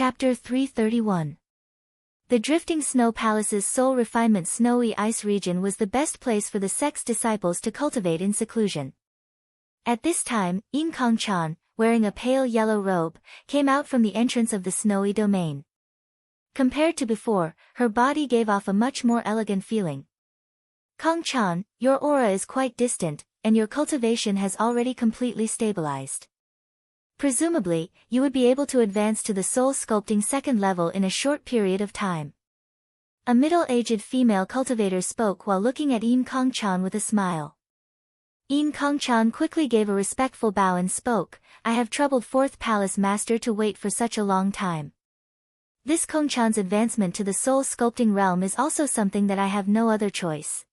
Chapter 331. The drifting snow palace's soul refinement snowy ice region was the best place for the sect's disciples to cultivate in seclusion. At this time, Yin Kong-chan, wearing a pale yellow robe, came out from the entrance of the snowy domain. Compared to before, her body gave off a much more elegant feeling. Kong-chan, your aura is quite distant, and your cultivation has already completely stabilized. Presumably, you would be able to advance to the soul sculpting second level in a short period of time. A middle-aged female cultivator spoke while looking at Yin Kong-chan with a smile. Yin Kong-chan quickly gave a respectful bow and spoke, I have troubled Fourth Palace Master to wait for such a long time. This Kong-chan's advancement to the soul sculpting realm is also something that I have no other choice.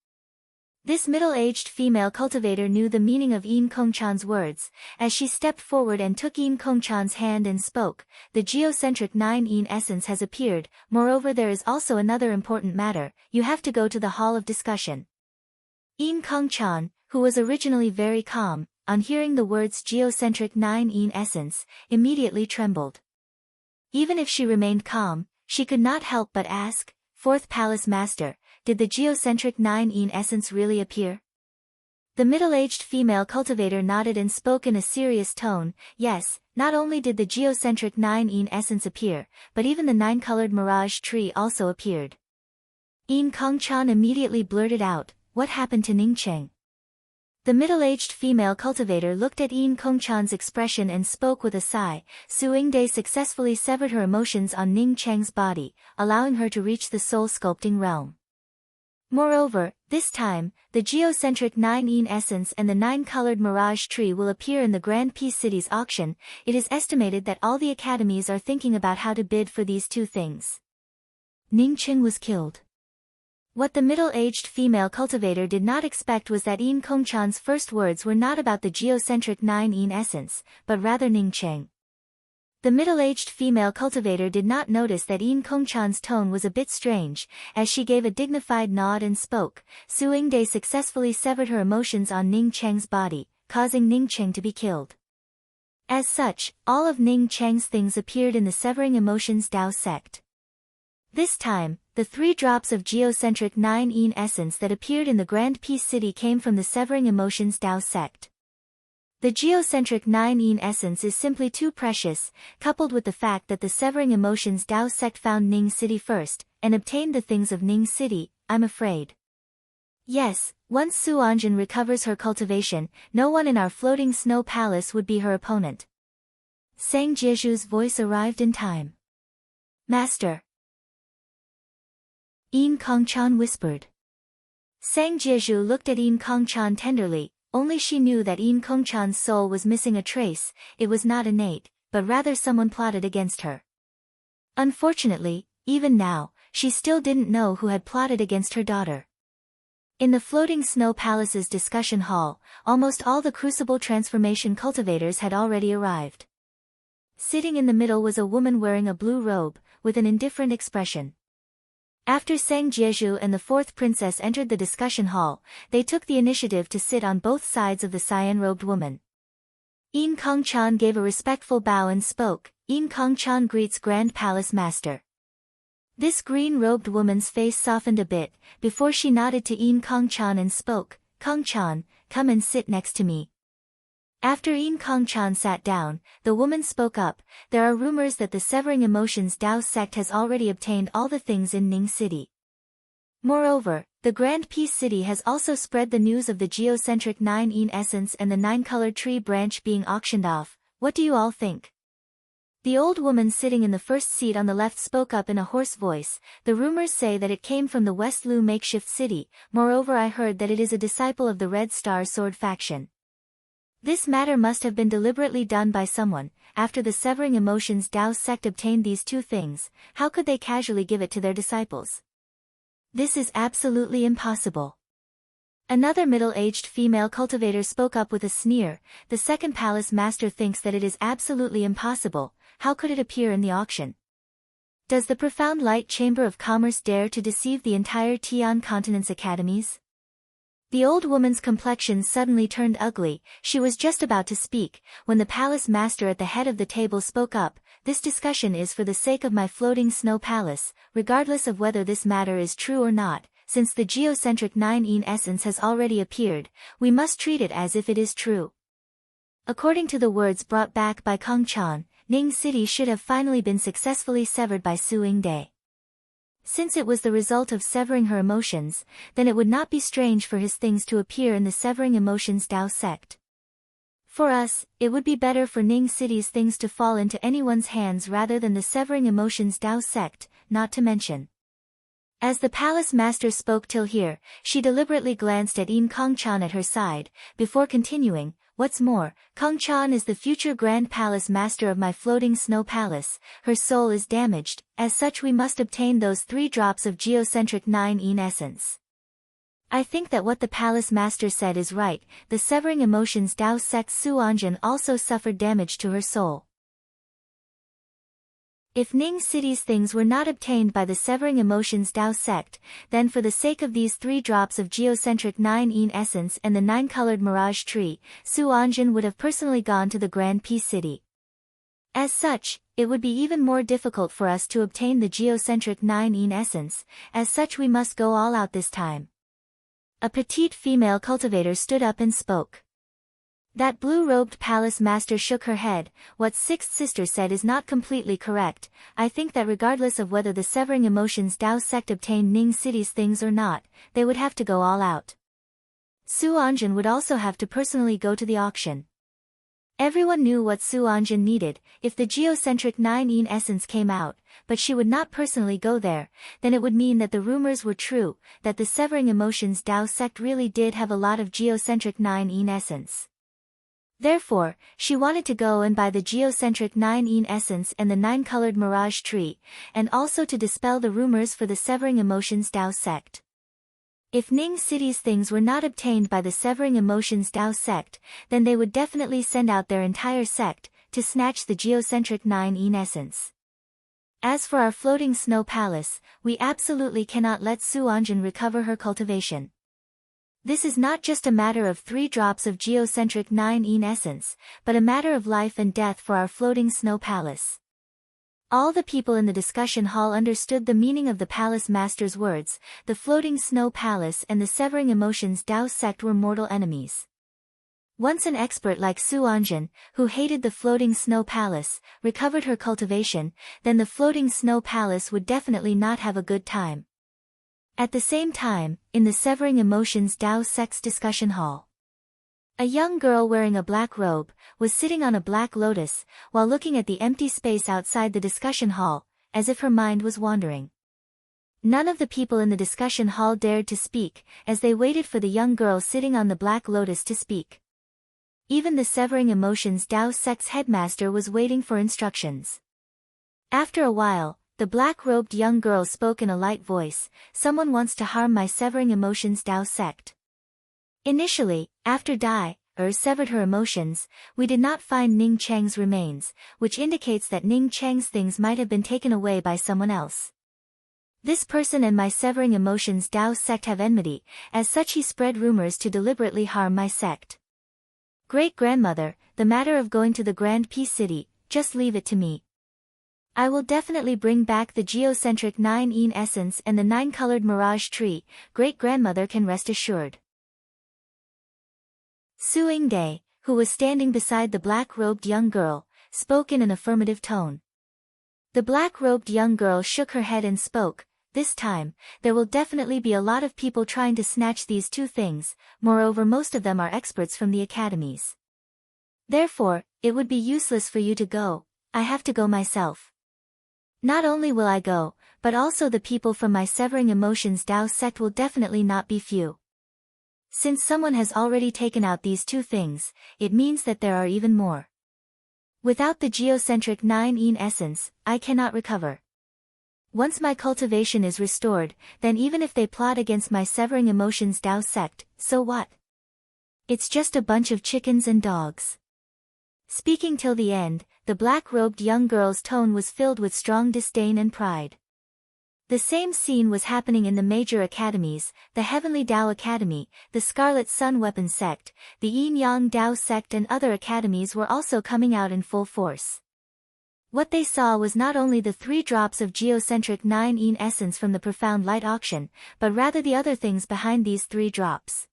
This middle-aged female cultivator knew the meaning of Yin Kong-chan's words, as she stepped forward and took Yin Kong-chan's hand and spoke, the geocentric 9 Yin essence has appeared, moreover there is also another important matter, you have to go to the hall of discussion. Yin Kong-chan, who was originally very calm, on hearing the words geocentric 9 Yin essence, immediately trembled. Even if she remained calm, she could not help but ask, Fourth Palace Master, did the geocentric 9 Yin essence really appear? The middle-aged female cultivator nodded and spoke in a serious tone, yes, not only did the geocentric 9 Yin essence appear, but even the 9-colored mirage tree also appeared. Yin Kong-chan immediately blurted out, what happened to Ning Cheng? The middle-aged female cultivator looked at Yin Kong-chan's expression and spoke with a sigh, Su Yingde successfully severed her emotions on Ning Cheng's body, allowing her to reach the soul sculpting realm. Moreover, this time, the geocentric 9 Yin essence and the 9-colored mirage tree will appear in the Grand Peace City's auction. It is estimated that all the academies are thinking about how to bid for these two things. Ning Cheng was killed. What the middle-aged female cultivator did not expect was that Yin Kong-chan's first words were not about the geocentric 9 Yin essence, but rather Ning Cheng. The middle-aged female cultivator did not notice that Yin Kong-chan's tone was a bit strange, as she gave a dignified nod and spoke, Su Yingde successfully severed her emotions on Ning Cheng's body, causing Ning Cheng to be killed. As such, all of Ning Cheng's things appeared in the Severing Emotions Dao sect. This time, the 3 drops of geocentric 9 Yin essence that appeared in the Grand Peace City came from the Severing Emotions Dao sect. The geocentric 9 Yin essence is simply too precious, coupled with the fact that the Severing Emotions Dao sect found Ning City first, and obtained the things of Ning City, I'm afraid. Yes, once Su Anjin recovers her cultivation, no one in our floating snow palace would be her opponent. Sang Jieju's voice arrived in time. Master. Yin Kong-chan whispered. Sang Jieju looked at Yin Kong-chan tenderly, only she knew that Yin Kong-chan's soul was missing a trace, it was not innate, but rather someone plotted against her. Unfortunately, even now, she still didn't know who had plotted against her daughter. In the floating snow palace's discussion hall, almost all the crucible transformation cultivators had already arrived. Sitting in the middle was a woman wearing a blue robe, with an indifferent expression. After Sang Jieju and the 4th princess entered the discussion hall, they took the initiative to sit on both sides of the cyan-robed woman. Yin Kong-chan gave a respectful bow and spoke, Yin Kong-chan greets Grand Palace Master. This green-robed woman's face softened a bit, before she nodded to Yin Kong-chan and spoke, Kong-chan, come and sit next to me. After Yin Kong-chan sat down, the woman spoke up, there are rumors that the Severing Emotions Dao sect has already obtained all the things in Ning City. Moreover, the Grand Peace City has also spread the news of the geocentric 9 Yin essence and the 9-colored tree branch being auctioned off. What do you all think? The old woman sitting in the first seat on the left spoke up in a hoarse voice, the rumors say that it came from the West Lu makeshift city, moreover I heard that it is a disciple of the Red Star Sword faction. This matter must have been deliberately done by someone. After the Severing Emotions Dao sect obtained these two things, how could they casually give it to their disciples? This is absolutely impossible. Another middle-aged female cultivator spoke up with a sneer, the second palace master thinks that it is absolutely impossible, how could it appear in the auction? Does the Profound Light Chamber of Commerce dare to deceive the entire Tian Continent's academies? The old woman's complexion suddenly turned ugly, she was just about to speak, when the palace master at the head of the table spoke up, this discussion is for the sake of my floating snow palace, regardless of whether this matter is true or not. Since the geocentric 9 essence has already appeared, we must treat it as if it is true. According to the words brought back by Kong Chan, Ning City should have finally been successfully severed by Su Yingde. Since it was the result of severing her emotions, then it would not be strange for his things to appear in the severing emotions Dao sect. For us, it would be better for Ning City's things to fall into anyone's hands rather than the severing emotions Dao sect, not to mention. As the palace master spoke till here, she deliberately glanced at Kong Chan at her side, before continuing, "What's more, Kong Chan is the future grand palace master of my floating snow palace, her soul is damaged, as such we must obtain those 3 drops of geocentric 9 essence." I think that what the palace master said is right, the severing emotions Dao sect Su Anjin also suffered damage to her soul. If Ning City's things were not obtained by the severing emotions Dao sect, then for the sake of these 3 drops of geocentric 9 essence and the 9-colored mirage tree, Su Anjin would have personally gone to the Grand Peace City. As such, it would be even more difficult for us to obtain the geocentric 9 essence, as such we must go all out this time. A petite female cultivator stood up and spoke. That blue-robed palace master shook her head. What Sixth Sister said is not completely correct. I think that regardless of whether the severing emotions Dao sect obtained Ning City's things or not, they would have to go all out. Su Anjin would also have to personally go to the auction. Everyone knew what Su Anjin needed, if the geocentric 9 essence came out, but she would not personally go there, then it would mean that the rumors were true, that the severing emotions Dao sect really did have a lot of geocentric 9 essence. Therefore, she wanted to go and buy the geocentric 9 essence and the 9-colored mirage tree, and also to dispel the rumors for the severing emotions Dao sect. If Ning City's things were not obtained by the severing emotions Dao sect, then they would definitely send out their entire sect, to snatch the geocentric 9 essence. As for our floating snow palace, we absolutely cannot let Su Anjin recover her cultivation. This is not just a matter of 3 drops of geocentric 9 essence, but a matter of life and death for our floating snow palace. All the people in the discussion hall understood the meaning of the palace master's words. The floating snow palace and the severing emotions Dao sect were mortal enemies. Once an expert like Su Anjin, who hated the floating snow palace, recovered her cultivation, then the floating snow palace would definitely not have a good time. At the same time, in the severing emotions Dao sect's discussion hall, a young girl wearing a black robe was sitting on a black lotus while looking at the empty space outside the discussion hall, as if her mind was wandering. None of the people in the discussion hall dared to speak, as they waited for the young girl sitting on the black lotus to speak. Even the severing emotions Dao sect's headmaster was waiting for instructions. After a while, the black-robed young girl spoke in a light voice, "Someone wants to harm my severing emotions Dao sect." Initially, after Dai severed her emotions, we did not find Ning Cheng's remains, which indicates that Ning Cheng's things might have been taken away by someone else. This person and my severing emotions Dao sect have enmity, as such he spread rumors to deliberately harm my sect. Great-grandmother, the matter of going to the Grand Peace City, just leave it to me. I will definitely bring back the geocentric 9 essence and the 9-colored mirage tree, great-grandmother can rest assured. Su Yingde, who was standing beside the black-robed young girl, spoke in an affirmative tone. The black-robed young girl shook her head and spoke, "This time, there will definitely be a lot of people trying to snatch these 2 things, moreover most of them are experts from the academies. Therefore, it would be useless for you to go, I have to go myself. Not only will I go, but also the people from my severing emotions Dao sect will definitely not be few. Since someone has already taken out these 2 things, it means that there are even more. Without the geocentric 9 essence, I cannot recover. Once my cultivation is restored, then even if they plot against my severing emotions Dao sect, so what? It's just a bunch of chickens and dogs." Speaking till the end, the black-robed young girl's tone was filled with strong disdain and pride. The same scene was happening in the major academies, the Heavenly Dao Academy, the Scarlet Sun Weapon Sect, the Yin Yang Dao Sect and other academies were also coming out in full force. What they saw was not only the 3 drops of geocentric 9 essence from the profound light auction, but rather the other things behind these 3 drops.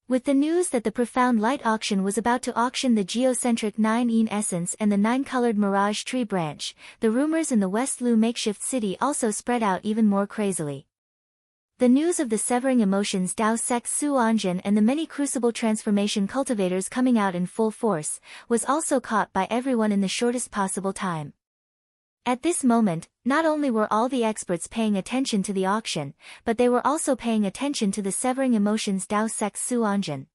With the news that the profound light auction was about to auction the geocentric 9 essence and the 9-colored mirage tree branch, the rumors in the West Lu makeshift city also spread out even more crazily. The news of the Severing Emotions Dao Sect Su Anjin and the many crucible transformation cultivators coming out in full force, was also caught by everyone in the shortest possible time. At this moment, not only were all the experts paying attention to the auction, but they were also paying attention to the Severing Emotions Dao Sect Su Anjin.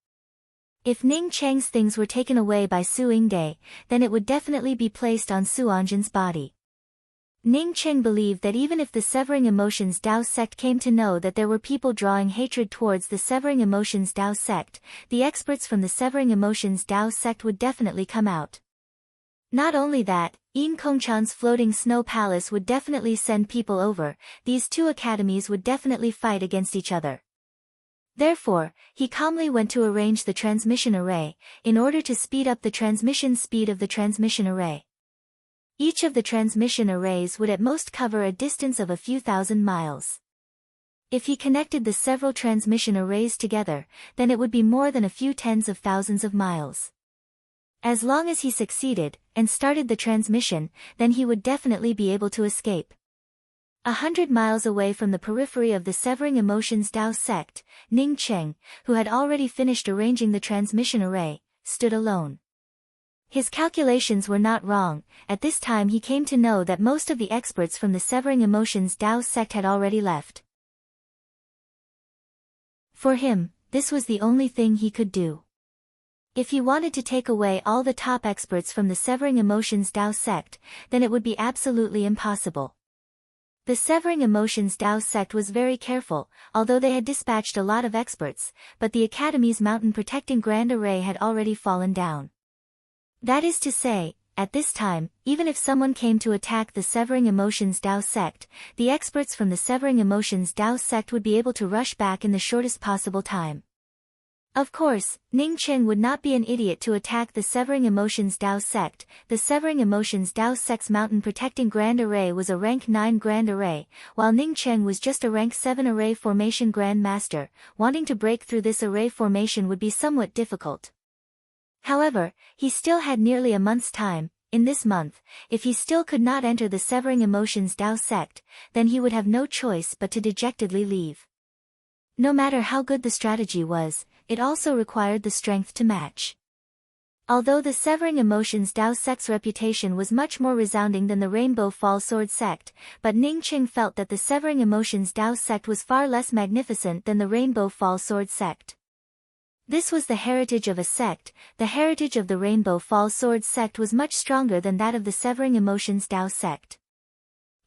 If Ning Cheng's things were taken away by Su Yingde, then it would definitely be placed on Su Anjin's body. Ning Cheng believed that even if the Severing Emotions Dao Sect came to know that there were people drawing hatred towards the Severing Emotions Dao Sect, the experts from the Severing Emotions Dao Sect would definitely come out. Not only that, Yin Kongchan's floating snow palace would definitely send people over, these 2 academies would definitely fight against each other. Therefore, he calmly went to arrange the transmission array, in order to speed up the transmission speed of the transmission array. Each of the transmission arrays would at most cover a distance of a few thousand miles. If he connected the several transmission arrays together, then it would be more than a few tens of thousands of miles. As long as he succeeded, and started the transmission, then he would definitely be able to escape. 100 miles away from the periphery of the Severing Emotions Dao Sect, Ning Cheng, who had already finished arranging the transmission array, stood alone. His calculations were not wrong. At this time he came to know that most of the experts from the Severing Emotions Dao Sect had already left. For him, this was the only thing he could do. If he wanted to take away all the top experts from the Severing Emotions Dao Sect, then it would be absolutely impossible. The Severing Emotions Dao Sect was very careful, although they had dispatched a lot of experts, but the Academy's mountain-protecting Grand Array had already fallen down. That is to say, at this time, even if someone came to attack the Severing Emotions Dao Sect, the experts from the Severing Emotions Dao Sect would be able to rush back in the shortest possible time. Of course, Ning Cheng would not be an idiot to attack the Severing Emotions Dao Sect. The Severing Emotions Dao Sect's mountain-protecting Grand Array was a rank 9 Grand Array, while Ning Cheng was just a rank 7 Array Formation Grand Master. Wanting to break through this array formation would be somewhat difficult. However, he still had nearly a month's time. In this month, if he still could not enter the Severing Emotions Dao Sect, then he would have no choice but to dejectedly leave. No matter how good the strategy was, it also required the strength to match. Although the Severing Emotions Dao Sect's reputation was much more resounding than the Rainbow Fall Sword Sect, but Ning Cheng felt that the Severing Emotions Dao Sect was far less magnificent than the Rainbow Fall Sword Sect. This was the heritage of a sect. The heritage of the Rainbow Fall Sword Sect was much stronger than that of the Severing Emotions Dao Sect.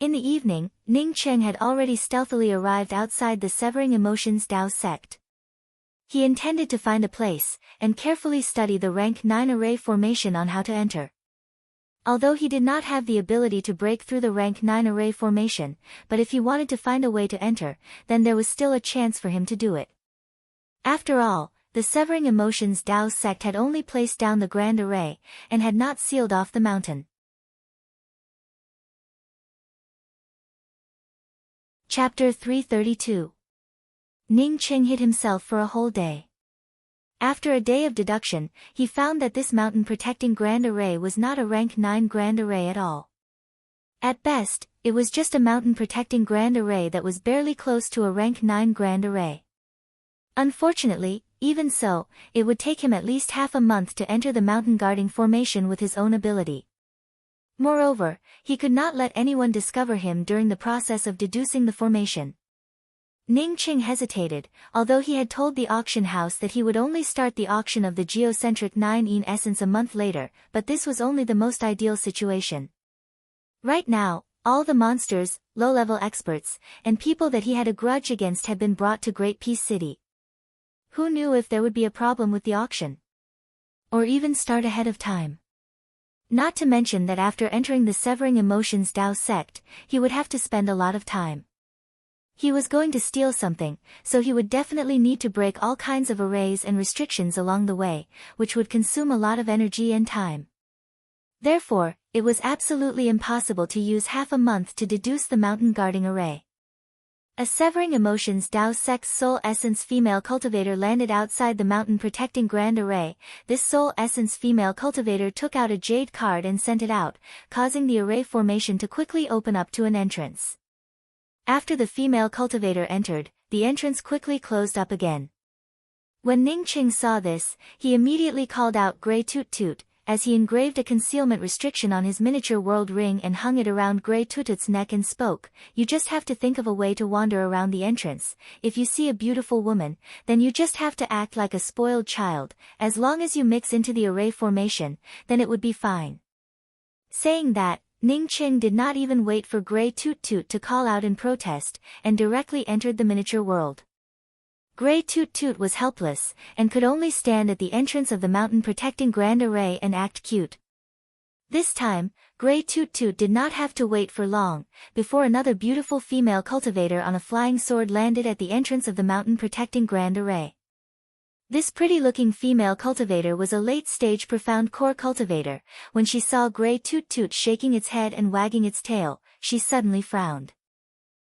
In the evening, Ning Cheng had already stealthily arrived outside the Severing Emotions Dao Sect. He intended to find a place, and carefully study the rank 9 array formation on how to enter. Although he did not have the ability to break through the rank 9 array formation, but if he wanted to find a way to enter, then there was still a chance for him to do it. After all, the Severing Emotions Dao Sect had only placed down the Grand Array, and had not sealed off the mountain. Chapter 332. Ning Cheng hid himself for a whole day. After a day of deduction, he found that this mountain-protecting Grand Array was not a rank 9 Grand Array at all. At best, it was just a mountain-protecting Grand Array that was barely close to a rank 9 Grand Array. Unfortunately, even so, it would take him at least half a month to enter the mountain-guarding formation with his own ability. Moreover, he could not let anyone discover him during the process of deducing the formation. Ning Cheng hesitated, although he had told the auction house that he would only start the auction of the geocentric 9 essence a month later, but this was only the most ideal situation. Right now, all the monsters, low-level experts, and people that he had a grudge against had been brought to Great Peace City. Who knew if there would be a problem with the auction? Or even start ahead of time? Not to mention that after entering the Severing Emotions Dao Sect, he would have to spend a lot of time. He was going to steal something, so he would definitely need to break all kinds of arrays and restrictions along the way, which would consume a lot of energy and time. Therefore, it was absolutely impossible to use half a month to deduce the mountain guarding array. A Severing Emotions Dao Sex Soul Essence female cultivator landed outside the mountain protecting grand array. This soul essence female cultivator took out a jade card and sent it out, causing the array formation to quickly open up to an entrance. After the female cultivator entered, the entrance quickly closed up again. When Ning Qing saw this, he immediately called out Grey Toot Toot, as he engraved a concealment restriction on his miniature world ring and hung it around Grey Toot Toot's neck and spoke, "You just have to think of a way to wander around the entrance. If you see a beautiful woman, then you just have to act like a spoiled child. As long as you mix into the array formation, then it would be fine." Saying that, Ning Qing did not even wait for Grey Toot Toot to call out in protest, and directly entered the miniature world. Grey Toot Toot was helpless, and could only stand at the entrance of the mountain protecting grand array and act cute. This time, Grey Toot Toot did not have to wait for long, before another beautiful female cultivator on a flying sword landed at the entrance of the mountain protecting grand array. This pretty-looking female cultivator was a late-stage profound core cultivator. When she saw Grey Toot Toot shaking its head and wagging its tail, she suddenly frowned.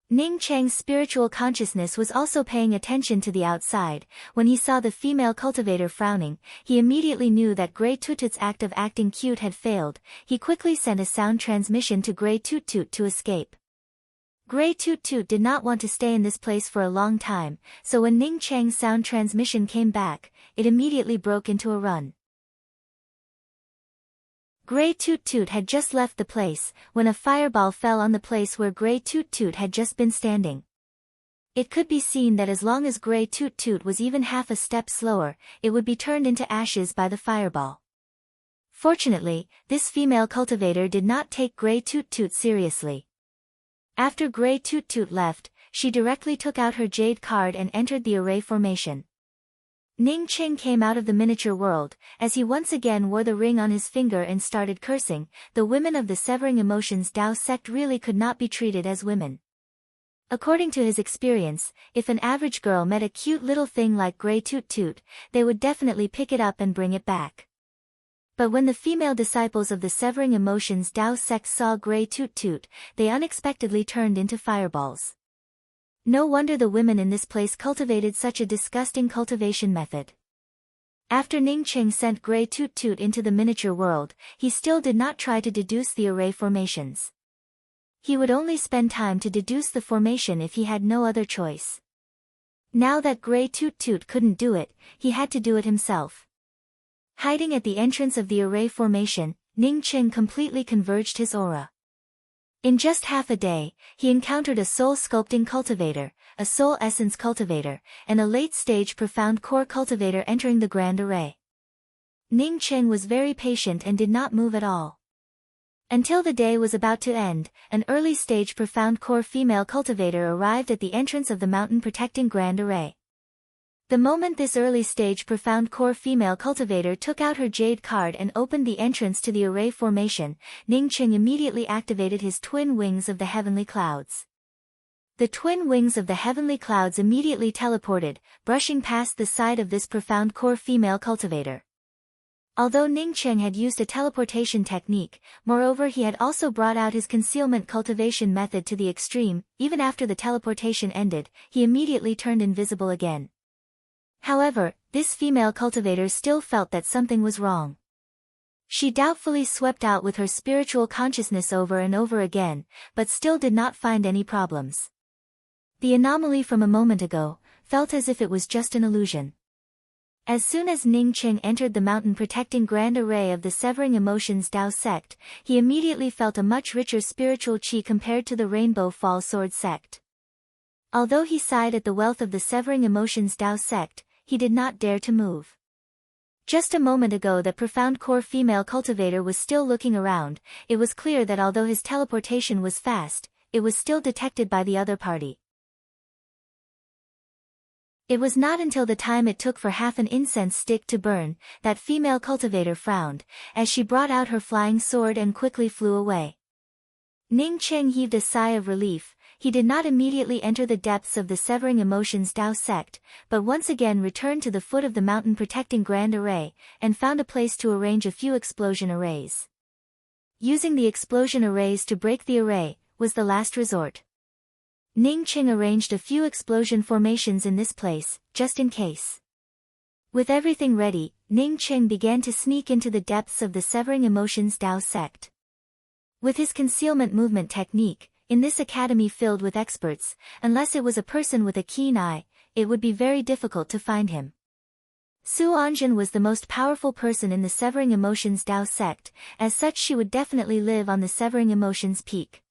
Ning Cheng's spiritual consciousness was also paying attention to the outside. When he saw the female cultivator frowning, he immediately knew that Grey Toot Toot's act of acting cute had failed. He quickly sent a sound transmission to Grey Toot Toot to escape. Grey Toot Toot did not want to stay in this place for a long time, so when Ning Cheng's sound transmission came back, it immediately broke into a run. Grey Toot Toot had just left the place, when a fireball fell on the place where Grey Toot Toot had just been standing. It could be seen that as long as Grey Toot Toot was even half a step slower, it would be turned into ashes by the fireball. Fortunately, this female cultivator did not take Grey Toot Toot seriously. After Grey Toot Toot left, she directly took out her jade card and entered the array formation. Ning Qing came out of the miniature world, as he once again wore the ring on his finger and started cursing. The women of the Severing Emotions Dao sect really could not be treated as women. According to his experience, if an average girl met a cute little thing like Grey Toot Toot, they would definitely pick it up and bring it back. But when the female disciples of the Severing Emotions Dao sect saw Grey Toot Toot, they unexpectedly turned into fireballs. No wonder the women in this place cultivated such a disgusting cultivation method. After Ning Qing sent Grey Toot Toot into the miniature world, he still did not try to deduce the array formations. He would only spend time to deduce the formation if he had no other choice. Now that Grey Toot Toot couldn't do it, he had to do it himself. Hiding at the entrance of the array formation, Ning Qing completely converged his aura. In just half a day, he encountered a soul sculpting cultivator, a soul essence cultivator, and a late-stage profound core cultivator entering the grand array. Ning Qing was very patient and did not move at all. Until the day was about to end, an early-stage profound core female cultivator arrived at the entrance of the mountain protecting grand array. The moment this early-stage profound core female cultivator took out her jade card and opened the entrance to the array formation, Ning Qing immediately activated his twin wings of the heavenly clouds. The twin wings of the heavenly clouds immediately teleported, brushing past the side of this profound core female cultivator. Although Ning Qing had used a teleportation technique, moreover he had also brought out his concealment cultivation method to the extreme. Even after the teleportation ended, he immediately turned invisible again. However, this female cultivator still felt that something was wrong. She doubtfully swept out with her spiritual consciousness over and over again, but still did not find any problems. The anomaly from a moment ago felt as if it was just an illusion. As soon as Ning Qing entered the mountain protecting grand array of the Severing Emotions Dao sect, he immediately felt a much richer spiritual chi compared to the Rainbow Fall Sword sect. Although he sighed at the wealth of the Severing Emotions Dao sect, he did not dare to move. Just a moment ago that profound core female cultivator was still looking around. It was clear that although his teleportation was fast, it was still detected by the other party. It was not until the time it took for half an incense stick to burn, that female cultivator frowned, as she brought out her flying sword and quickly flew away. Ning Qing heaved a sigh of relief. He did not immediately enter the depths of the Severing Emotions Dao sect, but once again returned to the foot of the mountain protecting grand array, and found a place to arrange a few explosion arrays. Using the explosion arrays to break the array was the last resort. Ning Qing arranged a few explosion formations in this place, just in case. With everything ready, Ning Qing began to sneak into the depths of the Severing Emotions Dao sect. With his concealment movement technique, in this academy filled with experts, unless it was a person with a keen eye, it would be very difficult to find him. Su Anjin was the most powerful person in the Severing Emotions Dao sect, as such she would definitely live on the Severing Emotions peak.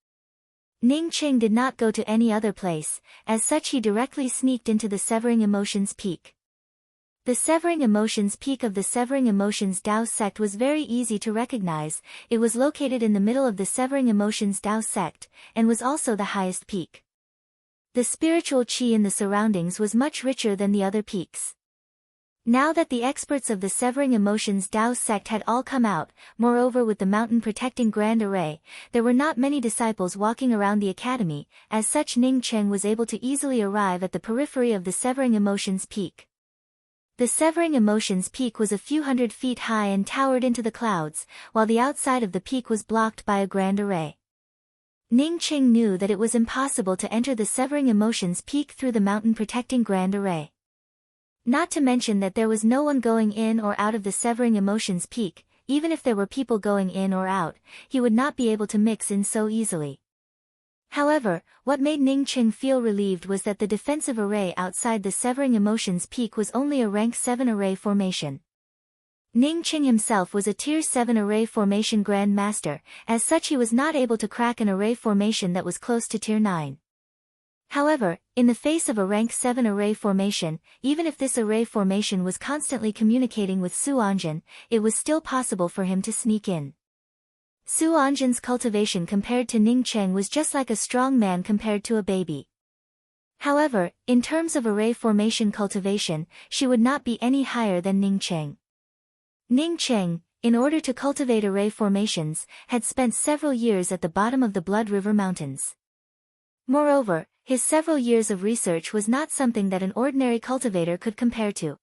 Ning Qing did not go to any other place, as such he directly sneaked into the Severing Emotions peak. The Severing Emotions peak of the Severing Emotions Dao sect was very easy to recognize. It was located in the middle of the Severing Emotions Dao sect, and was also the highest peak. The spiritual qi in the surroundings was much richer than the other peaks. Now that the experts of the Severing Emotions Dao sect had all come out, moreover with the mountain protecting grand array, there were not many disciples walking around the academy, as such Ning Qing was able to easily arrive at the periphery of the Severing Emotions peak. The Severing Emotions peak was a few hundred feet high and towered into the clouds, while the outside of the peak was blocked by a grand array. Ning Qing knew that it was impossible to enter the Severing Emotions peak through the mountain protecting grand array. Not to mention that there was no one going in or out of the Severing Emotions peak. Even if there were people going in or out, he would not be able to mix in so easily. However, what made Ning Qing feel relieved was that the defensive array outside the Severing Emotions peak was only a rank 7 array formation. Ning Qing himself was a tier 7 array formation Grand Master, as such he was not able to crack an array formation that was close to tier 9. However, in the face of a rank 7 array formation, even if this array formation was constantly communicating with Su Anjin, it was still possible for him to sneak in. Su Anjin's cultivation compared to Ning Qing was just like a strong man compared to a baby. However, in terms of array formation cultivation, she would not be any higher than Ning Qing. Ning Qing, in order to cultivate array formations, had spent several years at the bottom of the Blood River Mountains. Moreover, his several years of research was not something that an ordinary cultivator could compare to.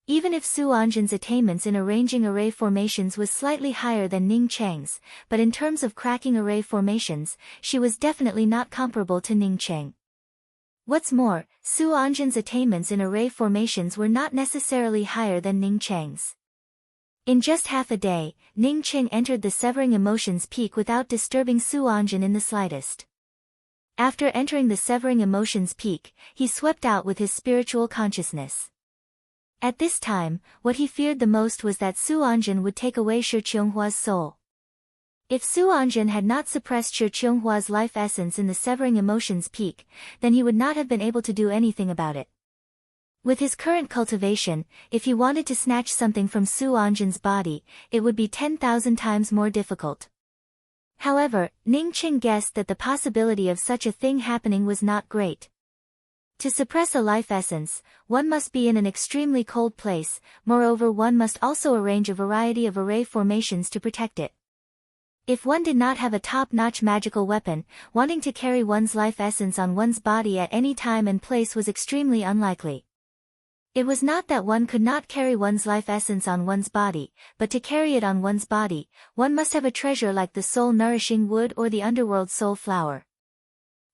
Even if Su Anjin's attainments in arranging array formations was slightly higher than Ning Qing's, but in terms of cracking array formations, she was definitely not comparable to Ning Qing. What's more, Su Anjin's attainments in array formations were not necessarily higher than Ning Qing's. In just half a day, Ning Qing entered the Severing Emotions peak without disturbing Su Anjin in the slightest. After entering the Severing Emotions peak, he swept out with his spiritual consciousness. At this time, what he feared the most was that Su Anjin would take away Shi Qionghua's soul. If Su Anjin had not suppressed Shi Qionghua's life essence in the Severing Emotions peak, then he would not have been able to do anything about it. With his current cultivation, if he wanted to snatch something from Su Anjin's body, it would be 10,000 times more difficult. However, Ning Qing guessed that the possibility of such a thing happening was not great. To suppress a life essence, one must be in an extremely cold place, moreover one must also arrange a variety of array formations to protect it. If one did not have a top-notch magical weapon, wanting to carry one's life essence on one's body at any time and place was extremely unlikely. It was not that one could not carry one's life essence on one's body, but to carry it on one's body, one must have a treasure like the soul-nourishing wood or the underworld soul flower.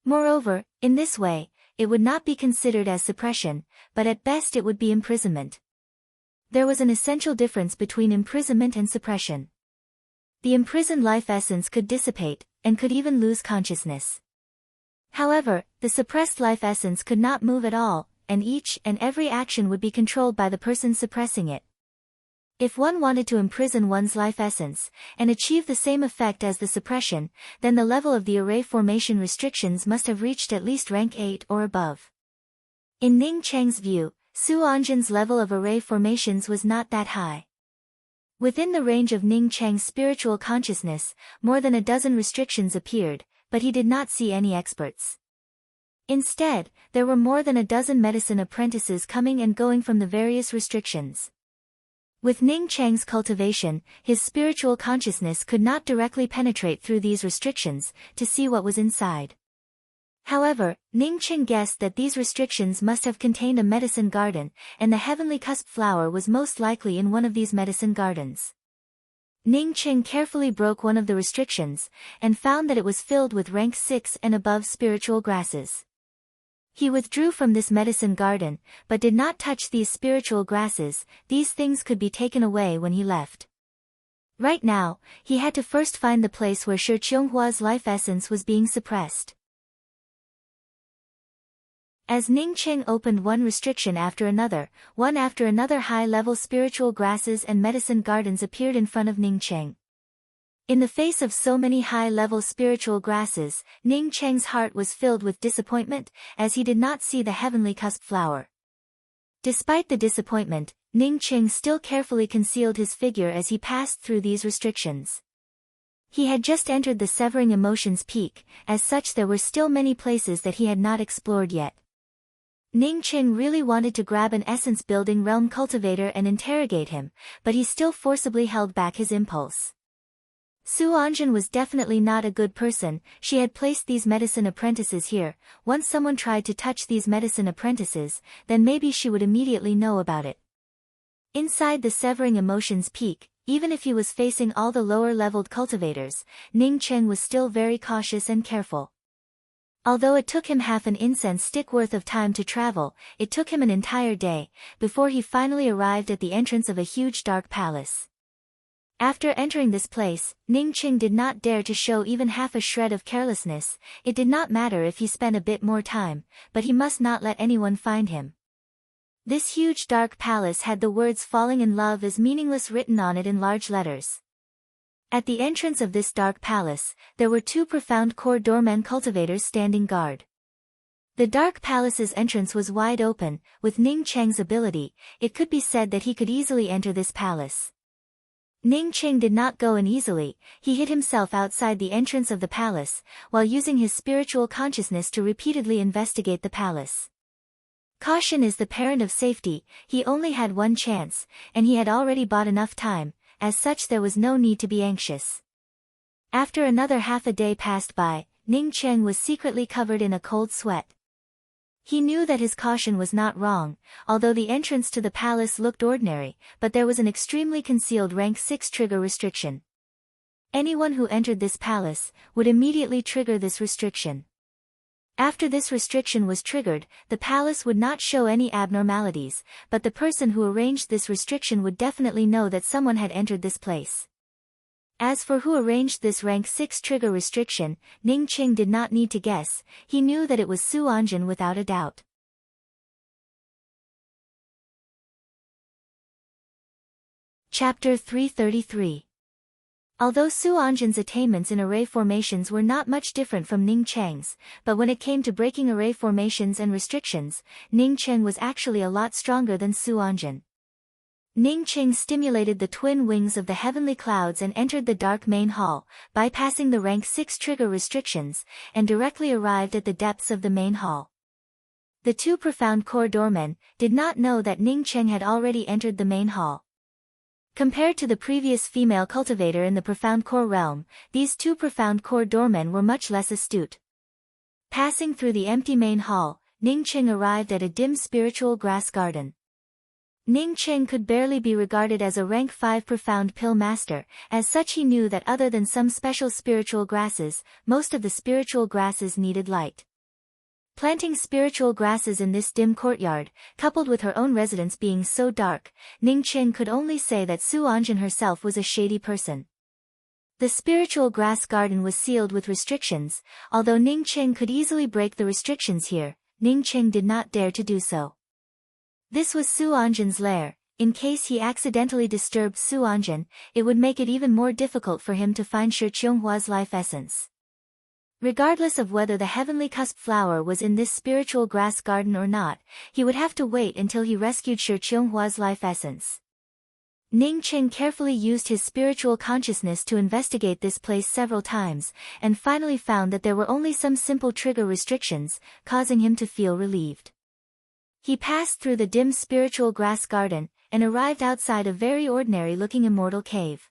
Moreover, in this way, it would not be considered as suppression, but at best it would be imprisonment. There was an essential difference between imprisonment and suppression. The imprisoned life essence could dissipate, and could even lose consciousness. However, the suppressed life essence could not move at all, and each and every action would be controlled by the person suppressing it. If one wanted to imprison one's life essence, and achieve the same effect as the suppression, then the level of the array formation restrictions must have reached at least rank 8 or above. In Ning Qing's view, Su Anjin's level of array formations was not that high. Within the range of Ning Qing's spiritual consciousness, more than a dozen restrictions appeared, but he did not see any experts. Instead, there were more than a dozen medicine apprentices coming and going from the various restrictions. With Ning Qing's cultivation, his spiritual consciousness could not directly penetrate through these restrictions, to see what was inside. However, Ning Qing guessed that these restrictions must have contained a medicine garden, and the heavenly cusp flower was most likely in one of these medicine gardens. Ning Qing carefully broke one of the restrictions, and found that it was filled with rank 6 and above spiritual grasses. He withdrew from this medicine garden, but did not touch these spiritual grasses. These things could be taken away when he left. Right now, he had to first find the place where Shi Qionghua's life essence was being suppressed. As Ning Qing opened one restriction after another, one after another high-level spiritual grasses and medicine gardens appeared in front of Ning Qing. In the face of so many high-level spiritual grasses, Ning Qing's heart was filled with disappointment, as he did not see the heavenly cusp flower. Despite the disappointment, Ning Qing still carefully concealed his figure as he passed through these restrictions. He had just entered the Severing Emotions Peak, as such there were still many places that he had not explored yet. Ning Qing really wanted to grab an essence-building realm cultivator and interrogate him, but he still forcibly held back his impulse. Su Anjin was definitely not a good person. She had placed these medicine apprentices here. Once someone tried to touch these medicine apprentices, then maybe she would immediately know about it. Inside the Severing Emotions Peak, even if he was facing all the lower-leveled cultivators, Ning Qing was still very cautious and careful. Although it took him half an incense stick worth of time to travel, it took him an entire day, before he finally arrived at the entrance of a huge dark palace. After entering this place, Ning Qing did not dare to show even half a shred of carelessness. It did not matter if he spent a bit more time, but he must not let anyone find him. This huge dark palace had the words "Falling in Love is Meaningless" written on it in large letters. At the entrance of this dark palace, there were 2 profound core doormen cultivators standing guard. The dark palace's entrance was wide open. With Ning Qing's ability, it could be said that he could easily enter this palace. Ning Qing did not go in easily. He hid himself outside the entrance of the palace, while using his spiritual consciousness to repeatedly investigate the palace. Caution is the parent of safety. He only had one chance, and he had already bought enough time. As such, there was no need to be anxious. After another half a day passed by, Ning Qing was secretly covered in a cold sweat. He knew that his caution was not wrong, although the entrance to the palace looked ordinary, but there was an extremely concealed rank 6 trigger restriction. Anyone who entered this palace would immediately trigger this restriction. After this restriction was triggered, the palace would not show any abnormalities, but the person who arranged this restriction would definitely know that someone had entered this place. As for who arranged this rank 6 trigger restriction, Ning Qing did not need to guess. He knew that it was Su Anjin without a doubt. Chapter 333. Although Su Anjin's attainments in array formations were not much different from Ning Qing's, but when it came to breaking array formations and restrictions, Ning Qing was actually a lot stronger than Su Anjin. Ning Qing stimulated the twin wings of the heavenly clouds and entered the dark main hall, bypassing the rank 6 trigger restrictions, and directly arrived at the depths of the main hall. The 2 profound core doormen did not know that Ning Qing had already entered the main hall. Compared to the previous female cultivator in the profound core realm, these 2 profound core doormen were much less astute. Passing through the empty main hall, Ning Qing arrived at a dim spiritual grass garden. Ning Qing could barely be regarded as a rank 5 profound pill master. As such, he knew that other than some special spiritual grasses, most of the spiritual grasses needed light. Planting spiritual grasses in this dim courtyard, coupled with her own residence being so dark, Ning Qing could only say that Su Anjin herself was a shady person. The spiritual grass garden was sealed with restrictions. Although Ning Qing could easily break the restrictions here, Ning Qing did not dare to do so. This was Su Anjin's lair. In case he accidentally disturbed Su Anjin, it would make it even more difficult for him to find Shi Qionghua's life essence. Regardless of whether the heavenly cusp flower was in this spiritual grass garden or not, he would have to wait until he rescued Shi Qionghua's life essence. Ning Qing carefully used his spiritual consciousness to investigate this place several times, and finally found that there were only some simple trigger restrictions, causing him to feel relieved. He passed through the dim spiritual grass garden, and arrived outside a very ordinary-looking immortal cave.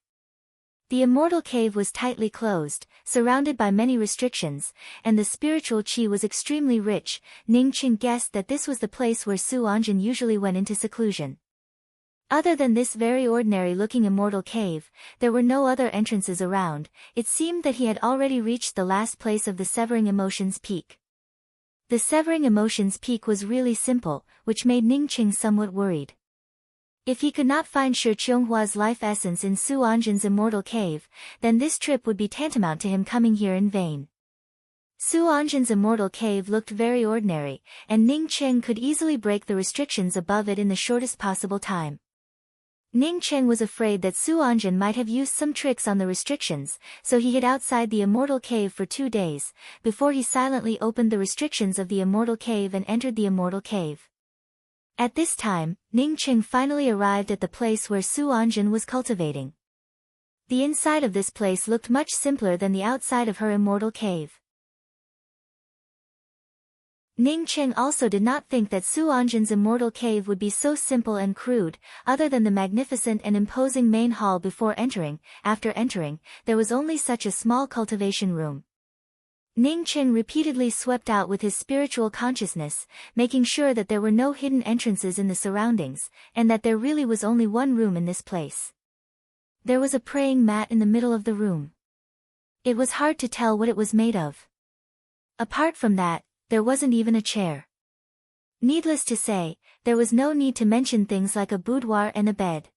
The immortal cave was tightly closed, surrounded by many restrictions, and the spiritual qi was extremely rich. Ning Qing guessed that this was the place where Su Anjin usually went into seclusion. Other than this very ordinary-looking immortal cave, there were no other entrances around. It seemed that he had already reached the last place of the Severing Emotions Peak. The Severing Emotions Peak was really simple, which made Ningqing somewhat worried. If he could not find Shi Qionghua's life essence in Su Anjin's immortal cave, then this trip would be tantamount to him coming here in vain. Su Anjin's immortal cave looked very ordinary, and Ningqing could easily break the restrictions above it in the shortest possible time. Ningqing was afraid that Su Anjin might have used some tricks on the restrictions, so he hid outside the immortal cave for 2 days, before he silently opened the restrictions of the immortal cave and entered the immortal cave. At this time, Ningqing finally arrived at the place where Su Anjin was cultivating. The inside of this place looked much simpler than the outside of her immortal cave. Ningqing also did not think that Su Anjin's immortal cave would be so simple and crude. Other than the magnificent and imposing main hall before entering, after entering, there was only such a small cultivation room. Ningqing repeatedly swept out with his spiritual consciousness, making sure that there were no hidden entrances in the surroundings, and that there really was only one room in this place. There was a praying mat in the middle of the room. It was hard to tell what it was made of. Apart from that, there wasn't even a chair. Needless to say, there was no need to mention things like a boudoir and a bed.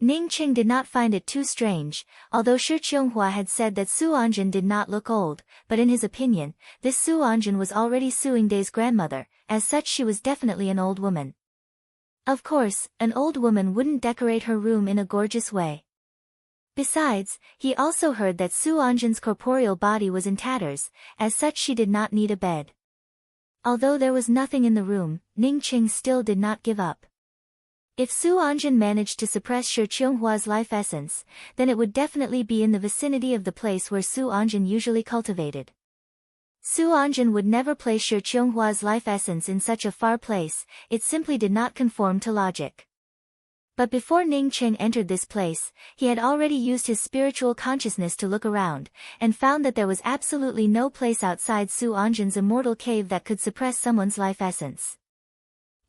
Ningqing did not find it too strange, although Shi Qianghua had said that Su Anjin did not look old, but in his opinion, this Su Anjin was already Su Yingday's grandmother, as such she was definitely an old woman. Of course, an old woman wouldn't decorate her room in a gorgeous way. Besides, he also heard that Su Anjin's corporeal body was in tatters, as such she did not need a bed. Although there was nothing in the room, Ningqing still did not give up. If Su Anjin managed to suppress Shi Qionghua's life essence, then it would definitely be in the vicinity of the place where Su Anjin usually cultivated. Su Anjin would never place Shi Qionghua's life essence in such a far place, it simply did not conform to logic. But before Ningqing entered this place, he had already used his spiritual consciousness to look around, and found that there was absolutely no place outside Su Anjin's immortal cave that could suppress someone's life essence.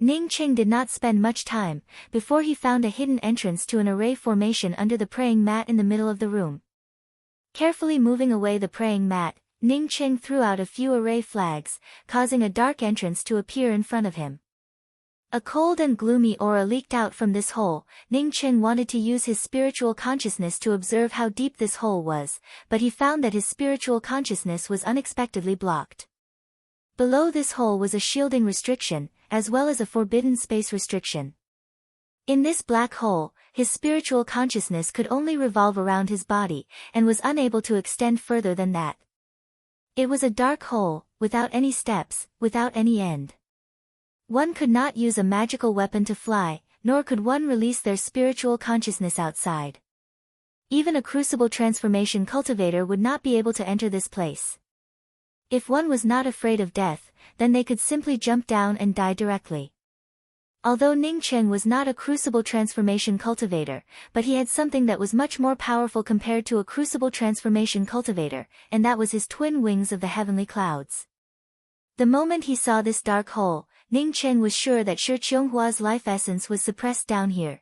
Ningqing did not spend much time, before he found a hidden entrance to an array formation under the praying mat in the middle of the room. Carefully moving away the praying mat, Ningqing threw out a few array flags, causing a dark entrance to appear in front of him. A cold and gloomy aura leaked out from this hole. Ningqing wanted to use his spiritual consciousness to observe how deep this hole was, but he found that his spiritual consciousness was unexpectedly blocked. Below this hole was a shielding restriction, as well as a forbidden space restriction. In this black hole, his spiritual consciousness could only revolve around his body, and was unable to extend further than that. It was a dark hole, without any steps, without any end. One could not use a magical weapon to fly, nor could one release their spiritual consciousness outside. Even a crucible transformation cultivator would not be able to enter this place. If one was not afraid of death, then they could simply jump down and die directly. Although Ningqing was not a crucible transformation cultivator, but he had something that was much more powerful compared to a crucible transformation cultivator, and that was his twin wings of the heavenly clouds. The moment he saw this dark hole, Ningqing was sure that Shi Qionghua's life essence was suppressed down here.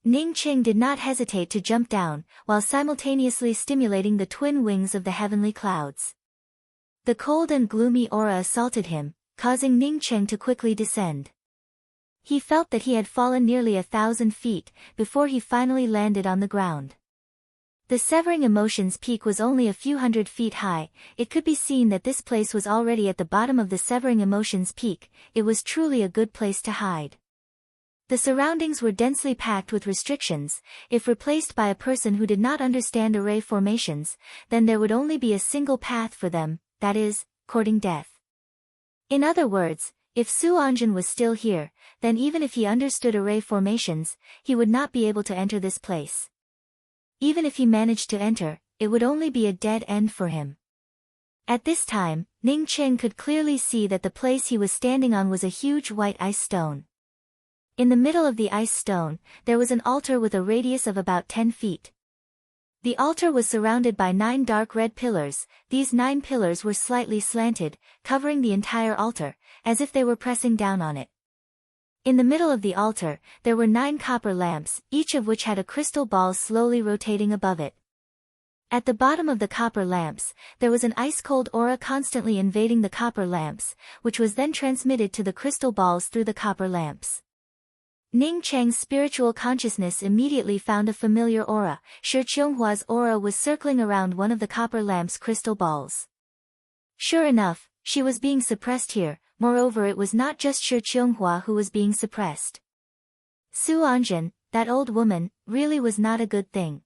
Ningqing did not hesitate to jump down, while simultaneously stimulating the twin wings of the heavenly clouds. The cold and gloomy aura assaulted him, causing Ningqing to quickly descend. He felt that he had fallen nearly 1,000 feet, before he finally landed on the ground. The Severing Emotions Peak was only a few hundred feet high. It could be seen that this place was already at the bottom of the Severing Emotions Peak. It was truly a good place to hide. The surroundings were densely packed with restrictions. If replaced by a person who did not understand array formations, then there would only be a single path for them, that is, courting death. In other words, if Su Anjin was still here, then even if he understood array formations, he would not be able to enter this place. Even if he managed to enter, it would only be a dead end for him. At this time, Ningqing could clearly see that the place he was standing on was a huge white ice stone. In the middle of the ice stone, there was an altar with a radius of about 10 feet. The altar was surrounded by 9 dark red pillars. These 9 pillars were slightly slanted, covering the entire altar, as if they were pressing down on it. In the middle of the altar, there were 9 copper lamps, each of which had a crystal ball slowly rotating above it. At the bottom of the copper lamps, there was an ice-cold aura constantly invading the copper lamps, which was then transmitted to the crystal balls through the copper lamps. Ning Cheng's spiritual consciousness immediately found a familiar aura. Shi Qionghua's aura was circling around one of the copper lamp's crystal balls. Sure enough, she was being suppressed here. Moreover, it was not just Shi Qionghua who was being suppressed. Su Anjun, that old woman, really was not a good thing.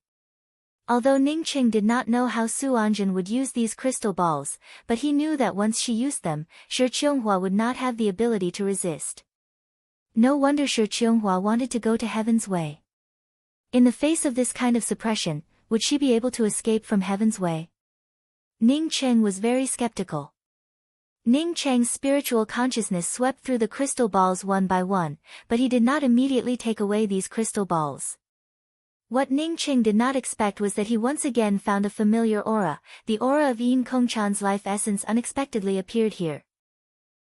Although Ning Qing did not know how Su Anjun would use these crystal balls, but he knew that once she used them, Shi Qionghua would not have the ability to resist. No wonder Shi Qionghua wanted to go to Heaven's Way. In the face of this kind of suppression, would she be able to escape from Heaven's Way? Ning Cheng was very skeptical. Ning Cheng's spiritual consciousness swept through the crystal balls one by one, but he did not immediately take away these crystal balls. What Ning Cheng did not expect was that he once again found a familiar aura. The aura of Yin Kongchan's life essence unexpectedly appeared here.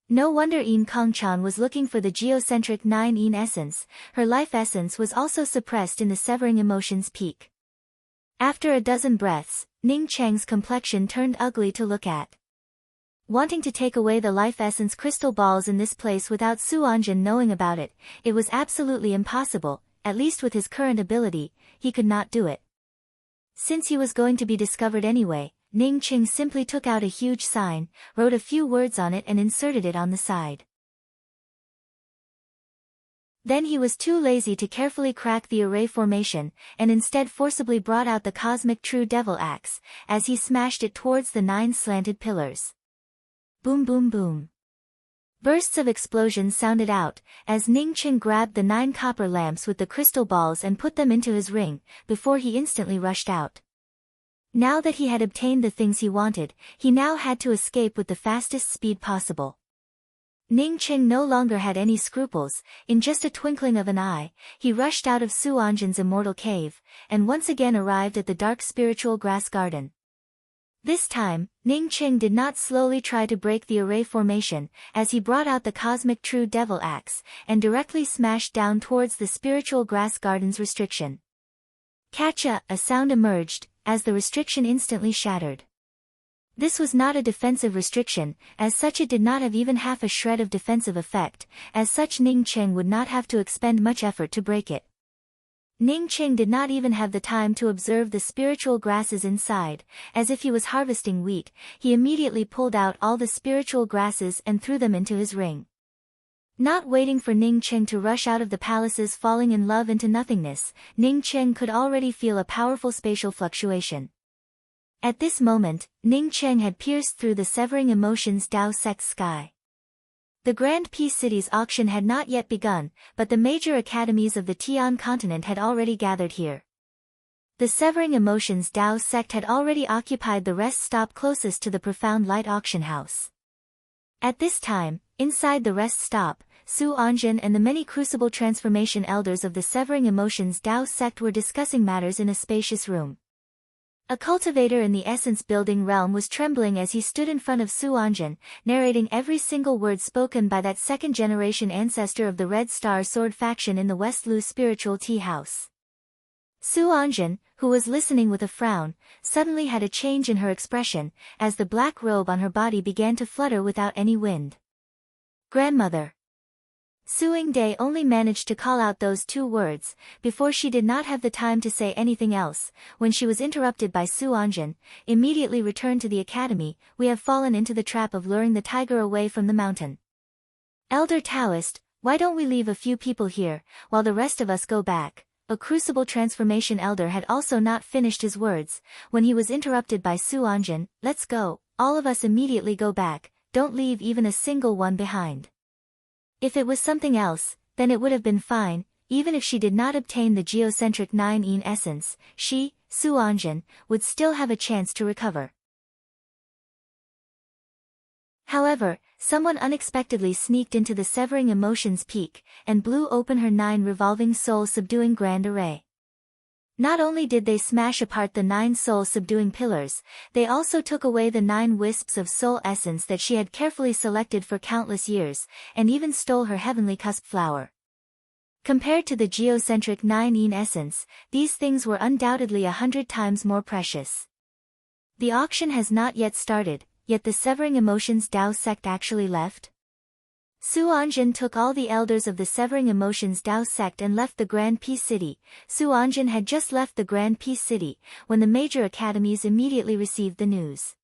No wonder Yin Kongchan was looking for the geocentric 9 Yin essence. Her life essence was also suppressed in the severing emotions peak. After a dozen breaths, Ning Cheng's complexion turned ugly to look at. Wanting to take away the life essence crystal balls in this place without Su Anjun knowing about it, it was absolutely impossible. At least with his current ability, he could not do it. Since he was going to be discovered anyway, Ning Qing simply took out a huge sign, wrote a few words on it and inserted it on the side. Then he was too lazy to carefully crack the array formation, and instead forcibly brought out the cosmic true devil axe, as he smashed it towards the 9 slanted pillars. Boom boom boom. Bursts of explosions sounded out, as Ning Qing grabbed the 9 copper lamps with the crystal balls and put them into his ring, before he instantly rushed out. Now that he had obtained the things he wanted, he now had to escape with the fastest speed possible. Ning Qing no longer had any scruples. In just a twinkling of an eye, he rushed out of Su Anjun's immortal cave, and once again arrived at the dark spiritual grass garden. This time, Ning Qing did not slowly try to break the array formation, as he brought out the cosmic true devil axe, and directly smashed down towards the spiritual grass garden's restriction. Catcha, a sound emerged, as the restriction instantly shattered. This was not a defensive restriction, as such it did not have even half a shred of defensive effect, as such Ning Qing would not have to expend much effort to break it. Ning Qing did not even have the time to observe the spiritual grasses inside. As if he was harvesting wheat, he immediately pulled out all the spiritual grasses and threw them into his ring. Not waiting for Ning Qing to rush out of the palaces falling in love into nothingness, Ning Qing could already feel a powerful spatial fluctuation. At this moment, Ning Qing had pierced through the severing emotions Dao Sect sky. The Grand Peace City's auction had not yet begun, but the major academies of the Tian continent had already gathered here. The Severing Emotions Dao sect had already occupied the rest stop closest to the Profound Light auction house. At this time, inside the rest stop, Su Anjun and the many crucible transformation elders of the Severing Emotions Dao sect were discussing matters in a spacious room. A cultivator in the Essence Building realm was trembling as he stood in front of Su Anjun, narrating every single word spoken by that second-generation ancestor of the Red Star Sword faction in the West Lu spiritual tea house. Su Anjun, who was listening with a frown, suddenly had a change in her expression, as the black robe on her body began to flutter without any wind. Grandmother. Suing Day only managed to call out those 2 words, before she did not have the time to say anything else, when she was interrupted by Su Anjun. Immediately return to the academy, we have fallen into the trap of luring the tiger away from the mountain. Elder Taoist, why don't we leave a few people here, while the rest of us go back? A crucible transformation elder had also not finished his words, when he was interrupted by Su Anjun. Let's go, all of us immediately go back, don't leave even a single one behind. If it was something else, then it would have been fine. Even if she did not obtain the geocentric 9 Yin essence, she, Su Anjun, would still have a chance to recover. However, someone unexpectedly sneaked into the Severing Emotions peak, and blew open her 9 revolving soul-subduing grand array. Not only did they smash apart the 9 soul-subduing pillars, they also took away the 9 wisps of soul essence that she had carefully selected for countless years, and even stole her heavenly cusp flower. Compared to the geocentric 9-in essence, these things were undoubtedly 100 times more precious. The auction has not yet started, yet the Severing Emotions Tao sect actually left? Su Anjin took all the elders of the Severing Emotions Tao sect and left the Grand Peace City. Su Anjin had just left the Grand Peace City, when the major academies immediately received the news.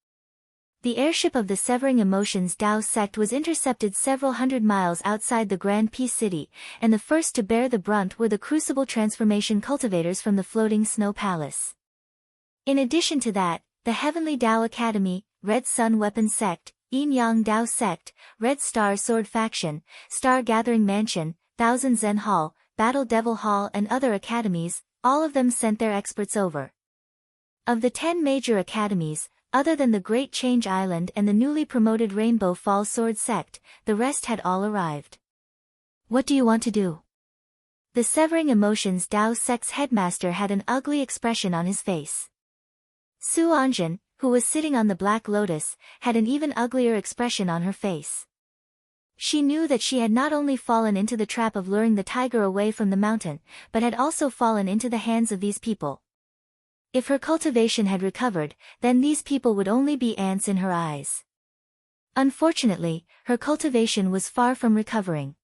The airship of the Severing Emotions Tao sect was intercepted several hundred miles outside the Grand Peace City, and the first to bear the brunt were the Crucible Transformation cultivators from the Floating Snow Palace. In addition to that, the Heavenly Tao Academy, Red Sun Weapon Sect, Yin Yang Tao Sect, Red Star Sword Faction, Star Gathering Mansion, Thousand Zen Hall, Battle Devil Hall and other academies, all of them sent their experts over. Of the 10 major academies, other than the Great Change Island and the newly promoted Rainbow Fall Sword Sect, the rest had all arrived. What do you want to do? The Severing Emotions Tao sect's headmaster had an ugly expression on his face. Su Anjin, who was sitting on the Black Lotus, had an even uglier expression on her face. She knew that she had not only fallen into the trap of luring the tiger away from the mountain, but had also fallen into the hands of these people. If her cultivation had recovered, then these people would only be ants in her eyes. Unfortunately, her cultivation was far from recovering.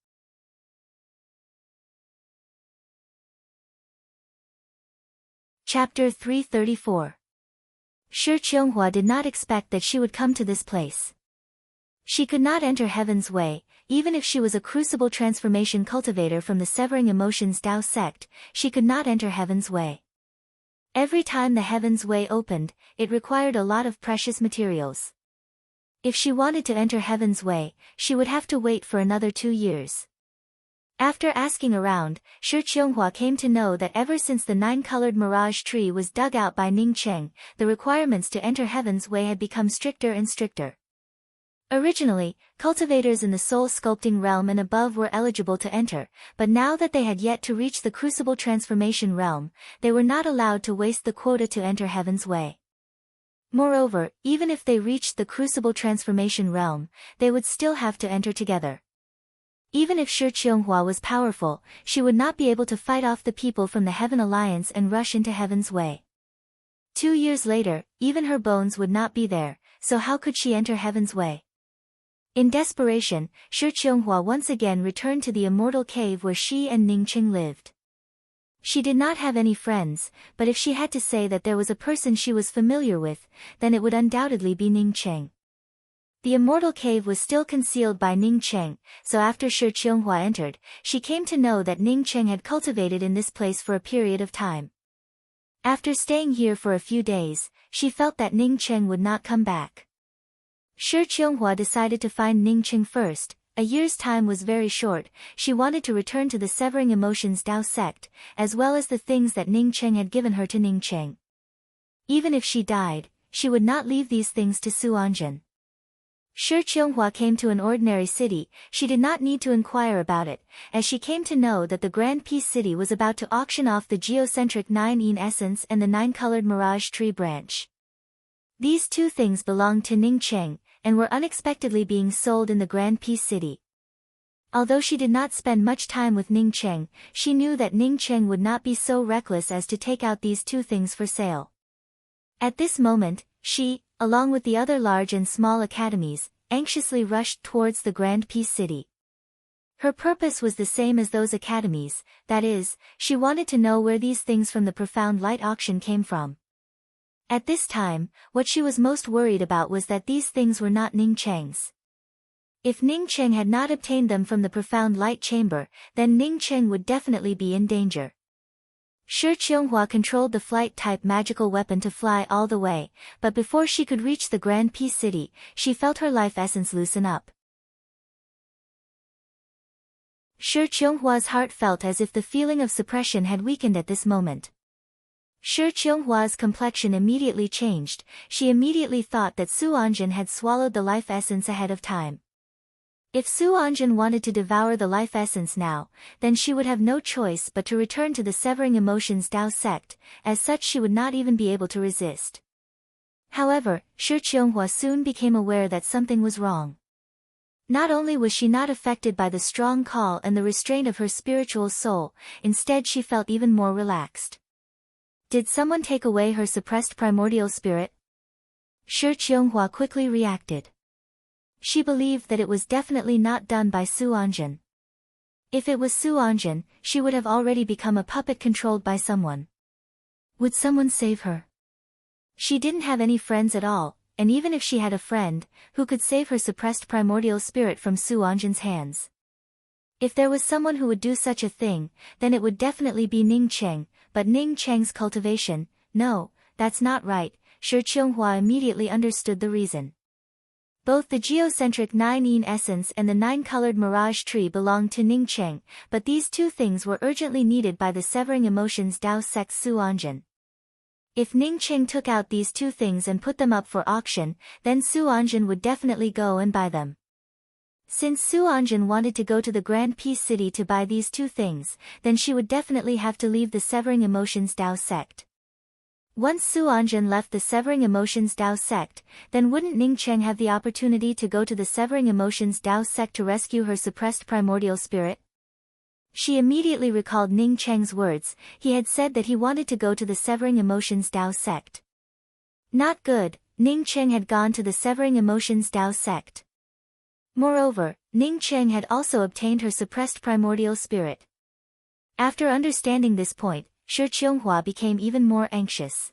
Chapter 334. Shi Qianghua did not expect that she would come to this place. She could not enter Heaven's Way, even if she was a Crucible Transformation cultivator from the Severing Emotions Tao sect, she could not enter Heaven's Way. Every time the Heaven's Way opened, it required a lot of precious materials. If she wanted to enter Heaven's Way, she would have to wait for another 2 years. After asking around, Shi Qianghua came to know that ever since the 9-colored mirage tree was dug out by Ning Cheng, the requirements to enter Heaven's Way had become stricter and stricter. Originally, cultivators in the soul sculpting realm and above were eligible to enter, but now that they had yet to reach the Crucible Transformation realm, they were not allowed to waste the quota to enter Heaven's Way. Moreover, even if they reached the Crucible Transformation realm, they would still have to enter together. Even if Shi Qianghua was powerful, she would not be able to fight off the people from the Heaven Alliance and rush into Heaven's Way. 2 years later, even her bones would not be there, so how could she enter Heaven's Way? In desperation, Shi Qianghua once again returned to the immortal cave where she and Ning Cheng lived. She did not have any friends, but if she had to say that there was a person she was familiar with, then it would undoubtedly be Ning Cheng. The immortal cave was still concealed by Ning Cheng, so after Shi Qianghua entered, she came to know that Ning Cheng had cultivated in this place for a period of time. After staying here for a few days, she felt that Ning Cheng would not come back. Shi Qianghua decided to find Ning Cheng first. A year's time was very short. She wanted to return to the Severing Emotions Tao sect, as well as the things that Ning Cheng had given her to Ning Cheng. Even if she died, she would not leave these things to Su Anjin. Shi Qianghua came to an ordinary city. She did not need to inquire about it, as she came to know that the Grand Peace City was about to auction off the geocentric 9-in essence and the 9-colored mirage tree branch. These two things belonged to Ning Cheng, and were unexpectedly being sold in the Grand Peace City. Although she did not spend much time with Ning Cheng, she knew that Ning Cheng would not be so reckless as to take out these two things for sale. At this moment, she, along with the other large and small academies, anxiously rushed towards the Grand Peace City. Her purpose was the same as those academies, that is, she wanted to know where these things from the Profound Light auction came from. At this time, what she was most worried about was that these things were not Ning Cheng's. If Ning Cheng had not obtained them from the Profound Light chamber, then Ning Cheng would definitely be in danger. Shi Qianghua controlled the flight-type magical weapon to fly all the way, but before she could reach the Grand Peace City, she felt her life essence loosen up. Shi Qianghua's heart felt as if the feeling of suppression had weakened at this moment. Shi Qianghua's complexion immediately changed. She immediately thought that Su Anjin had swallowed the life essence ahead of time. If Su Anjin wanted to devour the life essence now, then she would have no choice but to return to the Severing Emotions Tao sect, as such she would not even be able to resist. However, Shi Qianghua soon became aware that something was wrong. Not only was she not affected by the strong call and the restraint of her spiritual soul, instead she felt even more relaxed. Did someone take away her suppressed primordial spirit? Shi Qianghua quickly reacted. She believed that it was definitely not done by Su Anjin. If it was Su Anjin, she would have already become a puppet controlled by someone. Would someone save her? She didn't have any friends at all, and even if she had a friend, who could save her suppressed primordial spirit from Su Anjin's hands? If there was someone who would do such a thing, then it would definitely be Ning Cheng, but Ning Cheng's cultivation, no, that's not right. Shi Qianghua immediately understood the reason. Both the geocentric 9-yin essence and the 9-colored mirage tree belonged to Ning Cheng, but these two things were urgently needed by the severing emotions Dao sect Su Anjin. If Ning Cheng took out these two things and put them up for auction, then Su Anjin would definitely go and buy them. Since Su Anjin wanted to go to the Grand Peace City to buy these two things, then she would definitely have to leave the severing emotions Dao sect. Once Su Anjin left the severing emotions Dao sect, then wouldn't Ning Cheng have the opportunity to go to the severing emotions Dao sect to rescue her suppressed primordial spirit? She immediately recalled Ning Cheng's words. He had said that he wanted to go to the severing emotions Dao sect. Not good, Ning Cheng had gone to the severing emotions Dao sect. Moreover, Ning Cheng had also obtained her suppressed primordial spirit. After understanding this point, Shi Qianghua became even more anxious.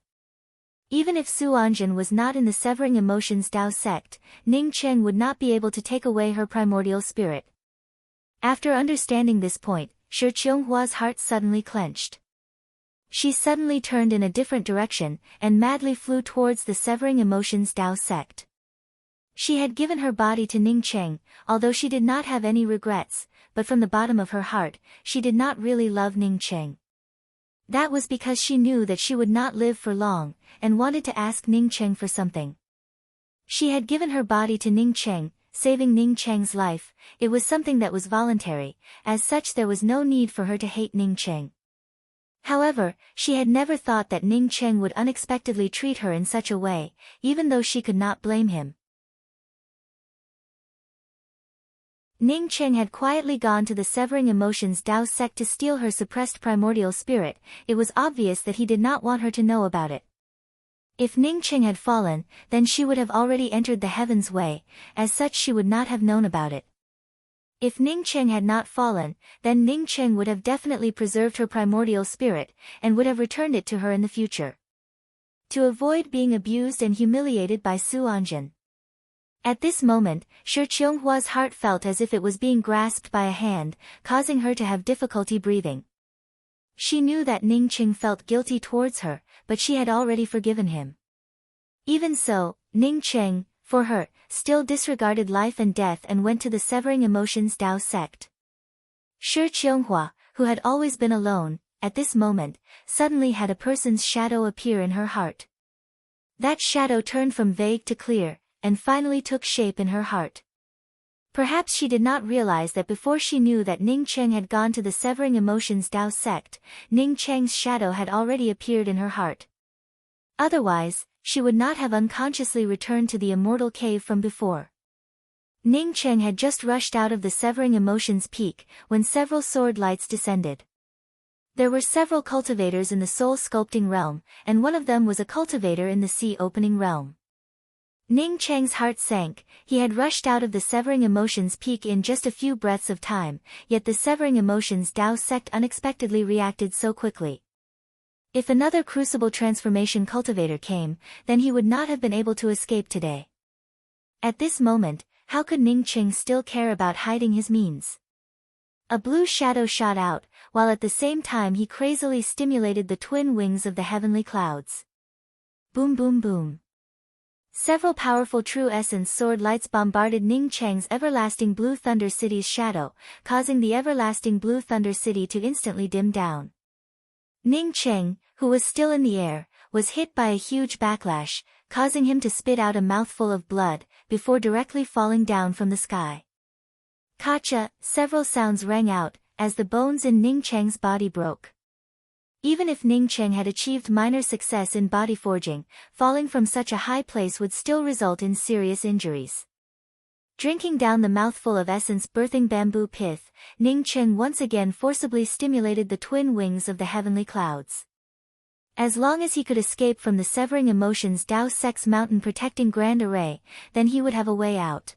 Even if Su Anjin was not in the severing emotions Dao sect, Ning Cheng would not be able to take away her primordial spirit. After understanding this point, Shi Qianghua's heart suddenly clenched. She suddenly turned in a different direction, and madly flew towards the severing emotions Dao sect. She had given her body to Ning Cheng, although she did not have any regrets, but from the bottom of her heart, she did not really love Ning Cheng. That was because she knew that she would not live for long, and wanted to ask Ning Cheng for something. She had given her body to Ning Cheng, saving Ning Cheng's life. It was something that was voluntary, as such there was no need for her to hate Ning Cheng. However, she had never thought that Ning Cheng would unexpectedly treat her in such a way, even though she could not blame him. Ning Cheng had quietly gone to the severing emotions Dao sect to steal her suppressed primordial spirit. It was obvious that he did not want her to know about it. If Ning Cheng had fallen, then she would have already entered the heaven's way, as such she would not have known about it. If Ning Cheng had not fallen, then Ning Cheng would have definitely preserved her primordial spirit, and would have returned it to her in the future. To avoid being abused and humiliated by Su Anjin. At this moment, Shi Qianghua's heart felt as if it was being grasped by a hand, causing her to have difficulty breathing. She knew that Ning Cheng felt guilty towards her, but she had already forgiven him. Even so, Ning Cheng, for her, still disregarded life and death and went to the severing emotions Dao sect. Shi Qianghua, who had always been alone, at this moment, suddenly had a person's shadow appear in her heart. That shadow turned from vague to clear, and finally took shape in her heart. Perhaps she did not realize that before she knew that Ning Cheng had gone to the severing emotions Dao sect, Ning Cheng's shadow had already appeared in her heart. Otherwise, she would not have unconsciously returned to the immortal cave from before. Ning Cheng had just rushed out of the severing emotions peak, when several sword lights descended. There were several cultivators in the soul sculpting realm, and one of them was a cultivator in the sea opening realm. Ning Cheng's heart sank. He had rushed out of the severing emotions peak in just a few breaths of time, yet the severing emotions Dao sect unexpectedly reacted so quickly. If another crucible transformation cultivator came, then he would not have been able to escape today. At this moment, how could Ning Cheng still care about hiding his means? A blue shadow shot out, while at the same time he crazily stimulated the twin wings of the heavenly clouds. Boom boom boom. Several powerful true essence sword lights bombarded Ning Cheng's everlasting blue thunder city's shadow, causing the everlasting blue thunder city to instantly dim down. Ning Cheng, who was still in the air, was hit by a huge backlash, causing him to spit out a mouthful of blood, before directly falling down from the sky. Kacha, several sounds rang out, as the bones in Ning Cheng's body broke. Even if Ning Cheng had achieved minor success in body forging, falling from such a high place would still result in serious injuries. Drinking down the mouthful of essence-birthing bamboo pith, Ning Cheng once again forcibly stimulated the twin wings of the heavenly clouds. As long as he could escape from the severing emotions Dao Sec's mountain protecting grand array, then he would have a way out.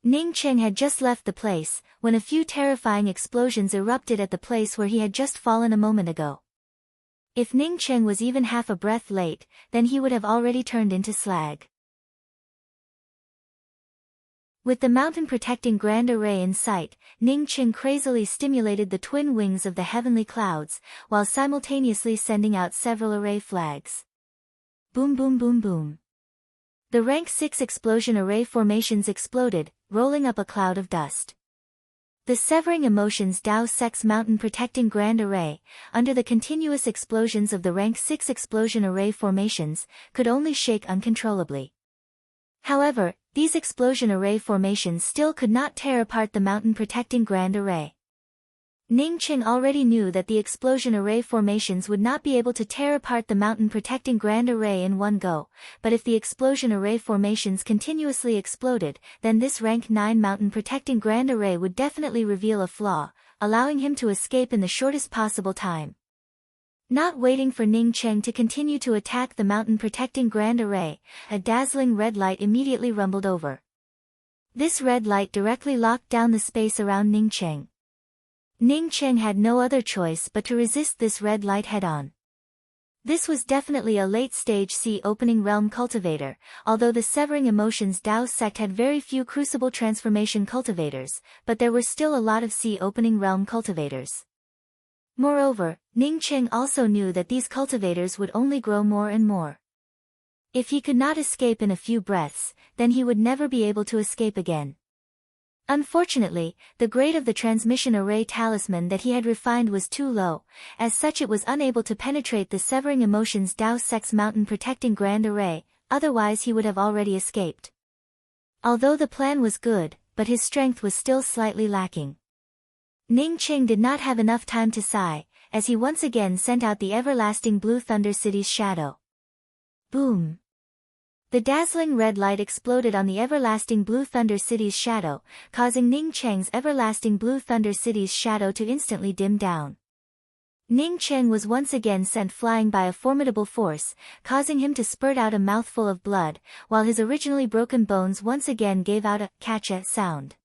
Ning Cheng had just left the place, when a few terrifying explosions erupted at the place where he had just fallen a moment ago. If Ning Cheng was even half a breath late, then he would have already turned into slag. With the mountain protecting grand array in sight, Ning Cheng crazily stimulated the twin wings of the heavenly clouds, while simultaneously sending out several array flags. Boom boom boom boom. The rank 6 explosion array formations exploded, rolling up a cloud of dust. The severing emotions Dao Sec's mountain protecting grand array, under the continuous explosions of the rank 6 explosion array formations, could only shake uncontrollably. However, these explosion array formations still could not tear apart the mountain protecting grand array. Ning Cheng already knew that the explosion array formations would not be able to tear apart the mountain protecting grand array in one go, but if the explosion array formations continuously exploded, then this rank 9 mountain protecting grand array would definitely reveal a flaw, allowing him to escape in the shortest possible time. Not waiting for Ning Cheng to continue to attack the mountain protecting grand array, a dazzling red light immediately rumbled over. This red light directly locked down the space around Ning Cheng. Ning Cheng had no other choice but to resist this red light head-on. This was definitely a late-stage sea-opening realm cultivator, although the severing emotions Dao sect had very few crucible transformation cultivators, but there were still a lot of sea-opening realm cultivators. Moreover, Ning Cheng also knew that these cultivators would only grow more and more. If he could not escape in a few breaths, then he would never be able to escape again. Unfortunately, the grade of the transmission array talisman that he had refined was too low, as such it was unable to penetrate the severing emotions Dao Sec's mountain protecting grand array, otherwise he would have already escaped. Although the plan was good, but his strength was still slightly lacking. Ning Cheng did not have enough time to sigh, as he once again sent out the everlasting Blue Thunder City's shadow. Boom! The dazzling red light exploded on the everlasting Blue Thunder City's shadow, causing Ning Cheng's everlasting Blue Thunder City's shadow to instantly dim down. Ning Cheng was once again sent flying by a formidable force, causing him to spurt out a mouthful of blood, while his originally broken bones once again gave out a "catcha" sound.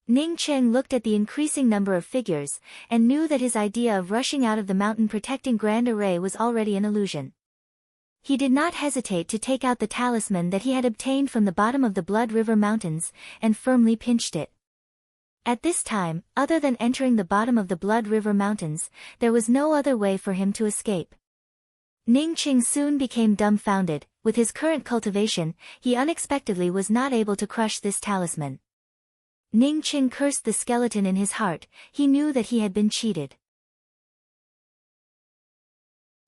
Ning Cheng looked at the increasing number of figures, and knew that his idea of rushing out of the mountain protecting grand array was already an illusion. He did not hesitate to take out the talisman that he had obtained from the bottom of the Blood River Mountains, and firmly pinched it. At this time, other than entering the bottom of the Blood River Mountains, there was no other way for him to escape. Ning Cheng soon became dumbfounded. With his current cultivation, he unexpectedly was not able to crush this talisman. Ning Cheng cursed the skeleton in his heart. He knew that he had been cheated.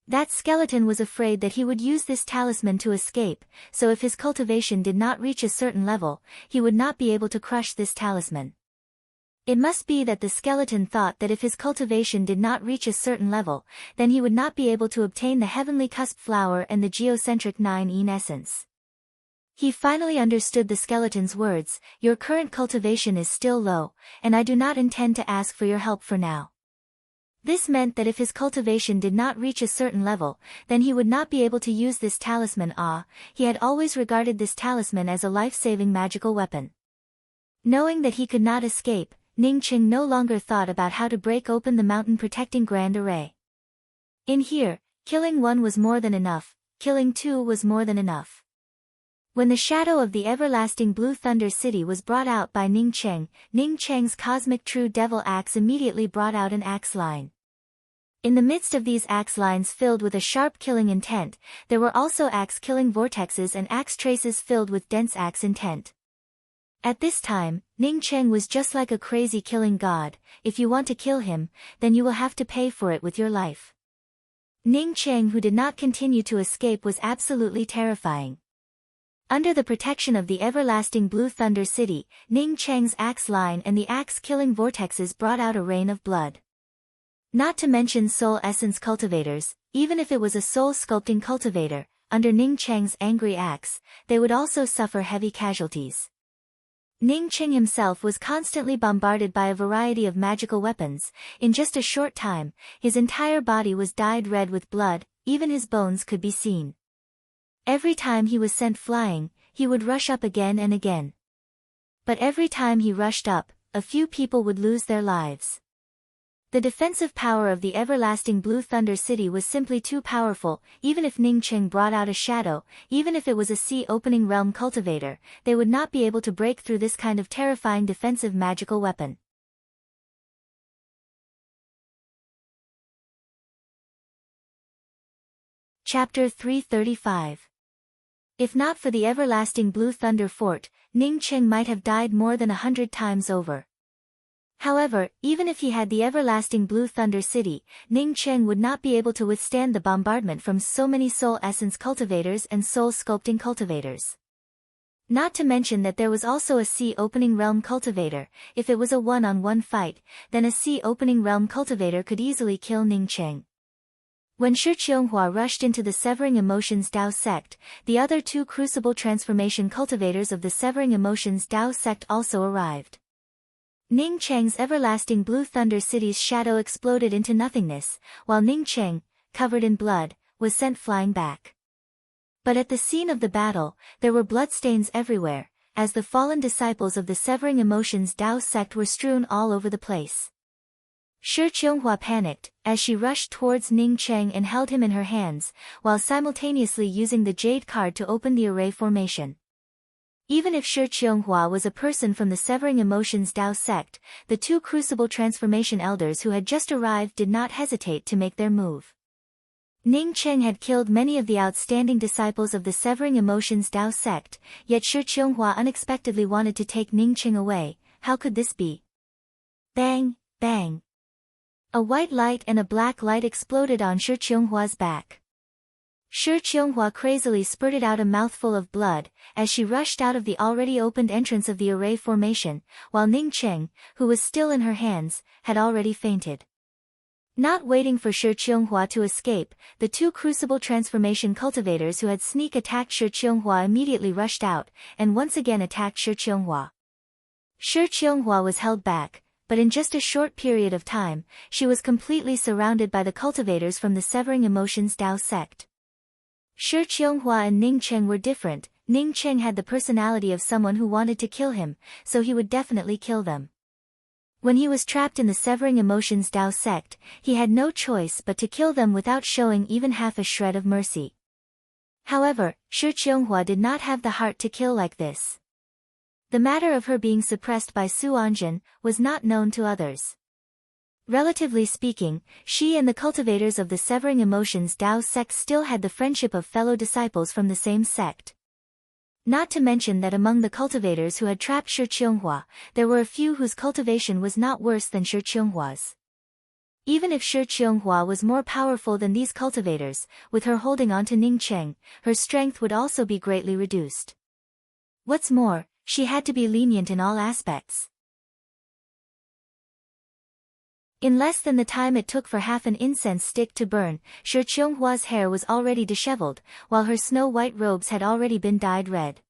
That skeleton was afraid that he would use this talisman to escape, so if his cultivation did not reach a certain level, he would not be able to crush this talisman. It must be that the skeleton thought that if his cultivation did not reach a certain level, then he would not be able to obtain the heavenly cusp flower and the geocentric 9 essence. He finally understood the skeleton's words: "Your current cultivation is still low, and I do not intend to ask for your help for now." This meant that if his cultivation did not reach a certain level, then he would not be able to use this talisman. He had always regarded this talisman as a life-saving magical weapon. Knowing that he could not escape, Ning Cheng no longer thought about how to break open the mountain protecting grand array. In here, killing one was more than enough, killing two was more than enough. When the shadow of the everlasting Blue Thunder City was brought out by Ning Cheng's cosmic true devil axe immediately brought out an axe line. In the midst of these axe lines filled with a sharp killing intent, there were also axe-killing vortexes and axe traces filled with dense axe intent. At this time, Ning Cheng was just like a crazy killing god. If you want to kill him, then you will have to pay for it with your life. Ning Cheng, who did not continue to escape, was absolutely terrifying. Under the protection of the everlasting Blue Thunder City, Ning Cheng's axe line and the axe-killing vortexes brought out a rain of blood. Not to mention soul essence cultivators, even if it was a soul-sculpting cultivator, under Ning Cheng's angry axe, they would also suffer heavy casualties. Ning Qing himself was constantly bombarded by a variety of magical weapons. In just a short time, his entire body was dyed red with blood, even his bones could be seen. Every time he was sent flying, he would rush up again and again. But every time he rushed up, a few people would lose their lives. The defensive power of the everlasting Blue Thunder City was simply too powerful. Even if Ning Qing brought out a shadow, even if it was a sea-opening realm cultivator, they would not be able to break through this kind of terrifying defensive magical weapon. Chapter 335. If not for the everlasting Blue Thunder Fort, Ning Qing might have died more than 100 times over. However, even if he had the everlasting Blue Thunder City, Ning Qing would not be able to withstand the bombardment from so many soul essence cultivators and soul sculpting cultivators. Not to mention that there was also a sea-opening realm cultivator. If it was a one-on-one fight, then a sea-opening realm cultivator could easily kill Ning Qing. When Shi Qianghua rushed into the Severing Emotions Dao sect, the other two crucible transformation cultivators of the Severing Emotions Dao sect also arrived. Ning Cheng's everlasting Blue Thunder City's shadow exploded into nothingness, while Ning Cheng, covered in blood, was sent flying back. But at the scene of the battle, there were bloodstains everywhere, as the fallen disciples of the Severing Emotions Dao sect were strewn all over the place. Shi Qianghua panicked, as she rushed towards Ning Cheng and held him in her hands, while simultaneously using the jade card to open the array formation. Even if Shi Qianghua was a person from the Severing Emotions Dao sect, the two crucible transformation elders who had just arrived did not hesitate to make their move. Ning Cheng had killed many of the outstanding disciples of the Severing Emotions Dao sect, yet Shi Qianghua unexpectedly wanted to take Ning Cheng away. How could this be? Bang, bang. A white light and a black light exploded on Shi Qianghua's back. Shi Qianghua crazily spurted out a mouthful of blood, as she rushed out of the already opened entrance of the array formation, while Ning Cheng, who was still in her hands, had already fainted. Not waiting for Shi Qianghua to escape, the two crucible transformation cultivators who had sneak attacked Shi Qianghua immediately rushed out, and once again attacked Shi Qianghua. Shi Qianghua was held back, but in just a short period of time, she was completely surrounded by the cultivators from the Severing Emotions Dao sect. Shi Qianghua and Ning Cheng were different. Ning Cheng had the personality of someone who wanted to kill him, so he would definitely kill them. When he was trapped in the Severing Emotions Dao sect, he had no choice but to kill them without showing even half a shred of mercy. However, Shi Qianghua did not have the heart to kill like this. The matter of her being suppressed by Su Anjin was not known to others. Relatively speaking, she and the cultivators of the Severing Emotions Dao sect still had the friendship of fellow disciples from the same sect. Not to mention that among the cultivators who had trapped Shi Qianghua, there were a few whose cultivation was not worse than Shi Qianghua's. Even if Shi Qianghua was more powerful than these cultivators, with her holding on to Ning Cheng, her strength would also be greatly reduced. What's more, she had to be lenient in all aspects. In less than the time it took for half an incense stick to burn, Shi Qianghua's hair was already disheveled, while her snow-white robes had already been dyed red.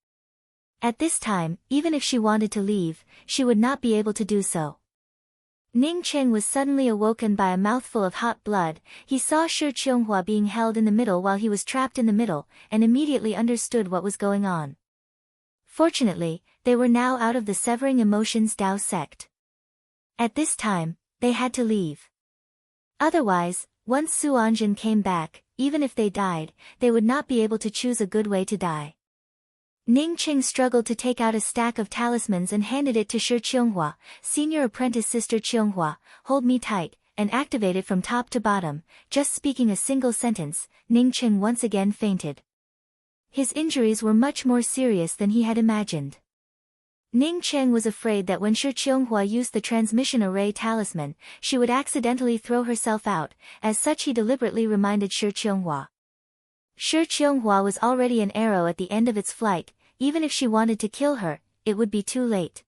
At this time, even if she wanted to leave, she would not be able to do so. Ning Cheng was suddenly awoken by a mouthful of hot blood. He saw Shi Qianghua being held in the middle while he was trapped in the middle, and immediately understood what was going on. Fortunately, they were now out of the Severing Emotions Dao sect. At this time, they had to leave. Otherwise, once Su Anjin came back, even if they died, they would not be able to choose a good way to die. Ning Cheng struggled to take out a stack of talismans and handed it to Shi Qianghua. Senior apprentice Sister Qianghua, hold me tight, and activate it from top to bottom. Just speaking a single sentence, Ning Cheng once again fainted. His injuries were much more serious than he had imagined. Ning Cheng was afraid that when Shi Qianghua used the transmission array talisman, she would accidentally throw herself out. As such, he deliberately reminded Shi Qianghua. Shi Qianghua was already an arrow at the end of its flight. Even if she wanted to kill her, it would be too late.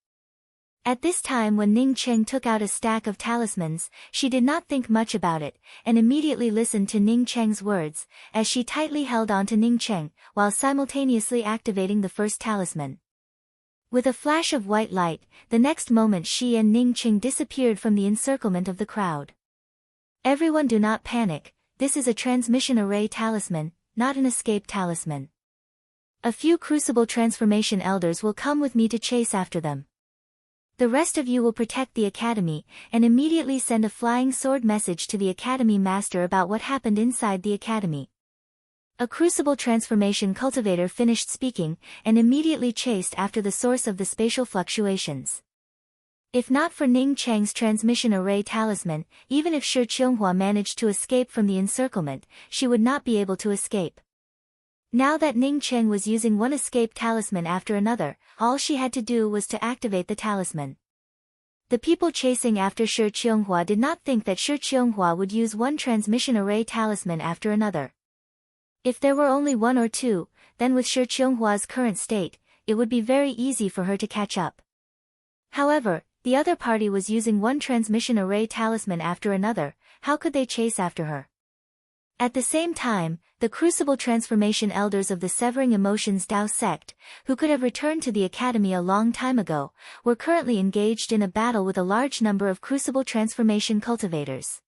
At this time, when Ning Cheng took out a stack of talismans, she did not think much about it, and immediately listened to Ning Cheng's words, as she tightly held on to Ning Cheng, while simultaneously activating the first talisman. With a flash of white light, the next moment she and Ning Qing disappeared from the encirclement of the crowd. Everyone, do not panic, this is a transmission array talisman, not an escape talisman. A few crucible transformation elders will come with me to chase after them. The rest of you will protect the academy, and immediately send a flying sword message to the academy master about what happened inside the academy. A crucible transformation cultivator finished speaking, and immediately chased after the source of the spatial fluctuations. If not for Ning Cheng's transmission array talisman, even if Shi Qionghua managed to escape from the encirclement, she would not be able to escape. Now that Ning Cheng was using one escape talisman after another, all she had to do was to activate the talisman. The people chasing after Shi Qionghua did not think that Shi Qionghua would use one transmission array talisman after another. If there were only one or two, then with Shi Qionghhua's current state, it would be very easy for her to catch up. However, the other party was using one transmission array talisman after another, how could they chase after her? At the same time, the Crucible Transformation Elders of the Severing Emotions Dao sect, who could have returned to the academy a long time ago, were currently engaged in a battle with a large number of Crucible Transformation cultivators.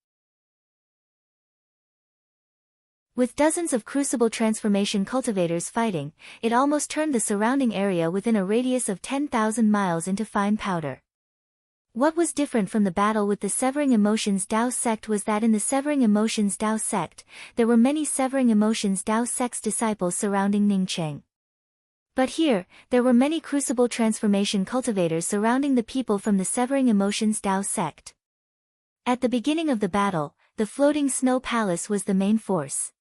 With dozens of Crucible Transformation cultivators fighting, it almost turned the surrounding area within a radius of 10,000 miles into fine powder. What was different from the battle with the Severing Emotions Dao sect was that in the Severing Emotions Dao sect, there were many Severing Emotions Dao sect's disciples surrounding Ning Cheng. But here, there were many Crucible Transformation cultivators surrounding the people from the Severing Emotions Dao sect. At the beginning of the battle, the floating snow palace was the main force.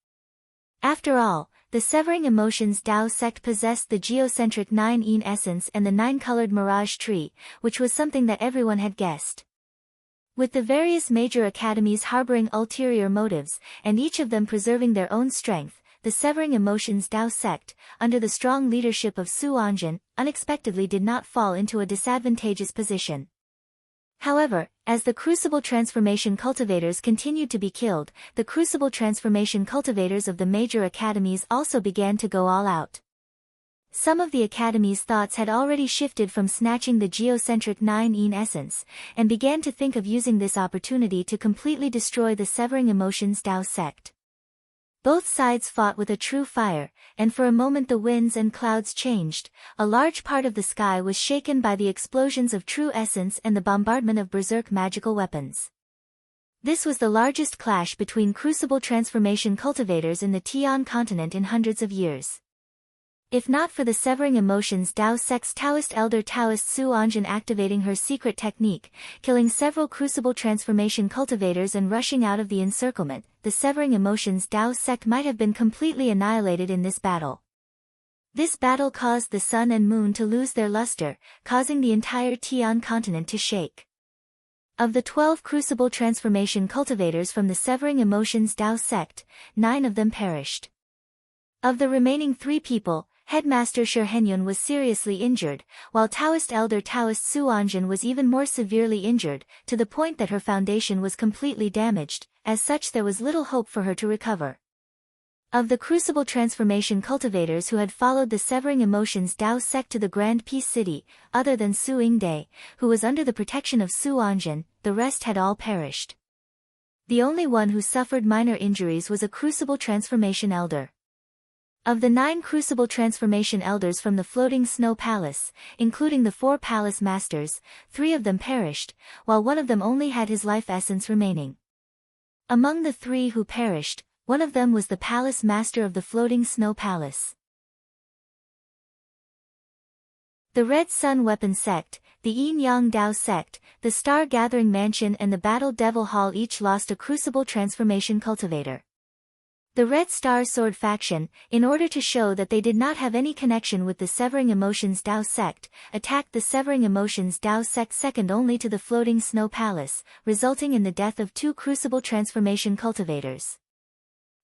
After all, the Severing Emotions Dao sect possessed the geocentric 9-yin essence and the 9-colored mirage tree, which was something that everyone had guessed. With the various major academies harboring ulterior motives, and each of them preserving their own strength, the Severing Emotions Dao sect, under the strong leadership of Su Anjin, unexpectedly did not fall into a disadvantageous position. However, as the Crucible Transformation cultivators continued to be killed, the Crucible Transformation cultivators of the major academies also began to go all out. Some of the academy's thoughts had already shifted from snatching the geocentric 9-yin essence, and began to think of using this opportunity to completely destroy the Severing Emotions Dao sect. Both sides fought with a true fire, and for a moment the winds and clouds changed, a large part of the sky was shaken by the explosions of true essence and the bombardment of berserk magical weapons. This was the largest clash between Crucible Transformation cultivators in the Tian continent in hundreds of years. If not for the Severing Emotions Dao sect's Taoist elder Taoist Su Anjin activating her secret technique, killing several Crucible Transformation cultivators and rushing out of the encirclement, the Severing Emotions Dao sect might have been completely annihilated in this battle. This battle caused the sun and moon to lose their luster, causing the entire Tian continent to shake. Of the 12 Crucible Transformation cultivators from the Severing Emotions Dao sect, 9 of them perished. Of the remaining 3 people, Headmaster Shi Henyun was seriously injured, while Taoist elder Taoist Su Anjin was even more severely injured, to the point that her foundation was completely damaged, as such there was little hope for her to recover. Of the Crucible Transformation cultivators who had followed the Severing Emotions Dao sect to the Grand Peace City, other than Su Yingde, who was under the protection of Su Anjin, the rest had all perished. The only one who suffered minor injuries was a Crucible Transformation elder. Of the 9 Crucible Transformation elders from the Floating Snow Palace, including the 4 Palace Masters, 3 of them perished, while one of them only had his life essence remaining. Among the 3 who perished, one of them was the Palace Master of the Floating Snow Palace. The Red Sun Weapon Sect, the Yin Yang Dao Sect, the Star Gathering Mansion and the Battle Devil Hall each lost a Crucible Transformation cultivator. The Red Star Sword faction, in order to show that they did not have any connection with the Severing Emotions Dao sect, attacked the Severing Emotions Dao sect second only to the Floating Snow Palace, resulting in the death of 2 Crucible Transformation cultivators.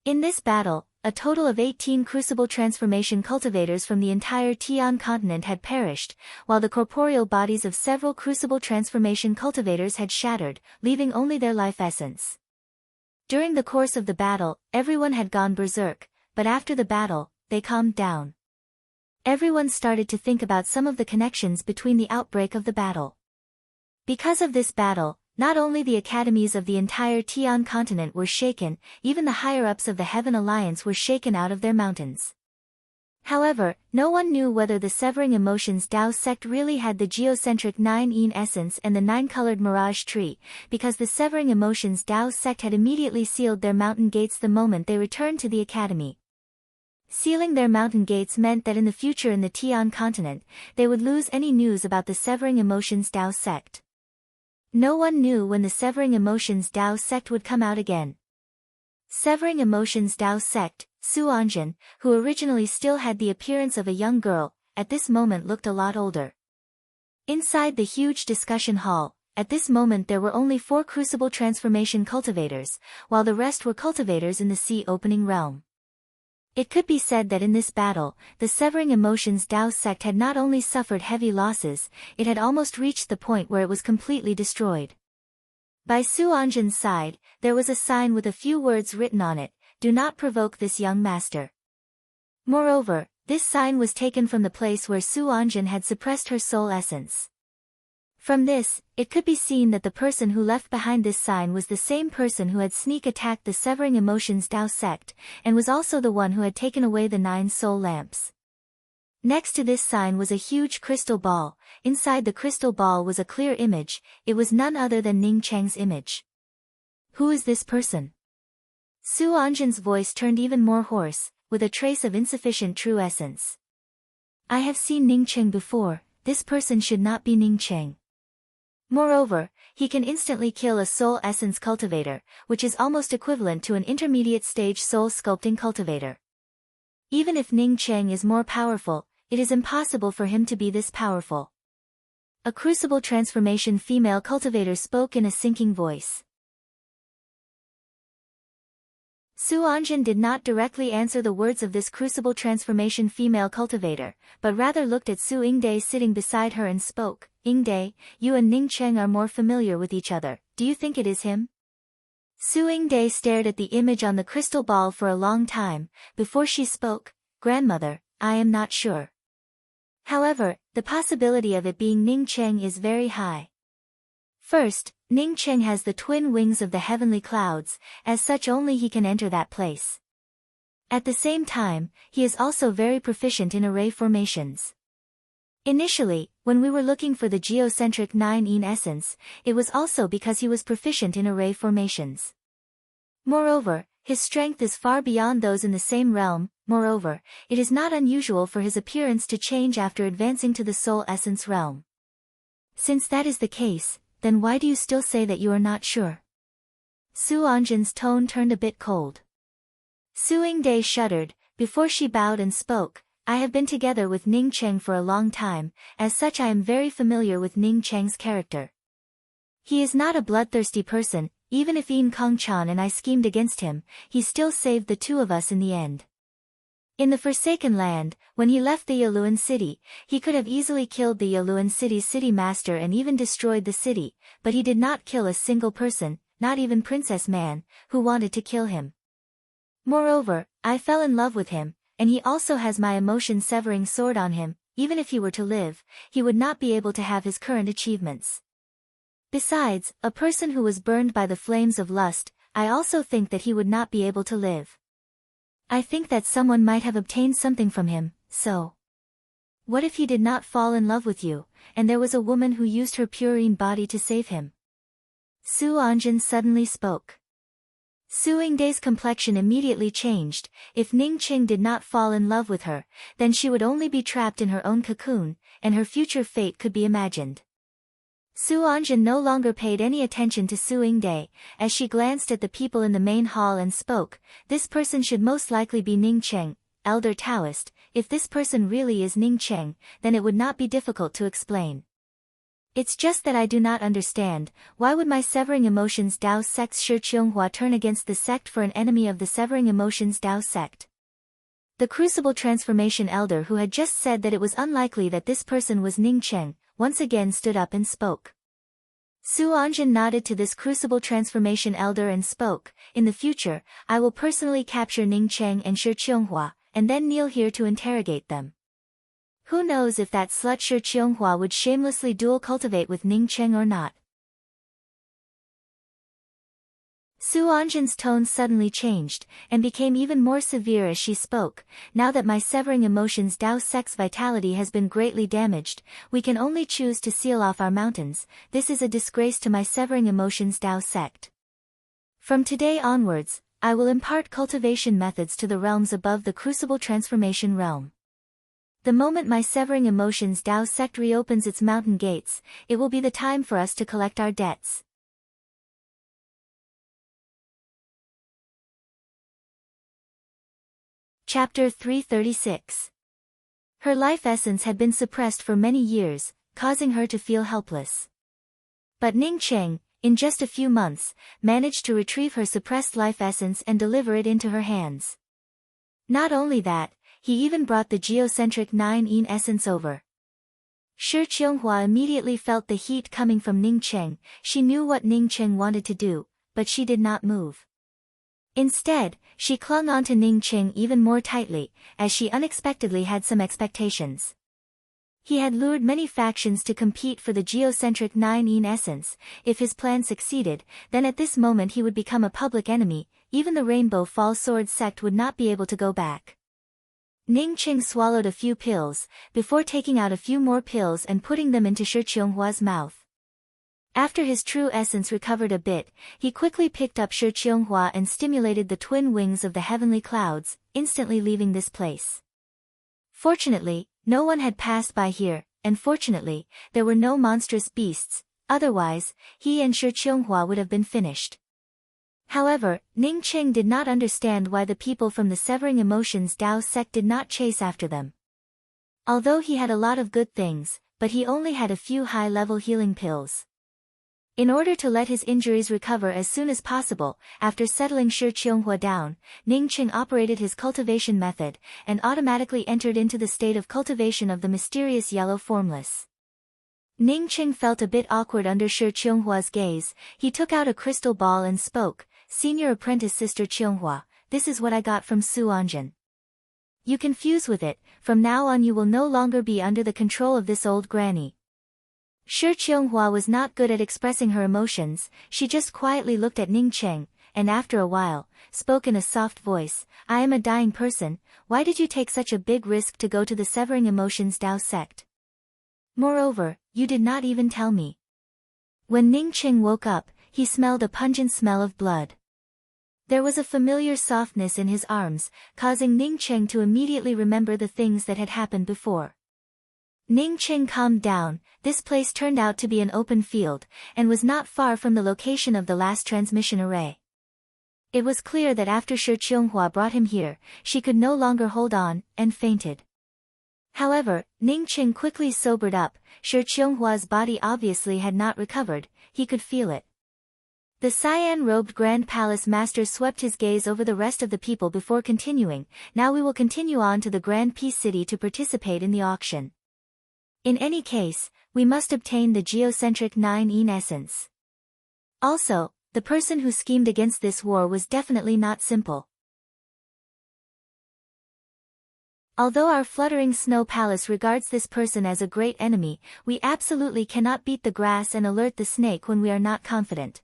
In this battle, a total of 18 Crucible Transformation cultivators from the entire Tian continent had perished, while the corporeal bodies of several Crucible Transformation cultivators had shattered, leaving only their life essence. During the course of the battle, everyone had gone berserk, but after the battle, they calmed down. Everyone started to think about some of the connections between the outbreak of the battle. Because of this battle, not only the academies of the entire Tian continent were shaken, even the higher-ups of the Heaven Alliance were shaken out of their mountains. However, no one knew whether the Severing Emotions Dao sect really had the geocentric 9-yin essence and the 9-colored mirage tree, because the Severing Emotions Dao sect had immediately sealed their mountain gates the moment they returned to the academy. Sealing their mountain gates meant that in the future in the Tian continent, they would lose any news about the Severing Emotions Dao sect. No one knew when the Severing Emotions Dao sect would come out again. Severing Emotions Dao sect, Su Anjin, who originally still had the appearance of a young girl, at this moment looked a lot older. Inside the huge discussion hall, at this moment there were only 4 crucible transformation cultivators, while the rest were cultivators in the sea opening realm. It could be said that in this battle, the Severing Emotions Dao sect had not only suffered heavy losses, it had almost reached the point where it was completely destroyed. By Su Anjin's side, there was a sign with a few words written on it, "Do not provoke this young master." Moreover, this sign was taken from the place where Su Anjin had suppressed her soul essence. From this, it could be seen that the person who left behind this sign was the same person who had sneak attacked the Severing Emotions Dao sect, and was also the one who had taken away the 9 soul lamps. Next to this sign was a huge crystal ball. Inside the crystal ball was a clear image. It was none other than Ning Cheng's image. Who is this person? Su Anjin's voice turned even more hoarse, with a trace of insufficient true essence. I have seen Ning Cheng before. This person should not be Ning Cheng. Moreover, he can instantly kill a soul essence cultivator, which is almost equivalent to an intermediate stage soul sculpting cultivator. Even if Ning Cheng is more powerful, it is impossible for him to be this powerful. A crucible transformation female cultivator spoke in a sinking voice. Su Anjin did not directly answer the words of this crucible transformation female cultivator, but rather looked at Su Yingde sitting beside her and spoke. Yingde, you and Ning Cheng are more familiar with each other. Do you think it is him? Su Yingde stared at the image on the crystal ball for a long time, before she spoke. Grandmother, I am not sure. However, the possibility of it being Ning Cheng is very high. First, Ning Cheng has the twin wings of the heavenly clouds, as such only he can enter that place. At the same time, he is also very proficient in array formations. Initially, when we were looking for the geocentric 9-yin essence, it was also because he was proficient in array formations. Moreover, his strength is far beyond those in the same realm. Moreover, it is not unusual for his appearance to change after advancing to the soul essence realm. Since that is the case, then why do you still say that you are not sure? Su Anjin's tone turned a bit cold. Su Yingde shuddered, before she bowed and spoke. I have been together with Ning Cheng for a long time, as such I am very familiar with Ning Cheng's character. He is not a bloodthirsty person. Even if Yin Kongchan and I schemed against him, he still saved the 2 of us in the end. In the Forsaken Land, when he left the Yaluan city, he could have easily killed the Yaluan city's city master and even destroyed the city, but he did not kill a single person, not even Princess Man, who wanted to kill him. Moreover, I fell in love with him, and he also has my emotion-severing sword on him. Even if he were to live, he would not be able to have his current achievements. Besides, a person who was burned by the flames of lust, I also think that he would not be able to live. I think that someone might have obtained something from him, so. What if he did not fall in love with you, and there was a woman who used her purine body to save him? Su Anjin suddenly spoke. Su Yingde's complexion immediately changed. If Ning Cheng did not fall in love with her, then she would only be trapped in her own cocoon, and her future fate could be imagined. Su Anjin no longer paid any attention to Su Yingde, as she glanced at the people in the main hall and spoke. This person should most likely be Ning Cheng, Elder Taoist. If this person really is Ning Cheng, then it would not be difficult to explain. It's just that I do not understand, why would my Severing Emotions Dao sect's Shi Qianghua turn against the sect for an enemy of the Severing Emotions Dao sect? The Crucible Transformation Elder who had just said that it was unlikely that this person was Ning Cheng, once again stood up and spoke. Su Anjin nodded to this Crucible Transformation Elder and spoke. In the future, I will personally capture Ning Cheng and Shi Qianghua, and then kneel here to interrogate them. Who knows if that slut Shi Qianghua would shamelessly dual cultivate with Ning Cheng or not. Su Anjin's tone suddenly changed, and became even more severe as she spoke. Now that my severing emotions Dao sect's vitality has been greatly damaged, we can only choose to seal off our mountains. This is a disgrace to my severing emotions Dao sect. From today onwards, I will impart cultivation methods to the realms above the crucible transformation realm. The moment my severing emotions Dao sect reopens its mountain gates, it will be the time for us to collect our debts. Chapter 336. Her life essence had been suppressed for many years, causing her to feel helpless. But Ning Cheng, in just a few months, managed to retrieve her suppressed life essence and deliver it into her hands. Not only that, he even brought the geocentric 9-yin essence over. Shi Qianghua immediately felt the heat coming from Ning Cheng. She knew what Ning Cheng wanted to do, but she did not move. Instead, she clung onto Ning Cheng even more tightly, as she unexpectedly had some expectations. He had lured many factions to compete for the geocentric 9-yin essence. If his plan succeeded, then at this moment he would become a public enemy. Even the Rainbow Fall Sword sect would not be able to go back. Ning Cheng swallowed a few pills, before taking out a few more pills and putting them into Shi Qianghua's mouth. After his true essence recovered a bit, he quickly picked up Shi Qianghua and stimulated the twin wings of the heavenly clouds, instantly leaving this place. Fortunately, no one had passed by here, and fortunately, there were no monstrous beasts, otherwise, he and Shi Qianghua would have been finished. However, Ning Cheng did not understand why the people from the Severing Emotions Dao sect did not chase after them. Although he had a lot of good things, but he only had a few high-level healing pills. In order to let his injuries recover as soon as possible, after settling Shi Qianghua down, Ning Cheng operated his cultivation method, and automatically entered into the state of cultivation of the mysterious yellow formless. Ning Cheng felt a bit awkward under Shi Qianghua's gaze. He took out a crystal ball and spoke, "Senior apprentice Sister Qianghua, this is what I got from Su Anjin. You can fuse with it, from now on you will no longer be under the control of this old granny." Shi Qianghua was not good at expressing her emotions. She just quietly looked at Ning Cheng, and after a while, spoke in a soft voice, "I am a dying person, why did you take such a big risk to go to the Severing Emotions Dao sect? Moreover, you did not even tell me." When Ning Cheng woke up, he smelled a pungent smell of blood. There was a familiar softness in his arms, causing Ning Cheng to immediately remember the things that had happened before. Ning Cheng calmed down. This place turned out to be an open field, and was not far from the location of the last transmission array. It was clear that after Shi Qianghua brought him here, she could no longer hold on, and fainted. However, Ning Cheng quickly sobered up. Shi Qianghua's body obviously had not recovered, he could feel it. The cyan-robed Grand Palace Master swept his gaze over the rest of the people before continuing, "Now we will continue on to the Grand Peace City to participate in the auction. In any case, we must obtain the geocentric 9-yin essence. Also, the person who schemed against this war was definitely not simple. Although our fluttering snow palace regards this person as a great enemy, we absolutely cannot beat the grass and alert the snake when we are not confident.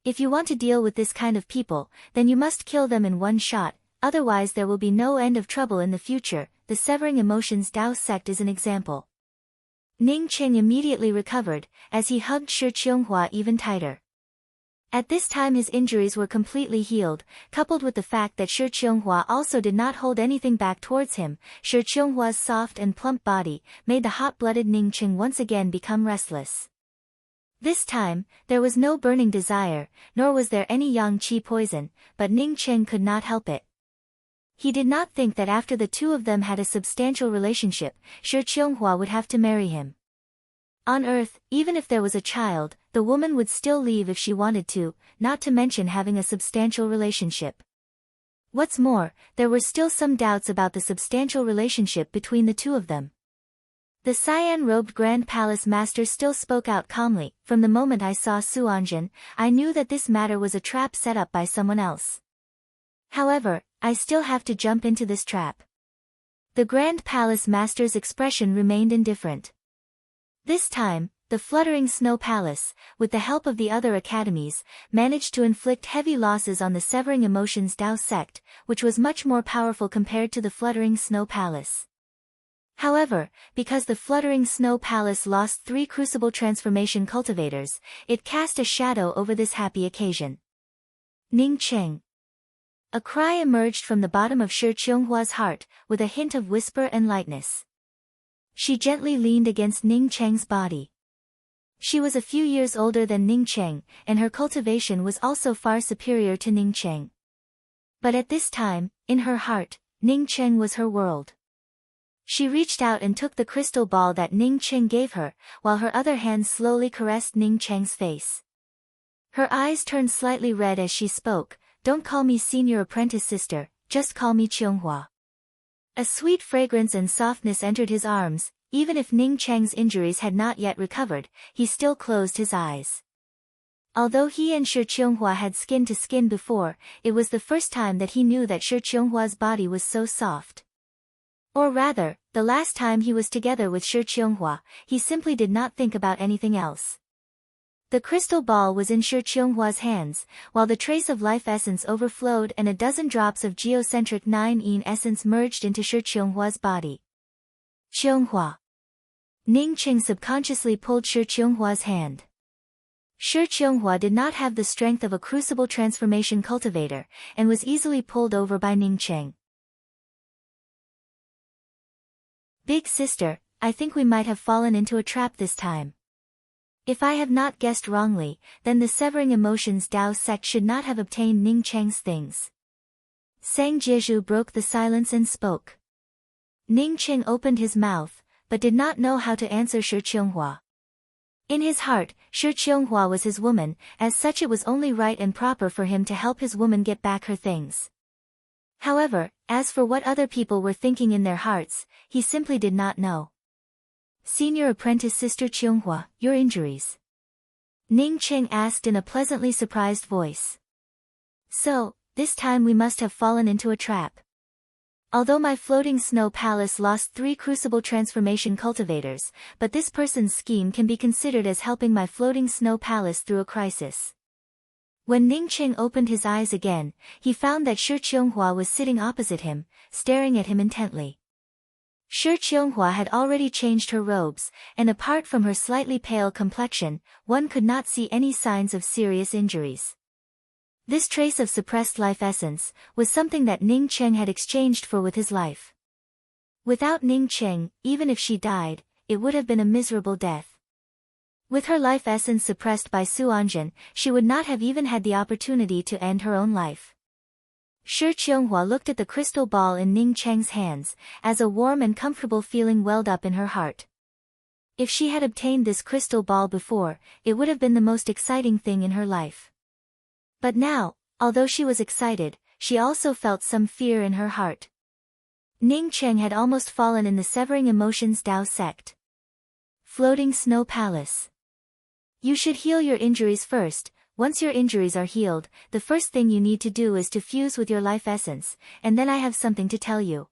If you want to deal with this kind of people, then you must kill them in one shot, otherwise there will be no end of trouble in the future." The Severing Emotions Dao sect is an example. Ning Cheng immediately recovered, as he hugged Shi Qianghua even tighter. At this time his injuries were completely healed, coupled with the fact that Shi Qianghua also did not hold anything back towards him. Shi Qianghua's soft and plump body made the hot-blooded Ning Cheng once again become restless. This time, there was no burning desire, nor was there any yang qi poison, but Ning Cheng could not help it. He did not think that after the two of them had a substantial relationship, Shi Qianghua would have to marry him. On Earth, even if there was a child, the woman would still leave if she wanted to, not to mention having a substantial relationship. What's more, there were still some doubts about the substantial relationship between the two of them. The cyan-robed Grand Palace Master still spoke out calmly, "From the moment I saw Su Anjin, I knew that this matter was a trap set up by someone else. However, I still have to jump into this trap. The Grand Palace Master's expression remained indifferent. This time, the fluttering Snow Palace, with the help of the other academies, managed to inflict heavy losses on the Severing Emotions Tao sect, which was much more powerful compared to the fluttering Snow Palace. However, because the fluttering Snow Palace lost 3 Crucible Transformation cultivators, it cast a shadow over this happy occasion. Ning Cheng. A cry emerged from the bottom of Shi Qionghua's heart, with a hint of whisper and lightness. She gently leaned against Ning Cheng's body. She was a few years older than Ning Cheng, and her cultivation was also far superior to Ning Cheng. But at this time, in her heart, Ning Cheng was her world. She reached out and took the crystal ball that Ning Cheng gave her, while her other hand slowly caressed Ning Cheng's face. Her eyes turned slightly red as she spoke, "Don't call me senior apprentice sister, just call me Qianghua." A sweet fragrance and softness entered his arms. Even if Ning Cheng's injuries had not yet recovered, he still closed his eyes. Although he and Shi Qianghua had skin to skin before, it was the first time that he knew that Shi Qianghua's body was so soft. Or rather, the last time he was together with Shi Qianghua, he simply did not think about anything else. The crystal ball was in Shi Qianghua's hands, while the trace of life essence overflowed and a dozen drops of geocentric 9-yin essence merged into Shi Qianghua's body. Qianghua. Ning Cheng subconsciously pulled Shi Qianghua's hand. Shi Qianghua did not have the strength of a crucible transformation cultivator, and was easily pulled over by Ning Cheng. "Big sister, I think we might have fallen into a trap this time. If I have not guessed wrongly, then the Severing Emotions Tao sect should not have obtained Ning Cheng's things." Sang Jizhu broke the silence and spoke. Ning Cheng opened his mouth, but did not know how to answer Shi Qianghua. In his heart, Shi Qianghua was his woman, as such it was only right and proper for him to help his woman get back her things. However, as for what other people were thinking in their hearts, he simply did not know. "Senior apprentice sister Qianghua, your injuries?" Ning Cheng asked in a pleasantly surprised voice. "So, this time we must have fallen into a trap. Although my floating snow palace lost 3 crucible transformation cultivators, but this person's scheme can be considered as helping my floating snow palace through a crisis." When Ning Cheng opened his eyes again, he found that Shi Qianghua was sitting opposite him, staring at him intently. Shi Qianghua had already changed her robes, and apart from her slightly pale complexion, one could not see any signs of serious injuries. This trace of suppressed life essence was something that Ning Cheng had exchanged for with his life. Without Ning Cheng, even if she died, it would have been a miserable death. With her life essence suppressed by Su Anjin, she would not have even had the opportunity to end her own life. Shi Qianghua looked at the crystal ball in Ning Cheng's hands, as a warm and comfortable feeling welled up in her heart. If she had obtained this crystal ball before, it would have been the most exciting thing in her life. But now, although she was excited, she also felt some fear in her heart. Ning Cheng had almost fallen in the Severing Emotions Tao sect. Floating Snow Palace. "You should heal your injuries first. Once your injuries are healed, the first thing you need to do is to fuse with your life essence, and then I have something to tell you."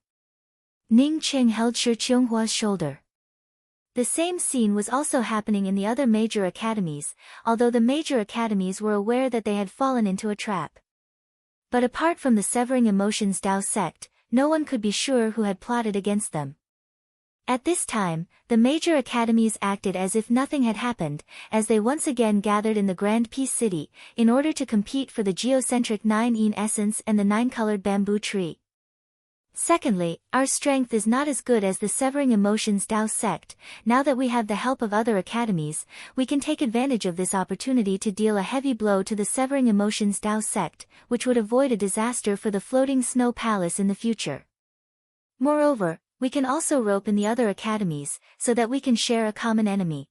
Ning Cheng held Shi Qianghua's shoulder. The same scene was also happening in the other major academies, although the major academies were aware that they had fallen into a trap. But apart from the Severing Emotions Tao sect, no one could be sure who had plotted against them. At this time, the major academies acted as if nothing had happened, as they once again gathered in the Grand Peace City, in order to compete for the geocentric 9-yin essence and the 9-colored bamboo tree. Secondly, our strength is not as good as the Severing Emotions Tao sect. Now that we have the help of other academies, we can take advantage of this opportunity to deal a heavy blow to the Severing Emotions Tao sect, which would avoid a disaster for the floating snow palace in the future. Moreover, we can also rope in the other academies, so that we can share a common enemy.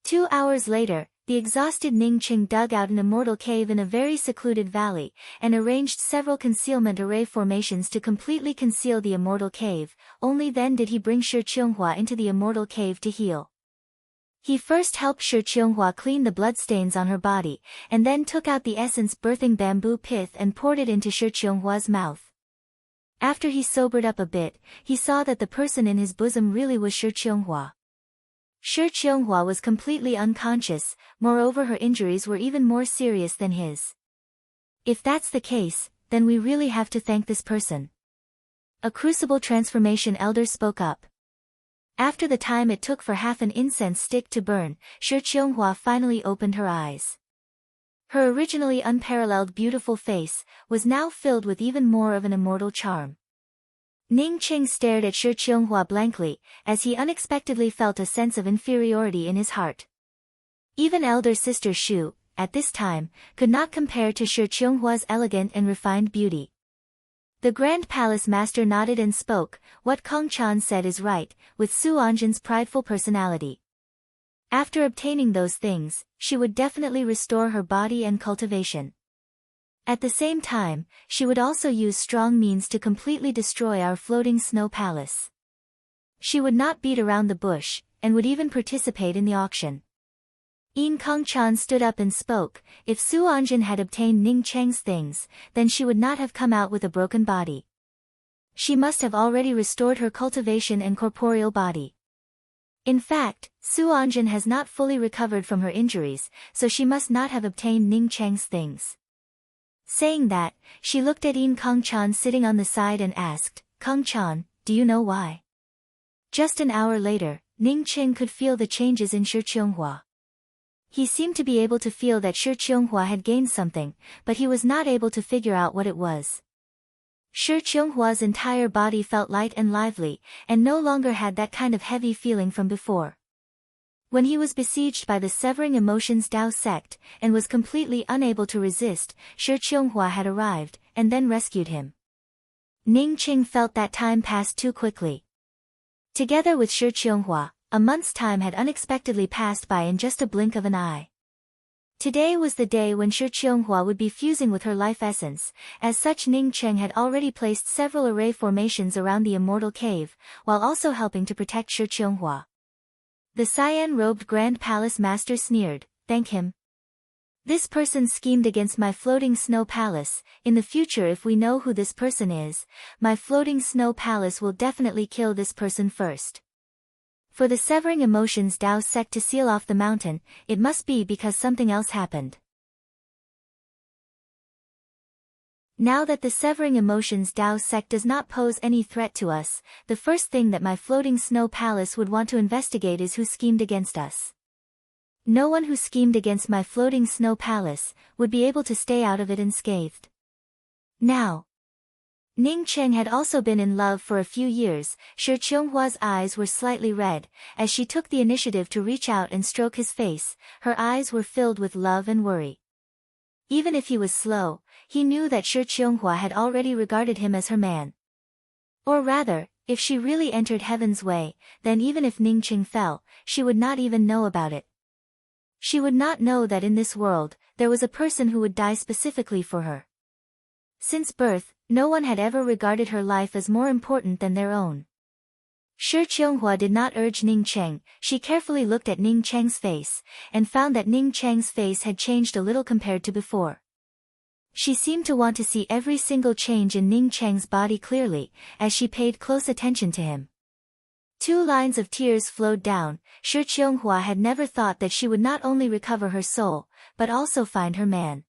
2 hours later, the exhausted Ning Cheng dug out an immortal cave in a very secluded valley, and arranged several concealment array formations to completely conceal the immortal cave. Only then did he bring Shi Qianghua into the immortal cave to heal. He first helped Shi Qianghua clean the bloodstains on her body, and then took out the essence birthing bamboo pith and poured it into Shi Qianghua's mouth. After he sobered up a bit, he saw that the person in his bosom really was Shi Qianghua. Shi Qianghua was completely unconscious, moreover her injuries were even more serious than his. If that's the case, then we really have to thank this person. A crucible transformation elder spoke up. After the time it took for half an incense stick to burn, Shi Qianghua finally opened her eyes. Her originally unparalleled beautiful face was now filled with even more of an immortal charm. Ning Qing stared at Shi Qianghua blankly, as he unexpectedly felt a sense of inferiority in his heart. Even elder sister Shu, at this time, could not compare to Shi Qianghua's elegant and refined beauty. The Grand Palace Master nodded and spoke, "What Kong Chan said is right, with Su Anjin's prideful personality. After obtaining those things, she would definitely restore her body and cultivation. At the same time, she would also use strong means to completely destroy our floating snow palace. She would not beat around the bush, and would even participate in the auction." Yin Kongchan stood up and spoke, "If Su Anjin had obtained Ning Cheng's things, then she would not have come out with a broken body. She must have already restored her cultivation and corporeal body. In fact, Su Anjin has not fully recovered from her injuries, so she must not have obtained Ning Cheng's things." Saying that, she looked at Yin Kongchan sitting on the side and asked, "Kongchan, do you know why?" Just an hour later, Ning Cheng could feel the changes in Shi Qianghua. He seemed to be able to feel that Shi Qianghua had gained something, but he was not able to figure out what it was. Shi Qianghua's entire body felt light and lively, and no longer had that kind of heavy feeling from before. When he was besieged by the Severing Emotions Dao sect, and was completely unable to resist, Shi Qianghua had arrived, and then rescued him. Ning Qing felt that time passed too quickly. Together with Shi Qianghua, a month's time had unexpectedly passed by in just a blink of an eye. Today was the day when Shi Qianghua would be fusing with her life essence. As such, Ning Cheng had already placed several array formations around the immortal cave, while also helping to protect Shi Qianghua. The cyan-robed Grand Palace Master sneered, "Thank him. This person schemed against my floating snow palace. In the future, if we know who this person is, my floating snow palace will definitely kill this person first." For the Severing Emotions Dao sect to seal off the mountain, it must be because something else happened. Now that the Severing Emotions Dao sect does not pose any threat to us, the first thing that my floating snow palace would want to investigate is who schemed against us. No one who schemed against my floating snow palace would be able to stay out of it unscathed. Now, Ning Cheng had also been in love for a few years. Shi Qianghua's eyes were slightly red. As she took the initiative to reach out and stroke his face, her eyes were filled with love and worry. Even if he was slow, he knew that Shi Qianghua had already regarded him as her man. Or rather, if she really entered heaven's way, then even if Ning Cheng fell, she would not even know about it. She would not know that in this world, there was a person who would die specifically for her. Since birth, no one had ever regarded her life as more important than their own. Shi Qianghua did not urge Ning Cheng. She carefully looked at Ning Cheng's face, and found that Ning Cheng's face had changed a little compared to before. She seemed to want to see every single change in Ning Cheng's body clearly, as she paid close attention to him. 2 lines of tears flowed down. Shi Qianghua had never thought that she would not only recover her soul, but also find her man.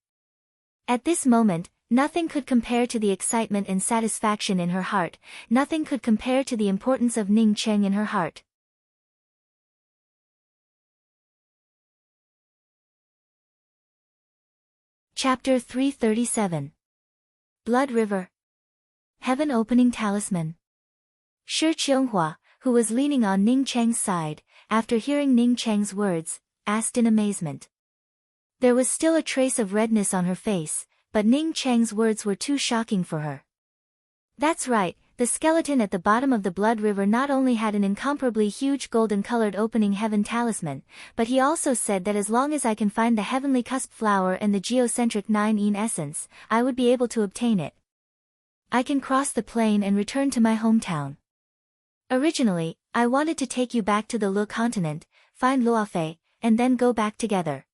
At this moment, nothing could compare to the excitement and satisfaction in her heart. Nothing could compare to the importance of Ning Cheng in her heart. Chapter 337. Blood River. Heaven Opening Talisman. Shi Qianghua, who was leaning on Ning Cheng's side, after hearing Ning Cheng's words, asked in amazement. There was still a trace of redness on her face, but Ning Cheng's words were too shocking for her. That's right, the skeleton at the bottom of the Blood River not only had an incomparably huge golden-colored opening heaven talisman, but he also said that as long as I can find the heavenly cusp flower and the geocentric 9-yin essence, I would be able to obtain it. I can cross the plain and return to my hometown. Originally, I wanted to take you back to the Lu continent, find Luofei, and then go back together.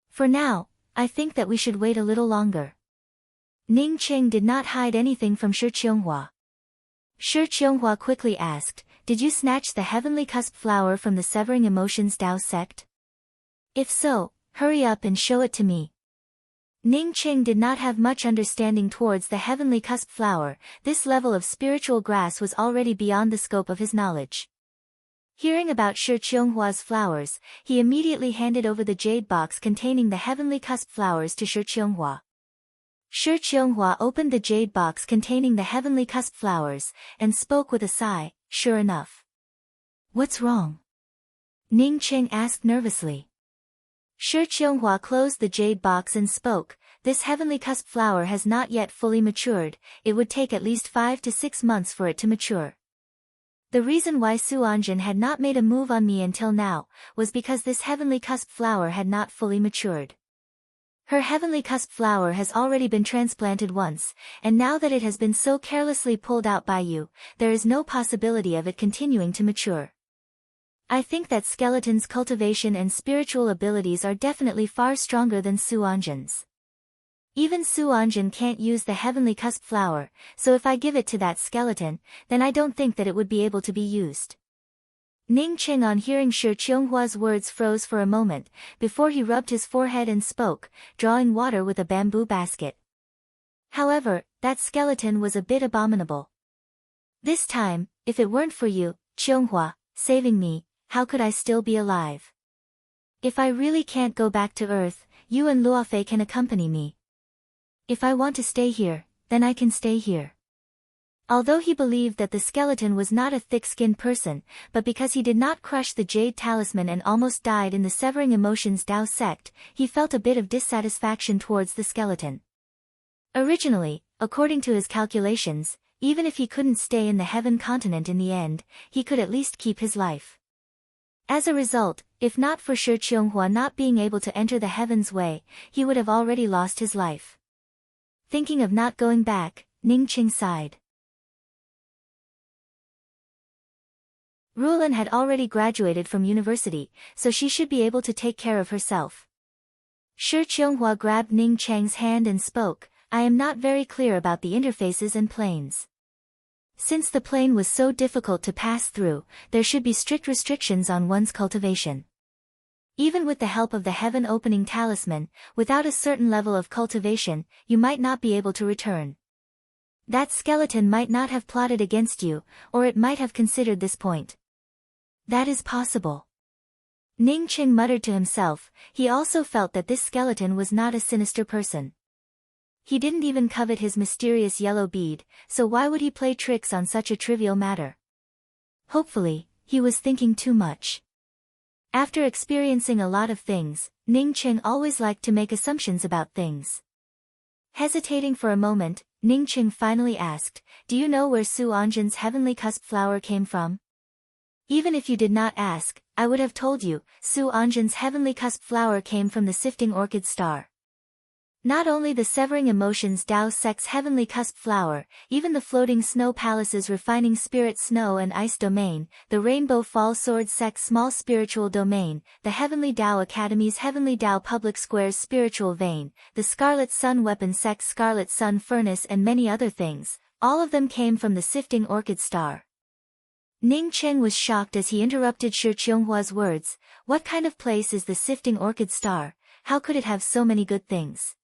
For now, I think that we should wait a little longer. Ning Qing did not hide anything from Shi Qianghua. Shi Qianghua quickly asked, "Did you snatch the heavenly cusp flower from the Severing Emotions Tao sect? If so, hurry up and show it to me." Ning Qing did not have much understanding towards the heavenly cusp flower. This level of spiritual grasp was already beyond the scope of his knowledge. Hearing about Shi Qianghua's flowers, he immediately handed over the jade box containing the heavenly cusp flowers to Shi Qianghua. Shi Qianghua opened the jade box containing the heavenly cusp flowers, and spoke with a sigh, "Sure enough." "What's wrong?" Ning Qing asked nervously. Shi Qianghua closed the jade box and spoke, "This heavenly cusp flower has not yet fully matured. It would take at least 5 to 6 months for it to mature. The reason why Su Anjin had not made a move on me until now, was because this heavenly cusp flower had not fully matured. Her heavenly cusp flower has already been transplanted once, and now that it has been so carelessly pulled out by you, there is no possibility of it continuing to mature. I think that Skeleton's cultivation and spiritual abilities are definitely far stronger than Su Anjin's. Even Su Anjin can't use the heavenly cusp flower, so if I give it to that skeleton, then I don't think that it would be able to be used." Ning Qing on hearing Shi Qianghua's words froze for a moment, before he rubbed his forehead and spoke, drawing water with a bamboo basket. "However, that skeleton was a bit abominable. This time, if it weren't for you, Qianghua, saving me, how could I still be alive? If I really can't go back to Earth, you and Luofei can accompany me. If I want to stay here, then I can stay here." Although he believed that the skeleton was not a thick-skinned person, but because he did not crush the jade talisman and almost died in the Severing Emotions Tao sect, he felt a bit of dissatisfaction towards the skeleton. Originally, according to his calculations, even if he couldn't stay in the Heaven continent in the end, he could at least keep his life. As a result, if not for Shi Qianghua not being able to enter the Heaven's Way, he would have already lost his life. Thinking of not going back, Ning Qing sighed. Rulin had already graduated from university, so she should be able to take care of herself. Shi Qianghua grabbed Ning Cheng's hand and spoke, "I am not very clear about the interfaces and planes. Since the plane was so difficult to pass through, there should be strict restrictions on one's cultivation. Even with the help of the Heaven Opening Talisman, without a certain level of cultivation, you might not be able to return. That skeleton might not have plotted against you, or it might have considered this point." "That is possible." Ning Qing muttered to himself. He also felt that this skeleton was not a sinister person. He didn't even covet his mysterious yellow bead, so why would he play tricks on such a trivial matter? Hopefully, he was thinking too much. After experiencing a lot of things, Ning Qing always liked to make assumptions about things. Hesitating for a moment, Ning Qing finally asked, "Do you know where Su Anjin's heavenly cusp flower came from?" "Even if you did not ask, I would have told you, Su Anjin's heavenly cusp flower came from the sifting orchid star. Not only the Severing Emotions Tao sect's heavenly cusp flower, even the Floating Snow Palace's refining spirit snow and ice domain, the Rainbow Fall Sword sect's small spiritual domain, the Heavenly Tao Academy's Heavenly Tao Public Square's spiritual vein, the Scarlet Sun Weapon sect's Scarlet Sun Furnace and many other things, all of them came from the sifting orchid star." Ning Qing was shocked as he interrupted Shi Qianghua's words. What kind of place is the sifting orchid star? How could it have so many good things?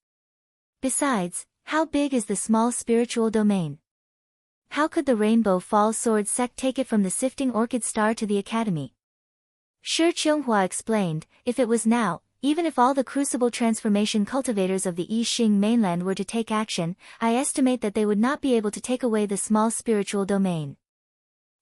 Besides, how big is the small spiritual domain? How could the Rainbow Fall Sword sect take it from the sifting orchid star to the academy? Shi Qianghua explained, "If it was now, even if all the crucible transformation cultivators of the Yixing mainland were to take action, I estimate that they would not be able to take away the small spiritual domain.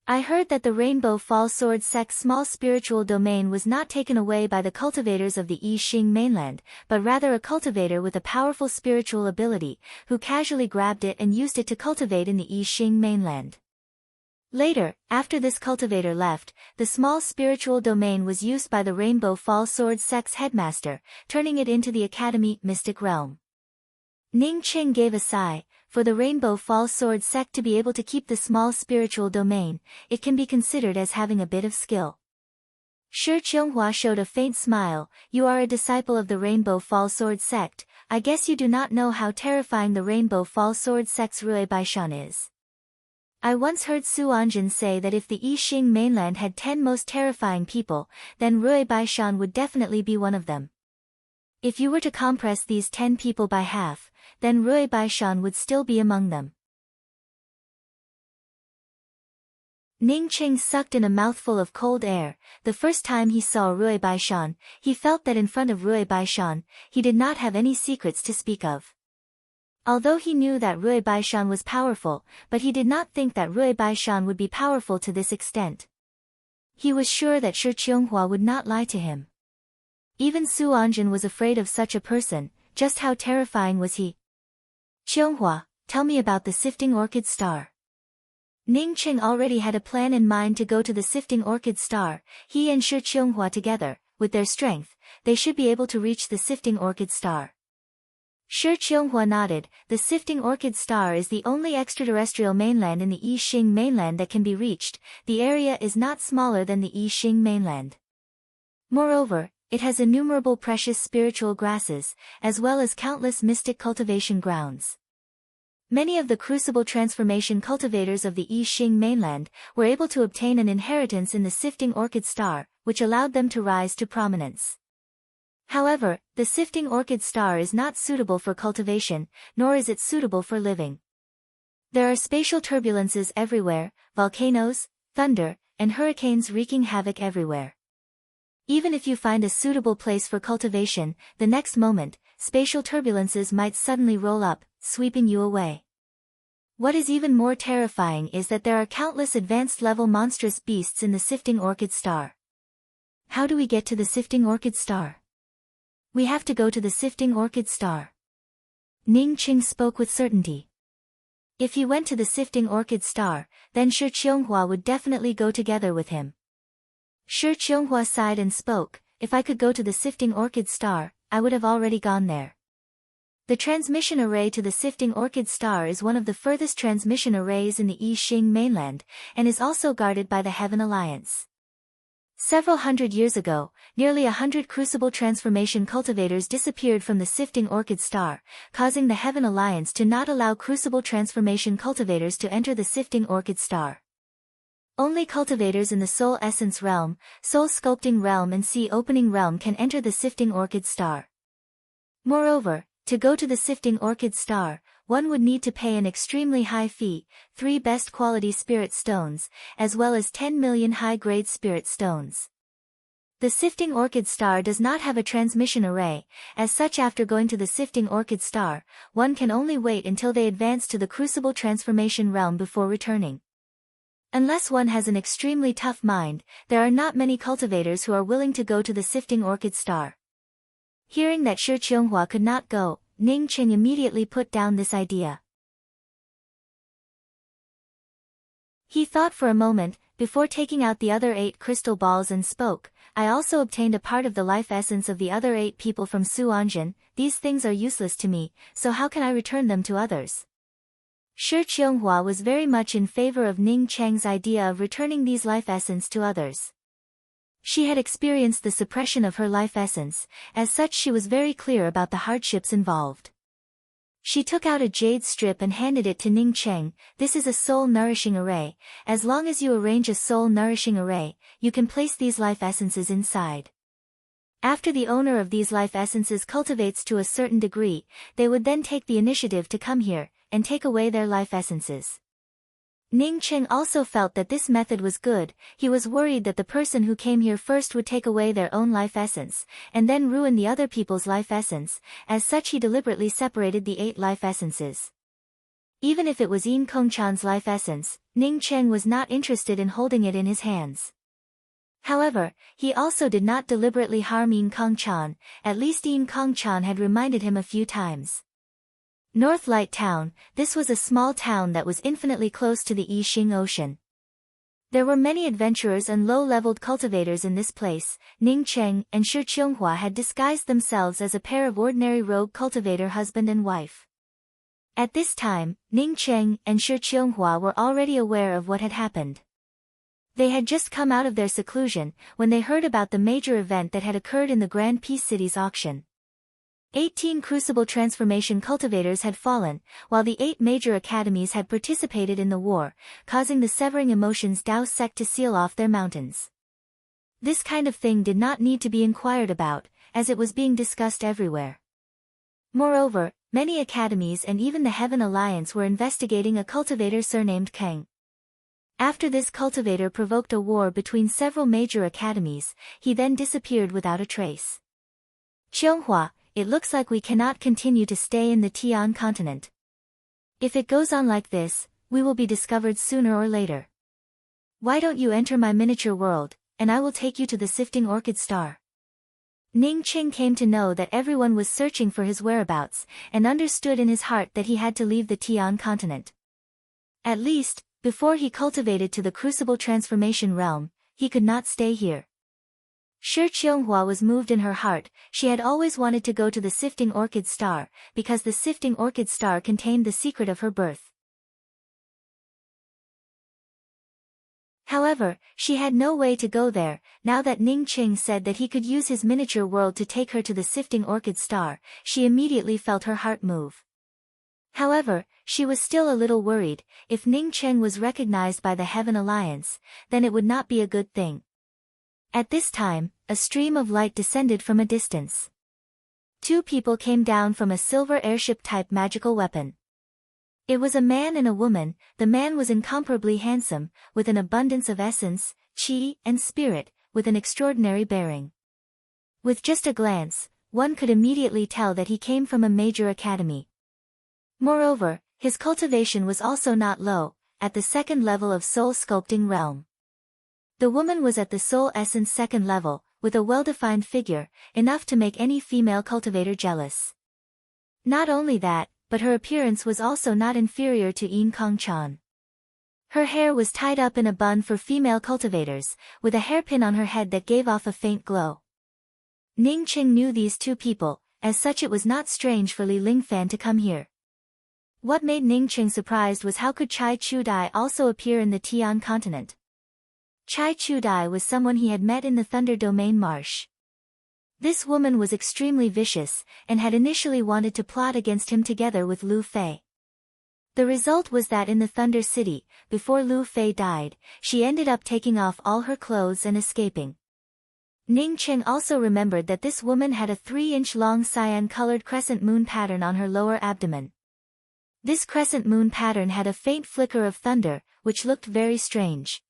I heard that the Rainbow Fall Sword sect's small spiritual domain was not taken away by the cultivators of the Yixing mainland, but rather a cultivator with a powerful spiritual ability, who casually grabbed it and used it to cultivate in the Yixing mainland. Later, after this cultivator left, the small spiritual domain was used by the Rainbow Fall Sword sect's headmaster, turning it into the Academy Mystic Realm." Ning Qing gave a sigh. For the Rainbow Fall Sword sect to be able to keep the small spiritual domain, it can be considered as having a bit of skill. Shi Qianghua showed a faint smile. "You are a disciple of the Rainbow Fall Sword sect. I guess you do not know how terrifying the Rainbow Fall Sword Sect's Rui Baishan is. I once heard Su Anjin say that if the Yixing mainland had 10 most terrifying people, then Rui Baishan would definitely be one of them. If you were to compress these 10 people by half, then Rui Baishan would still be among them. Ning Qing sucked in a mouthful of cold air. The first time he saw Rui Baishan, he felt that in front of Rui Baishan, he did not have any secrets to speak of. Although he knew that Rui Baishan was powerful, but he did not think that Rui Baishan would be powerful to this extent. He was sure that Shi Qianghua would not lie to him. Even Su Anjin was afraid of such a person. Just how terrifying was he? Qianghua, tell me about the Sifting Orchid Star. Ning Qing already had a plan in mind to go to the Sifting Orchid Star. He and Shi Qianghua together, with their strength, they should be able to reach the Sifting Orchid Star. Shi Qianghua nodded. The Sifting Orchid Star is the only extraterrestrial mainland in the Yixing mainland that can be reached. The area is not smaller than the Yixing mainland. Moreover, it has innumerable precious spiritual grasses, as well as countless mystic cultivation grounds. Many of the crucible transformation cultivators of the Yixing mainland were able to obtain an inheritance in the Sifting Orchid Star, which allowed them to rise to prominence. However, the Sifting Orchid Star is not suitable for cultivation, nor is it suitable for living. There are spatial turbulences everywhere, volcanoes, thunder, and hurricanes wreaking havoc everywhere. Even if you find a suitable place for cultivation, the next moment, spatial turbulences might suddenly roll up, sweeping you away. What is even more terrifying is that there are countless advanced-level monstrous beasts in the Sifting Orchid Star. How do we get to the Sifting Orchid Star? We have to go to the Sifting Orchid Star. Ning Qing spoke with certainty. If he went to the Sifting Orchid Star, then Shi Qianghua would definitely go together with him. Shi Qianghua sighed and spoke, if I could go to the Sifting Orchid Star, I would have already gone there. The transmission array to the Sifting Orchid Star is one of the furthest transmission arrays in the Yixing mainland, and is also guarded by the Heaven Alliance. Several hundred years ago, nearly 100 crucible transformation cultivators disappeared from the Sifting Orchid Star, causing the Heaven Alliance to not allow crucible transformation cultivators to enter the Sifting Orchid Star. Only cultivators in the Soul Essence Realm, Soul Sculpting Realm and Sea Opening Realm can enter the Sifting Orchid Star. Moreover, to go to the Sifting Orchid Star, one would need to pay an extremely high fee, 3 best quality spirit stones, as well as 10 million high-grade spirit stones. The Sifting Orchid Star does not have a transmission array, as such after going to the Sifting Orchid Star, one can only wait until they advance to the Crucible Transformation Realm before returning. Unless one has an extremely tough mind, there are not many cultivators who are willing to go to the Sifting Orchid Star. Hearing that Shi Qianghua could not go, Ning Qing immediately put down this idea. He thought for a moment, before taking out the other 8 crystal balls and spoke, I also obtained a part of the life essence of the other 8 people from Su Anjin. These things are useless to me, so how can I return them to others? Shi Qianghua was very much in favor of Ning Cheng's idea of returning these life essence to others. She had experienced the suppression of her life essence, as such she was very clear about the hardships involved. She took out a jade strip and handed it to Ning Cheng. This is a soul-nourishing array. As long as you arrange a soul-nourishing array, you can place these life essences inside. After the owner of these life essences cultivates to a certain degree, they would then take the initiative to come here, and take away their life essences. Ning Cheng also felt that this method was good. He was worried that the person who came here first would take away their own life essence, and then ruin the other people's life essence. As such he deliberately separated the 8 life essences. Even if it was Yin Kongchan's life essence, Ning Cheng was not interested in holding it in his hands. However, he also did not deliberately harm Yin Kongchan, at least Yin Kongchan had reminded him a few times. North Light Town, this was a small town that was infinitely close to the Yixing Ocean. There were many adventurers and low-leveled cultivators in this place. Ning Cheng and Shi Qianghua had disguised themselves as a pair of ordinary rogue cultivator husband and wife. At this time, Ning Cheng and Shi Qianghua were already aware of what had happened. They had just come out of their seclusion, when they heard about the major event that had occurred in the Grand Peace City's auction. 18 Crucible Transformation cultivators had fallen, while the 8 major academies had participated in the war, causing the Severing Emotions Dao sect to seal off their mountains. This kind of thing did not need to be inquired about, as it was being discussed everywhere. Moreover, many academies and even the Heaven Alliance were investigating a cultivator surnamed Kang. After this cultivator provoked a war between several major academies, he then disappeared without a trace. Qianghua, it looks like we cannot continue to stay in the Tian continent. If it goes on like this, we will be discovered sooner or later. Why don't you enter my miniature world, and I will take you to the Sifting Orchid Star. Ning Qing came to know that everyone was searching for his whereabouts, and understood in his heart that he had to leave the Tian continent. At least, before he cultivated to the Crucible Transformation realm, he could not stay here. Shi Qianghua was moved in her heart. She had always wanted to go to the Sifting Orchid Star, because the Sifting Orchid Star contained the secret of her birth. However, she had no way to go there. Now that Ning Qing said that he could use his miniature world to take her to the Sifting Orchid Star, she immediately felt her heart move. However, she was still a little worried. If Ning Qing was recognized by the Heaven Alliance, then it would not be a good thing. At this time, a stream of light descended from a distance. 2 people came down from a silver airship-type magical weapon. It was a man and a woman. The man was incomparably handsome, with an abundance of essence, qi, and spirit, with an extraordinary bearing. With just a glance, one could immediately tell that he came from a major academy. Moreover, his cultivation was also not low, at the 2nd level of soul sculpting realm. The woman was at the soul essence 2nd level, with a well-defined figure, enough to make any female cultivator jealous. Not only that, but her appearance was also not inferior to Yin Kongchan. Her hair was tied up in a bun for female cultivators, with a hairpin on her head that gave off a faint glow. Ning Qing knew these 2 people, as such it was not strange for Li Lingfan to come here. What made Ning Qing surprised was how could Chai Chudai also appear in the Tian continent. Chai Chudai was someone he had met in the Thunder Domain Marsh. This woman was extremely vicious, and had initially wanted to plot against him together with Lu Fei. The result was that in the Thunder City, before Lu Fei died, she ended up taking off all her clothes and escaping. Ning Qing also remembered that this woman had a 3-inch-long cyan-colored crescent moon pattern on her lower abdomen. This crescent moon pattern had a faint flicker of thunder, which looked very strange.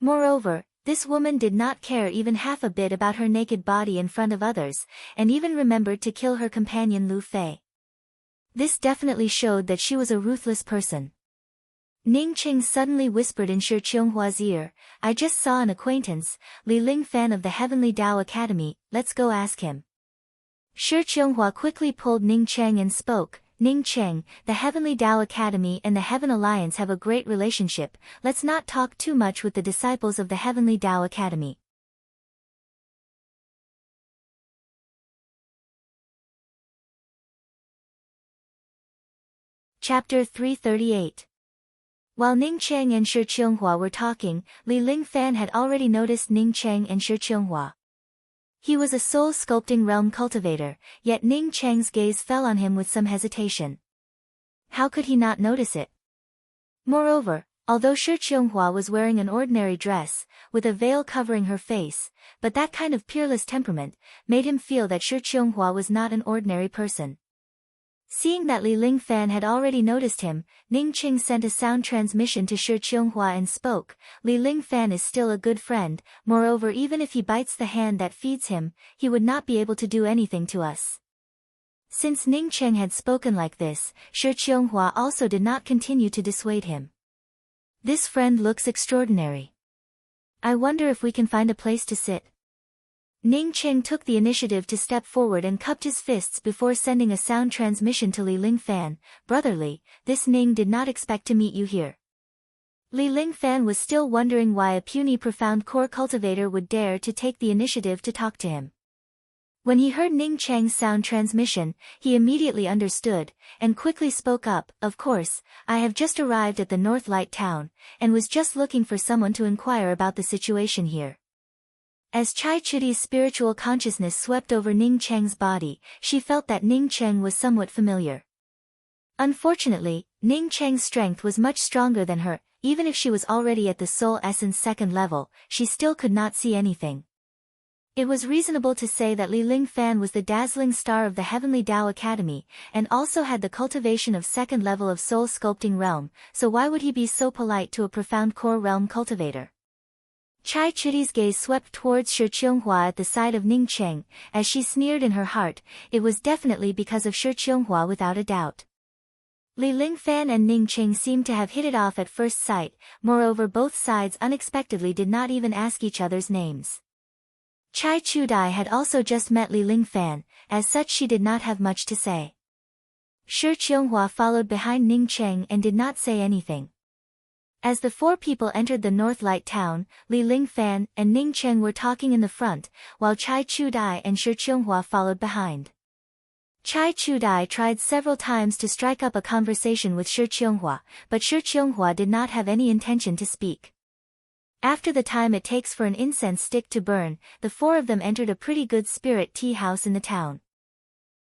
Moreover, this woman did not care even half a bit about her naked body in front of others, and even remembered to kill her companion Lu Fei. This definitely showed that she was a ruthless person. Ning Qing suddenly whispered in Shi Qianghua's ear, "I just saw an acquaintance, Li Lingfan of the Heavenly Dao Academy, let's go ask him." Shi Qianghua quickly pulled Ning Qing and spoke, "Ning Qing, the Heavenly Dao Academy and the Heaven Alliance have a great relationship. Let's not talk too much with the disciples of the Heavenly Dao Academy." Chapter 338. While Ning Qing and Shi Qianghua were talking, Li Lingfan had already noticed Ning Qing and Shi Qianghua. He was a soul sculpting realm cultivator, yet Ning Qing's gaze fell on him with some hesitation. How could he not notice it? Moreover, although Shi Qianghua was wearing an ordinary dress, with a veil covering her face, but that kind of peerless temperament made him feel that Shi Qianghua was not an ordinary person. Seeing that Li Lingfan had already noticed him, Ning Qing sent a sound transmission to Shi Qianghua and spoke, "Li Lingfan is still a good friend, moreover even if he bites the hand that feeds him, he would not be able to do anything to us." Since Ning Qing had spoken like this, Shi Qianghua also did not continue to dissuade him. "This friend looks extraordinary. I wonder if we can find a place to sit." Ning Qing took the initiative to step forward and cupped his fists before sending a sound transmission to Li Lingfan, "Brotherly, this Ning did not expect to meet you here." Li Lingfan was still wondering why a puny profound core cultivator would dare to take the initiative to talk to him. When he heard Ning Cheng's sound transmission, he immediately understood, and quickly spoke up, "Of course, I have just arrived at the North Light town, and was just looking for someone to inquire about the situation here." As Chai Chudi's spiritual consciousness swept over Ning Cheng's body, she felt that Ning Cheng was somewhat familiar. Unfortunately, Ning Cheng's strength was much stronger than her. Even if she was already at the soul essence second level, she still could not see anything. It was reasonable to say that Li Lingfan was the dazzling star of the Heavenly Tao Academy, and also had the cultivation of second level of soul sculpting realm, so why would he be so polite to a profound core realm cultivator? Chai Chudi's gaze swept towards Shi Qionghua at the side of Ning Cheng, as she sneered in her heart. It was definitely because of Shi Qionghua without a doubt. Li Lingfan and Ning Cheng seemed to have hit it off at first sight, moreover both sides unexpectedly did not even ask each other's names. Chai Chudai had also just met Li Lingfan, as such she did not have much to say. Shi Qionghua followed behind Ning Cheng and did not say anything. As the four people entered the North Light town, Li Lingfan and Ning Cheng were talking in the front, while Chai Chudai and Shi Qionghua followed behind. Chai Chudai tried several times to strike up a conversation with Shi Qionghua, but Shi Qionghua did not have any intention to speak. After the time it takes for an incense stick to burn, the four of them entered a pretty good spirit tea house in the town.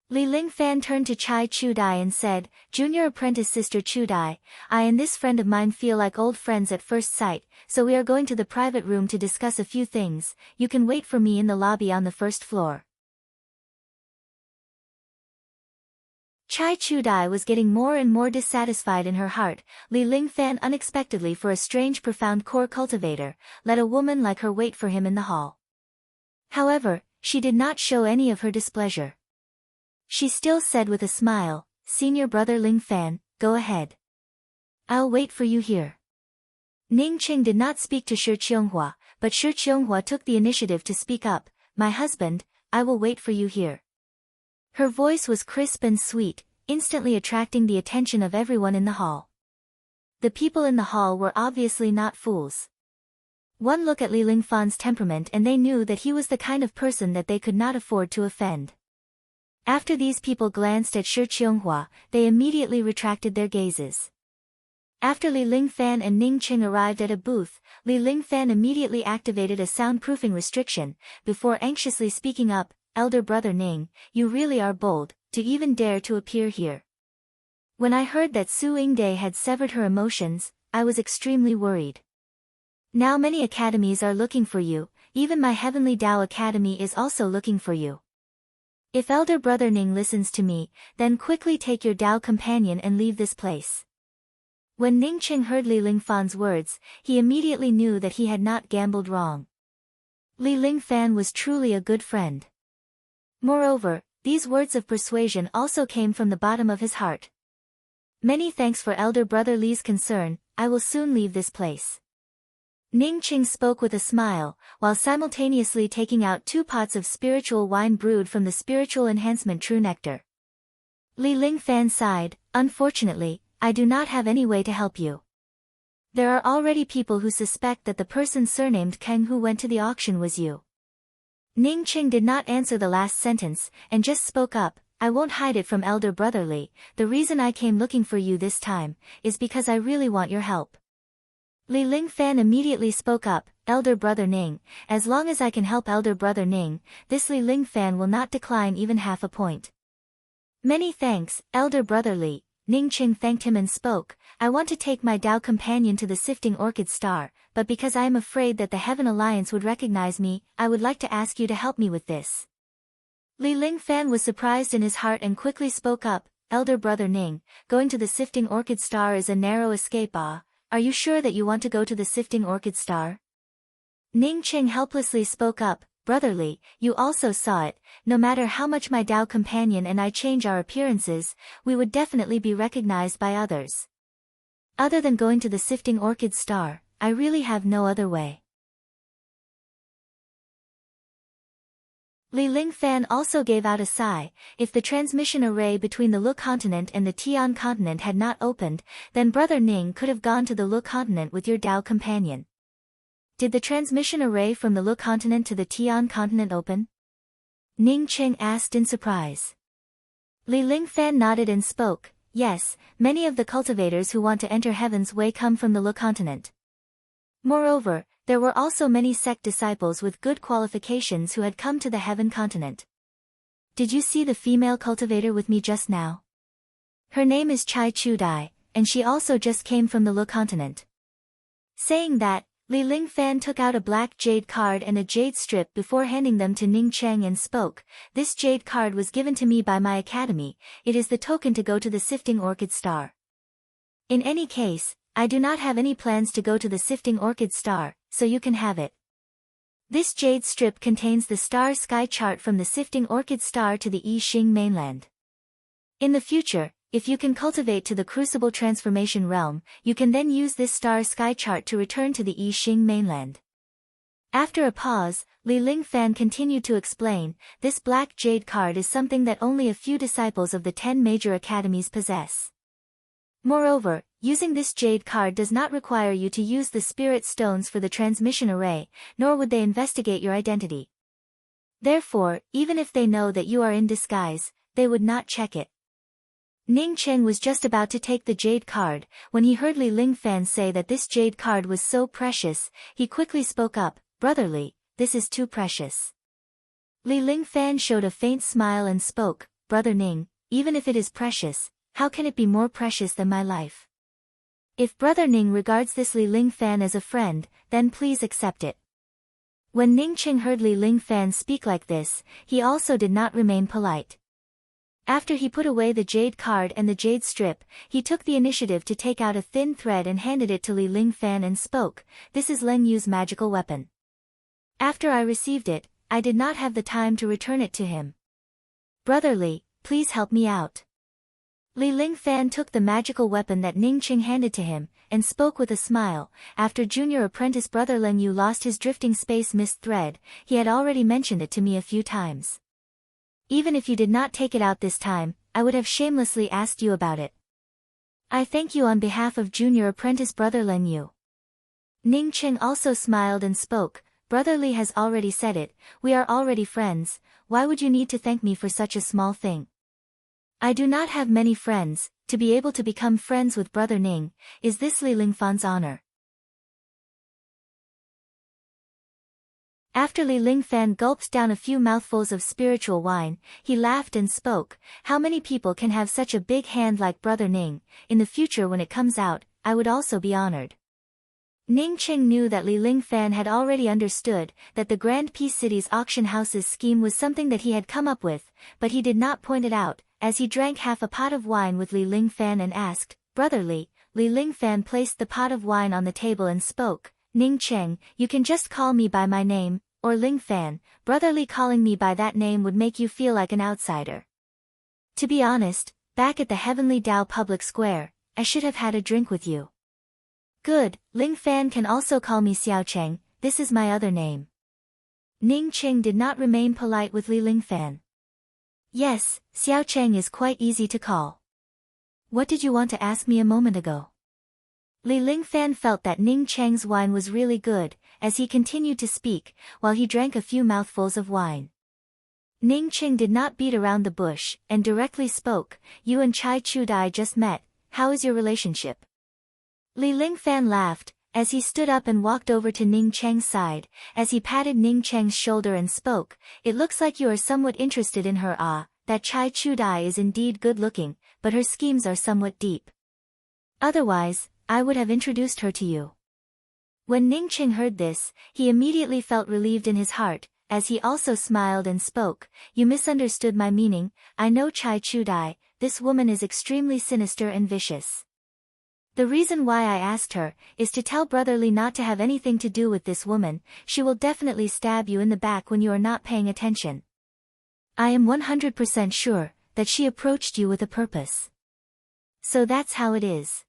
Li Lingfan turned to Chai Chudai and said, "Junior apprentice sister Chudai, I and this friend of mine feel like old friends at first sight, so we are going to the private room to discuss a few things. You can wait for me in the lobby on the first floor." Chai Chudai was getting more and more dissatisfied in her heart. Li Lingfan unexpectedly, for a strange profound core cultivator, let a woman like her wait for him in the hall. However, she did not show any of her displeasure. She still said with a smile, "Senior brother Lingfan, go ahead. I'll wait for you here." Ning Cheng did not speak to Shi Qionghua, but Shi Qionghua took the initiative to speak up. "My husband, I will wait for you here." Her voice was crisp and sweet, instantly attracting the attention of everyone in the hall. The people in the hall were obviously not fools. One look at Li Lingfan's temperament and they knew that he was the kind of person that they could not afford to offend. After these people glanced at Shi Qionghua, they immediately retracted their gazes. After Li Lingfan and Ning Cheng arrived at a booth, Li Lingfan immediately activated a soundproofing restriction, before anxiously speaking up, "Elder brother Ning, you really are bold, to even dare to appear here. When I heard that Su Yingde had severed her emotions, I was extremely worried. Now many academies are looking for you, even my Heavenly Tao Academy is also looking for you. If Elder brother Ning listens to me, then quickly take your Tao companion and leave this place." When Ning Cheng heard Li Lingfan's words, he immediately knew that he had not gambled wrong. Li Lingfan was truly a good friend. Moreover, these words of persuasion also came from the bottom of his heart. "Many thanks for Elder brother Li's concern, I will soon leave this place." Ning Cheng spoke with a smile, while simultaneously taking out 2 pots of spiritual wine brewed from the spiritual enhancement True Nectar. Li Lingfan sighed, "Unfortunately, I do not have any way to help you. There are already people who suspect that the person surnamed Kang who went to the auction was you." Ning Cheng did not answer the last sentence, and just spoke up, "I won't hide it from Elder brother Li, the reason I came looking for you this time, is because I really want your help." Li Lingfan immediately spoke up, "Elder brother Ning, as long as I can help Elder brother Ning, this Li Lingfan will not decline even half a point." "Many thanks, Elder brother Li." Ning Cheng thanked him and spoke, "I want to take my Tao companion to the Sifting Orchid Star, but because I am afraid that the Heaven Alliance would recognize me, I would like to ask you to help me with this." Li Lingfan was surprised in his heart and quickly spoke up, "Elder brother Ning, going to the Sifting Orchid Star is a narrow escape. Are you sure that you want to go to the Sifting Orchid Star?" Ning Cheng helplessly spoke up, "Brother Li, you also saw it, no matter how much my Tao companion and I change our appearances, we would definitely be recognized by others. Other than going to the Sifting Orchid Star, I really have no other way." Li Lingfan also gave out a sigh. If the transmission array between the Lu continent and the Tian continent had not opened, then brother Ning could have gone to the Lu continent with your Tao companion. "Did the transmission array from the Lu continent to the Tian continent open?" Ning Cheng asked in surprise. Li Lingfan nodded and spoke, "Yes, many of the cultivators who want to enter Heaven's Way come from the Lu continent. Moreover, There were also many sect disciples with good qualifications who had come to the heaven continent. Did you see the female cultivator with me just now? Her name is Chai Chu Dai, and she also just came from the Lu continent. Saying that, Li Lingfan took out a black jade card and a jade strip before handing them to Ning Cheng and spoke, "This jade card was given to me by my academy, it is the token to go to the Sifting Orchid Star. In any case, I do not have any plans to go to the Sifting Orchid Star, so you can have it. This jade strip contains the star sky chart from the Sifting Orchid Star to the I Ching mainland. In the future, if you can cultivate to the Crucible Transformation realm, you can then use this star sky chart to return to the I Ching mainland." After a pause, Li Lingfan continued to explain, "This black jade card is something that only a few disciples of the 10 major academies possess. Moreover, using this jade card does not require you to use the spirit stones for the transmission array, nor would they investigate your identity. Therefore, even if they know that you are in disguise, they would not check it." Ning Cheng was just about to take the jade card, when he heard Li Lingfan say that this jade card was so precious. He quickly spoke up, "Brother Li, this is too precious." Li Lingfan showed a faint smile and spoke, "Brother Ning, even if it is precious, how can it be more precious than my life? If Brother Ning regards this Li Lingfan as a friend, then please accept it." When Ning Cheng heard Li Lingfan speak like this, he also did not remain polite. After he put away the jade card and the jade strip, he took the initiative to take out a thin thread and handed it to Li Lingfan and spoke, "This is Len Yu's magical weapon. After I received it, I did not have the time to return it to him. Brother Li, please help me out." Li Lingfan took the magical weapon that Ning Cheng handed to him, and spoke with a smile. After junior apprentice brother Len Yu lost his drifting space mist thread, he had already mentioned it to me a few times. Even if you did not take it out this time, I would have shamelessly asked you about it. I thank you on behalf of junior apprentice brother Len Yu. Ning Cheng also smiled and spoke, "Brother Li has already said it, we are already friends, why would you need to thank me for such a small thing? I do not have many friends, to be able to become friends with brother Ning, is this Li Lingfan's honor." After Li Lingfan gulped down a few mouthfuls of spiritual wine, he laughed and spoke, "How many people can have such a big hand like brother Ning? In the future when it comes out, I would also be honored." Ning Cheng knew that Li Lingfan had already understood that the Grand Peace City's auction house's scheme was something that he had come up with, but he did not point it out, as he drank half a pot of wine with Li Lingfan and asked, "Brother Li." Li Lingfan placed the pot of wine on the table and spoke, "Ning Cheng, you can just call me by my name, or Lingfan. Brother Li calling me by that name would make you feel like an outsider. To be honest, back at the Heavenly Dao Public Square, I should have had a drink with you." "Good, Lingfan can also call me Xiao Cheng, this is my other name." Ning Cheng did not remain polite with Li Lingfan. "Yes, Xiao Cheng is quite easy to call. What did you want to ask me a moment ago?" Li Lingfan felt that Ning Cheng's wine was really good, as he continued to speak, while he drank a few mouthfuls of wine. Ning Cheng did not beat around the bush, and directly spoke, "You and Chai Chu Dai just met, how is your relationship?" Li Lingfan laughed, as he stood up and walked over to Ning Cheng's side, as he patted Ning Cheng's shoulder and spoke, "It looks like you are somewhat interested in her. That Chai Chu Dai is indeed good-looking, but her schemes are somewhat deep. Otherwise, I would have introduced her to you." When Ning Cheng heard this, he immediately felt relieved in his heart, as he also smiled and spoke, "You misunderstood my meaning, I know Chai Chu Dai, this woman is extremely sinister and vicious. The reason why I asked her, is to tell Brother Li not to have anything to do with this woman, she will definitely stab you in the back when you are not paying attention. I am 100% sure, that she approached you with a purpose. So that's how it is."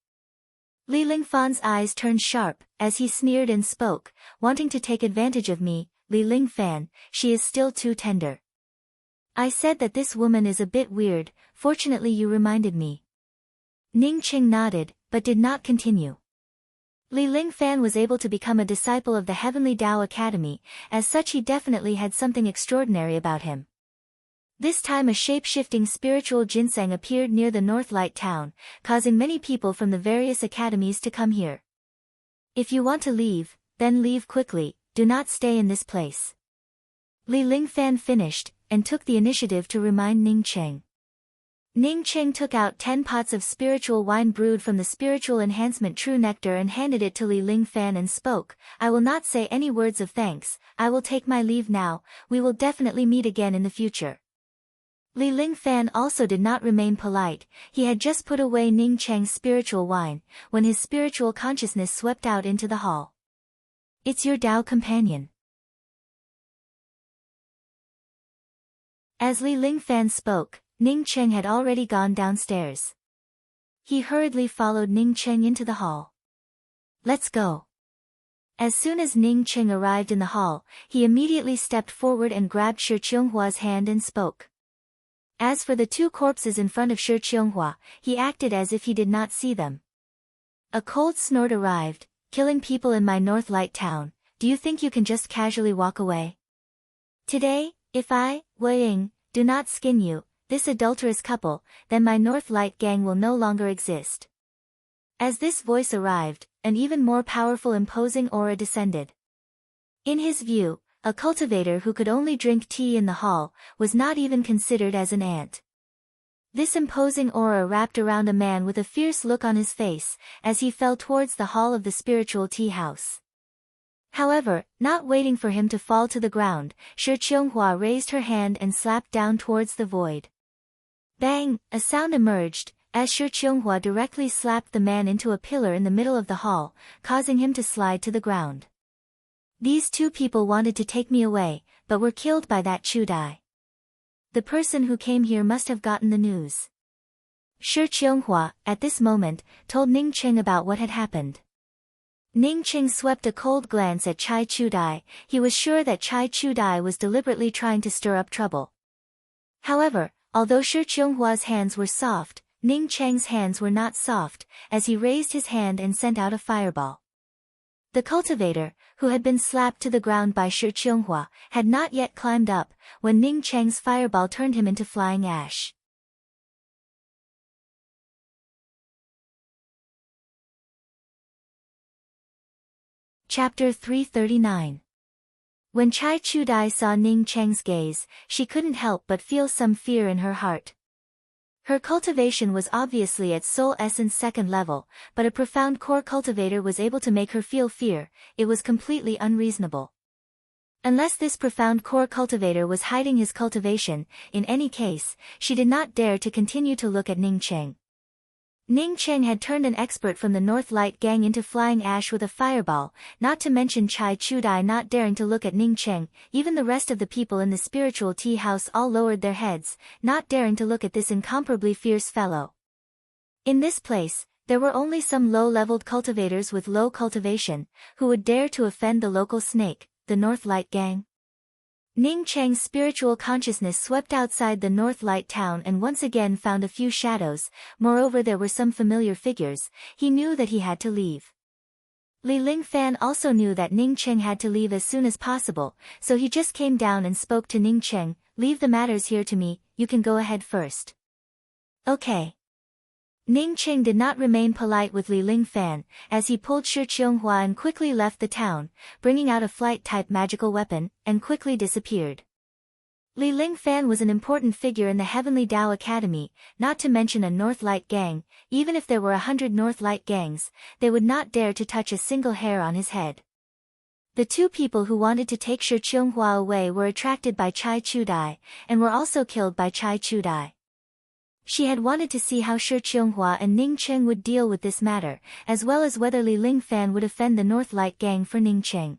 Li Lingfan's eyes turned sharp, as he sneered and spoke, "Wanting to take advantage of me, Li Lingfan, she is still too tender. I said that this woman is a bit weird, fortunately you reminded me." Ning Cheng nodded, but did not continue. Li Lingfan was able to become a disciple of the Heavenly Dao Academy, as such he definitely had something extraordinary about him. This time a shape-shifting spiritual ginseng appeared near the North Light town, causing many people from the various academies to come here. "If you want to leave, then leave quickly, do not stay in this place. Li Lingfan finished, and took the initiative to remind Ning Cheng. Ning Cheng took out 10 pots of spiritual wine brewed from the spiritual enhancement True Nectar and handed it to Li Lingfan and spoke, I will not say any words of thanks, I will take my leave now, we will definitely meet again in the future. Li Lingfan also did not remain polite, he had just put away Ning Cheng's spiritual wine, when his spiritual consciousness swept out into the hall. It's your Tao companion. As Li Lingfan spoke, Ning Cheng had already gone downstairs. He hurriedly followed Ning Cheng into the hall. Let's go. As soon as Ning Cheng arrived in the hall, he immediately stepped forward and grabbed Shi Qionghua's hand and spoke. As for the 2 corpses in front of Shi Qionghu, he acted as if he did not see them. A cold snort arrived, killing people in my North Light town, do you think you can just casually walk away? Today, if I, Wei Ying, do not skin you, this adulterous couple, then my North Light gang will no longer exist. As this voice arrived, an even more powerful imposing aura descended. In his view, a cultivator who could only drink tea in the hall, was not even considered as an ant. This imposing aura wrapped around a man with a fierce look on his face, as he fell towards the hall of the spiritual tea house. However, not waiting for him to fall to the ground, Shi Qionghu raised her hand and slapped down towards the void. Bang! A sound emerged, as Shi Qionghu directly slapped the man into a pillar in the middle of the hall, causing him to slide to the ground. These 2 people wanted to take me away, but were killed by that Chu Dai. The person who came here must have gotten the news. Shi Qionghu, at this moment, told Ning Cheng about what had happened. Ning Cheng swept a cold glance at Chai Chu Dai, he was sure that Chai Chu Dai was deliberately trying to stir up trouble. However, although Shi Qionghua's hands were soft, Ning Cheng's hands were not soft, as he raised his hand and sent out a fireball. The cultivator, who had been slapped to the ground by Shi Qionghu, had not yet climbed up, when Ning Cheng's fireball turned him into flying ash. Chapter 339. When Chai Chu Dai saw Ning Cheng's gaze, she couldn't help but feel some fear in her heart. Her cultivation was obviously at soul essence 2nd level, but a profound core cultivator was able to make her feel fear, it was completely unreasonable. Unless this profound core cultivator was hiding his cultivation, in any case, she did not dare to continue to look at Ning Cheng. Ning Cheng had turned an expert from the North Light gang into flying ash with a fireball, not to mention Chai Chu Dai not daring to look at Ning Cheng, even the rest of the people in the spiritual tea house all lowered their heads, not daring to look at this incomparably fierce fellow. In this place, there were only some low-leveled cultivators with low cultivation, who would dare to offend the local snake, the North Light gang. Ning Cheng's spiritual consciousness swept outside the North Light town and once again found a few shadows, moreover there were some familiar figures, he knew that he had to leave. Li Lingfan also knew that Ning Cheng had to leave as soon as possible, so he just came down and spoke to Ning Cheng, leave the matters here to me, you can go ahead first. Okay. Ning Cheng did not remain polite with Li Lingfan, as he pulled Shi Qionghu and quickly left the town, bringing out a flight-type magical weapon, and quickly disappeared. Li Lingfan was an important figure in the Heavenly Tao Academy, not to mention a North Light gang, even if there were 100 North Light gangs, they would not dare to touch a single hair on his head. The 2 people who wanted to take Shi Qionghu away were attracted by Chai Chu Dai, and were also killed by Chai Chu Dai. She had wanted to see how Shi Qionghu and Ning Cheng would deal with this matter, as well as whether Li Lingfan would offend the North Light gang for Ning Cheng.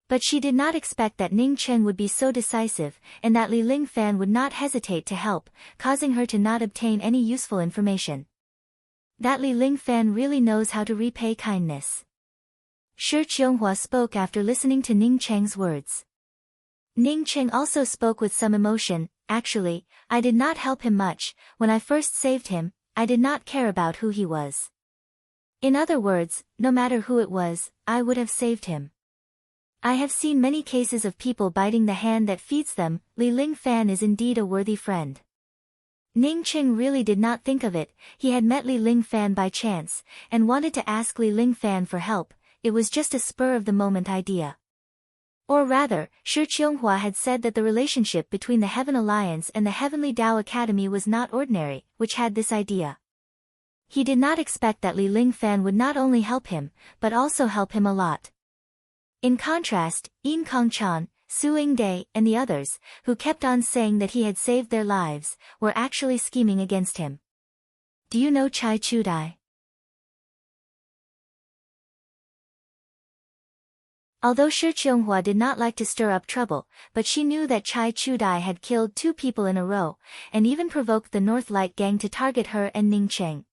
But she did not expect that Ning Cheng would be so decisive, and that Li Lingfan would not hesitate to help, causing her to not obtain any useful information. That Li Lingfan really knows how to repay kindness. Shi Qionghu spoke after listening to Ning Cheng's words. Ning Cheng also spoke with some emotion, actually, I did not help him much, when I first saved him, I did not care about who he was. In other words, no matter who it was, I would have saved him. I have seen many cases of people biting the hand that feeds them, Li Lingfan is indeed a worthy friend. Ning Cheng really did not think of it, he had met Li Lingfan by chance, and wanted to ask Li Lingfan for help, it was just a spur-of-the-moment idea. Or rather, Shi Qianghua had said that the relationship between the Heaven Alliance and the Heavenly Tao Academy was not ordinary, which had this idea. He did not expect that Li Lingfan would not only help him, but also help him a lot. In contrast, Yin Kongchan, Su Yingde, and the others, who kept on saying that he had saved their lives, were actually scheming against him. Do you know Chai Chudai? Although Shi Qianghua did not like to stir up trouble, but she knew that Chai Chudai had killed 2 people in a row, and even provoked the North Light Gang to target her and Ning Cheng.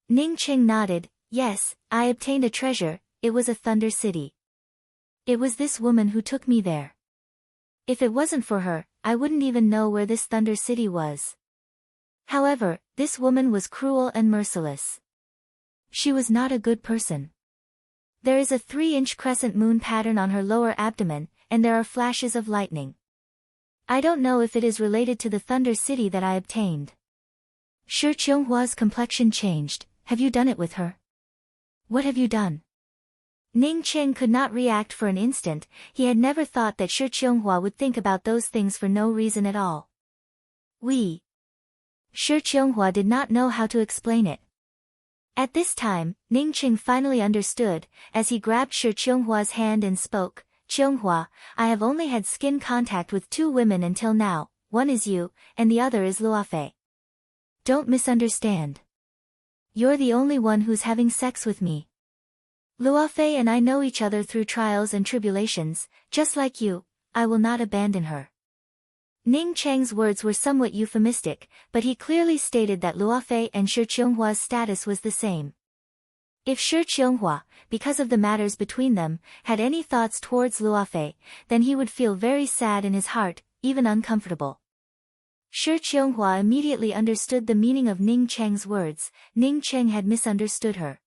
Ning Cheng nodded. Yes, I obtained a treasure, it was a Thunder City. It was this woman who took me there. If it wasn't for her, I wouldn't even know where this Thunder City was. However, this woman was cruel and merciless. She was not a good person. There is a 3-inch crescent moon pattern on her lower abdomen, and there are flashes of lightning. I don't know if it is related to the Thunder City that I obtained. Shi Qianghua's complexion changed. Have you done it with her? What have you done? Ning Cheng could not react for an instant. He had never thought that Shi Qianghua would think about those things for no reason at all. Shi Qianghua did not know how to explain it. At this time, Ning Cheng finally understood, as he grabbed Shi Qianghua's hand and spoke. Qianghua, I have only had skin contact with 2 women until now, one is you, and the other is Luofei. Don't misunderstand. You're the only one who's having sex with me. Luofei and I know each other through trials and tribulations, just like you, I will not abandon her. Ning Cheng's words were somewhat euphemistic, but he clearly stated that Luofei and Shi Qianghua's status was the same. If Shi Qianghua, because of the matters between them, had any thoughts towards Luofei, then he would feel very sad in his heart, even uncomfortable. Shi Qianghua immediately understood the meaning of Ning Cheng's words. Ning Cheng had misunderstood her.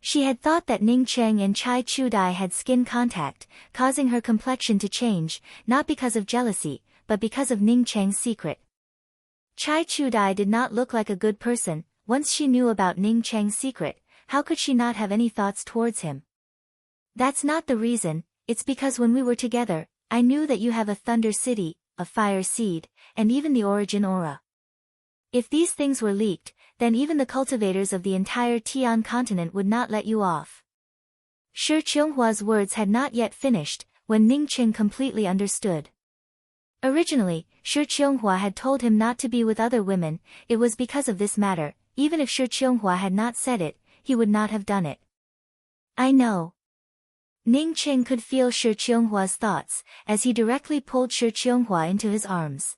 She had thought that Ning Cheng and Chai Chudai had skin contact, causing her complexion to change, not because of jealousy, but because of Ning Cheng's secret. Chai Chudai did not look like a good person. Once she knew about Ning Cheng's secret, how could she not have any thoughts towards him? That's not the reason, it's because when we were together, I knew that you have a Thunder City, a Fire Seed, and even the Origin Aura. If these things were leaked, then even the cultivators of the entire Tian continent would not let you off. Shi Qianghua's words had not yet finished, when Ning Cheng completely understood. Originally, Shi Qianghua had told him not to be with other women. It was because of this matter. Even if Shi Qianghua had not said it, he would not have done it. I know. Ning Cheng could feel Shi Qianghua's thoughts, as he directly pulled Shi Qianghua into his arms.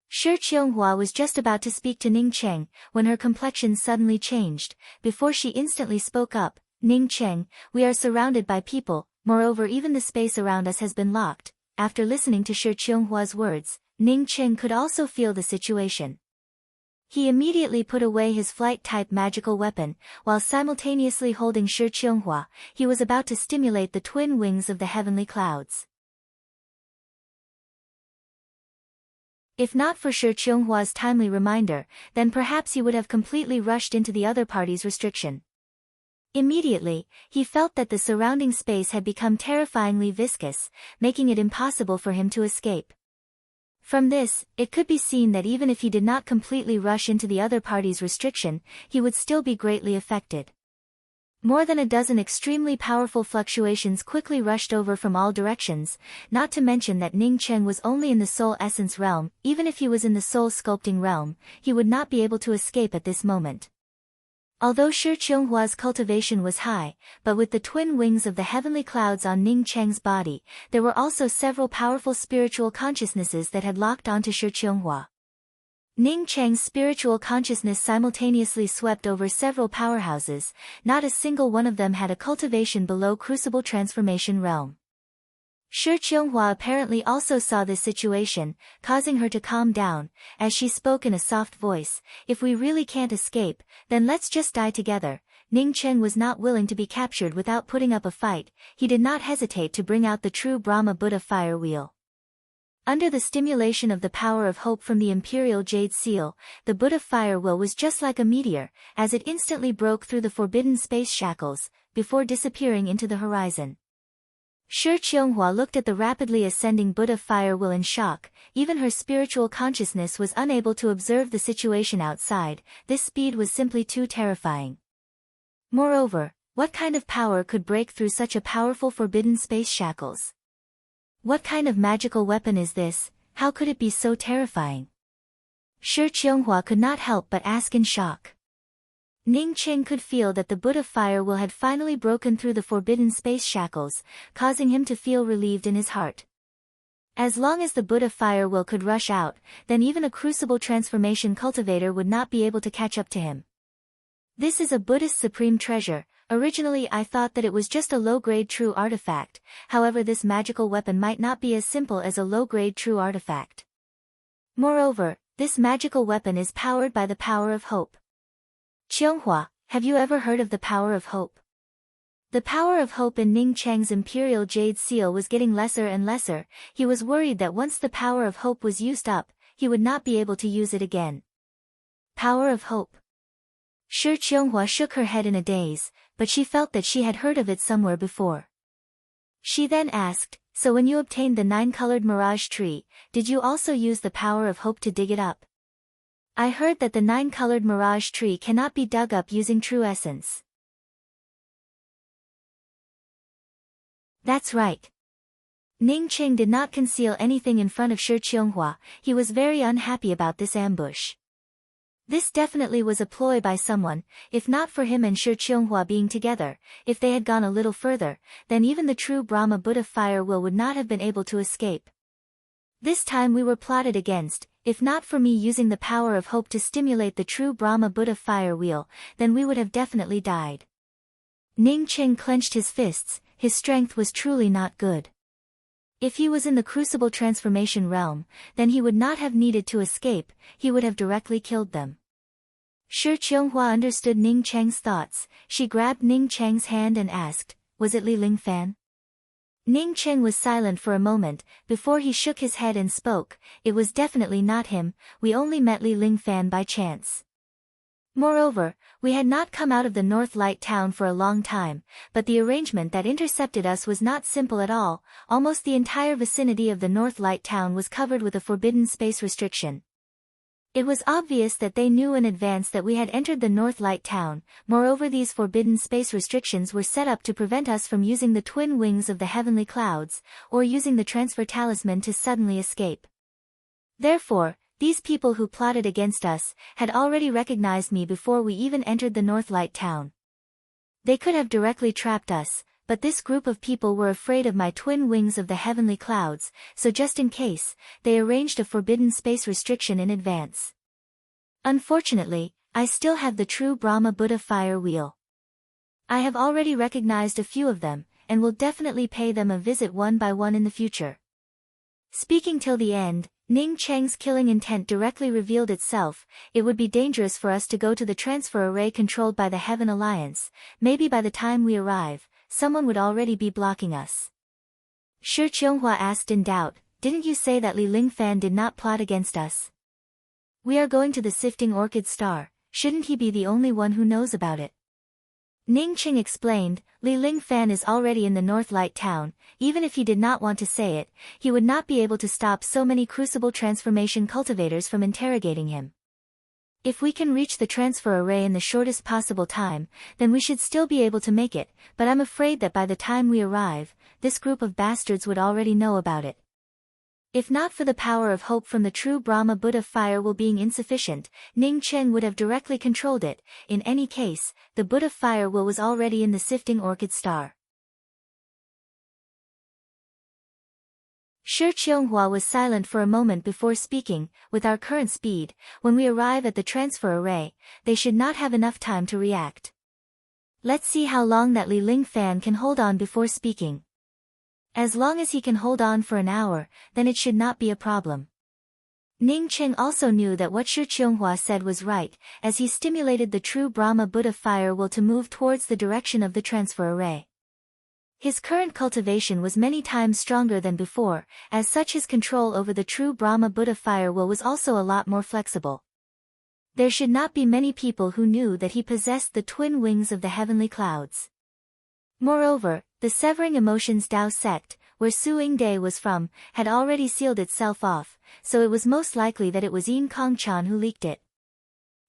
Shi Qianghua was just about to speak to Ning Cheng, when her complexion suddenly changed. Before she instantly spoke up, Ning Cheng, we are surrounded by people, moreover even the space around us has been locked. After listening to Shi Qianghua's words, Ning Cheng could also feel the situation. He immediately put away his flight-type magical weapon, while simultaneously holding Shi Qianghua. He was about to stimulate the twin wings of the heavenly clouds. If not for Shi Qianghua's timely reminder, then perhaps he would have completely rushed into the other party's restriction. Immediately, he felt that the surrounding space had become terrifyingly viscous, making it impossible for him to escape. From this, it could be seen that even if he did not completely rush into the other party's restriction, he would still be greatly affected. More than a dozen extremely powerful fluctuations quickly rushed over from all directions, not to mention that Ning Cheng was only in the soul essence realm. Even if he was in the soul sculpting realm, he would not be able to escape at this moment. Although Shi Qianghua's cultivation was high, but with the twin wings of the heavenly clouds on Ning Cheng's body, there were also several powerful spiritual consciousnesses that had locked onto Shi Qianghua. Ning Cheng's spiritual consciousness simultaneously swept over several powerhouses. Not a single one of them had a cultivation below Crucible Transformation Realm. Shi Qianghua apparently also saw this situation, causing her to calm down, as she spoke in a soft voice. If we really can't escape, then let's just die together. Ning Cheng was not willing to be captured without putting up a fight. He did not hesitate to bring out the true Brahma Buddha fire wheel. Under the stimulation of the power of hope from the imperial jade seal, the Buddha fire will was just like a meteor, as it instantly broke through the forbidden space shackles, before disappearing into the horizon. Shi Qianghua looked at the rapidly ascending Buddha fire will in shock. Even her spiritual consciousness was unable to observe the situation outside. This speed was simply too terrifying. Moreover, what kind of power could break through such a powerful forbidden space shackles? What kind of magical weapon is this? How could it be so terrifying? Shi Qianghua could not help but ask in shock. Ning Qing could feel that the Buddha fire will had finally broken through the forbidden space shackles, causing him to feel relieved in his heart. As long as the Buddha fire will could rush out, then even a crucible transformation cultivator would not be able to catch up to him. This is a Buddhist supreme treasure. Originally I thought that it was just a low-grade true artifact, however this magical weapon might not be as simple as a low-grade true artifact. Moreover, this magical weapon is powered by the power of hope. Qianghua, have you ever heard of the power of hope? The power of hope in Ning Cheng's imperial jade seal was getting lesser and lesser. He was worried that once the power of hope was used up, he would not be able to use it again. Power of hope. Shi Qianghua shook her head in a daze, but she felt that she had heard of it somewhere before. She then asked, so when you obtained the 9-colored mirage tree, did you also use the power of hope to dig it up? I heard that the 9-colored mirage tree cannot be dug up using true essence. That's right. Ning Qing did not conceal anything in front of Shi Qianghua. He was very unhappy about this ambush. This definitely was a ploy by someone. If not for him and Shi Qianghua being together, if they had gone a little further, then even the true Brahma Buddha fire will would not have been able to escape. This time we were plotted against. If not for me using the power of hope to stimulate the true Brahma Buddha fire wheel, then we would have definitely died. Ning Qing clenched his fists. His strength was truly not good. If he was in the crucible transformation realm, then he would not have needed to escape, he would have directly killed them. Shi Qianghua understood Ning Cheng's thoughts. She grabbed Ning Cheng's hand and asked, was it Li Lingfan? Ning Cheng was silent for a moment, before he shook his head and spoke, it was definitely not him, we only met Li Lingfan by chance. Moreover, we had not come out of the North Light town for a long time, but the arrangement that intercepted us was not simple at all. Almost the entire vicinity of the North Light town was covered with a forbidden space restriction. It was obvious that they knew in advance that we had entered the North Light town. Moreover, these forbidden space restrictions were set up to prevent us from using the twin wings of the heavenly clouds, or using the transfer talisman to suddenly escape. Therefore, these people who plotted against us had already recognized me before we even entered the North Light town. They could have directly trapped us, but this group of people were afraid of my twin wings of the heavenly clouds, so just in case, they arranged a forbidden space restriction in advance. Unfortunately, I still have the true Brahma Buddha fire wheel. I have already recognized a few of them, and will definitely pay them a visit one by one in the future. Speaking till the end, Ning Cheng's killing intent directly revealed itself. It would be dangerous for us to go to the transfer array controlled by the Heaven Alliance. Maybe by the time we arrive, someone would already be blocking us. Shi Qianghua asked in doubt, didn't you say that Li Lingfan did not plot against us? We are going to the Sifting Orchid Star, shouldn't he be the only one who knows about it? Ning Qing explained, Li Lingfan is already in the North Light town. Even if he did not want to say it, he would not be able to stop so many crucible transformation cultivators from interrogating him. If we can reach the transfer array in the shortest possible time, then we should still be able to make it, but I'm afraid that by the time we arrive, this group of bastards would already know about it. If not for the power of hope from the true Brahma Buddha fire will being insufficient, Ning Cheng would have directly controlled it. In any case, the Buddha fire will was already in the Sifting Orchid Star. Shi Qianghua was silent for a moment before speaking. With our current speed, when we arrive at the transfer array, they should not have enough time to react. Let's see how long that Li Lingfan can hold on before speaking. As long as he can hold on for an hour, then it should not be a problem. Ning Cheng also knew that what Shi Qianghua said was right, as he stimulated the true Brahma Buddha fire will to move towards the direction of the transfer array. His current cultivation was many times stronger than before, as such his control over the true Brahma Buddha fire will was also a lot more flexible. There should not be many people who knew that he possessed the twin wings of the heavenly clouds. Moreover, the Severing Emotions Tao sect, where Su Yingde was from, had already sealed itself off, so it was most likely that it was Yin Kongchan who leaked it.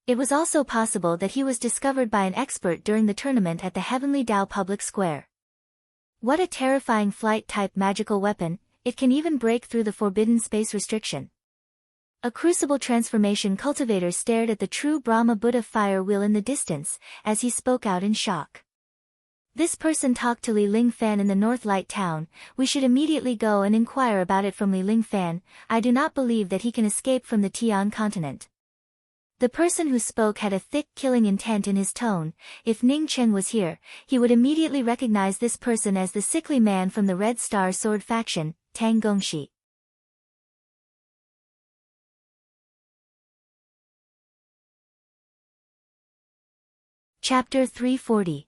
It was also possible that he was discovered by an expert during the tournament at the Heavenly Tao public square. What a terrifying flight-type magical weapon, it can even break through the forbidden space restriction. A crucible transformation cultivator stared at the true Brahma Buddha fire wheel in the distance, as he spoke out in shock. This person talked to Li Lingfan in the North Light Town. We should immediately go and inquire about it from Li Lingfan. I do not believe that he can escape from the Tian continent. The person who spoke had a thick killing intent in his tone. If Ning Cheng was here, he would immediately recognize this person as the sickly man from the Red Star Sword faction, Tang Gongxi. Chapter 340.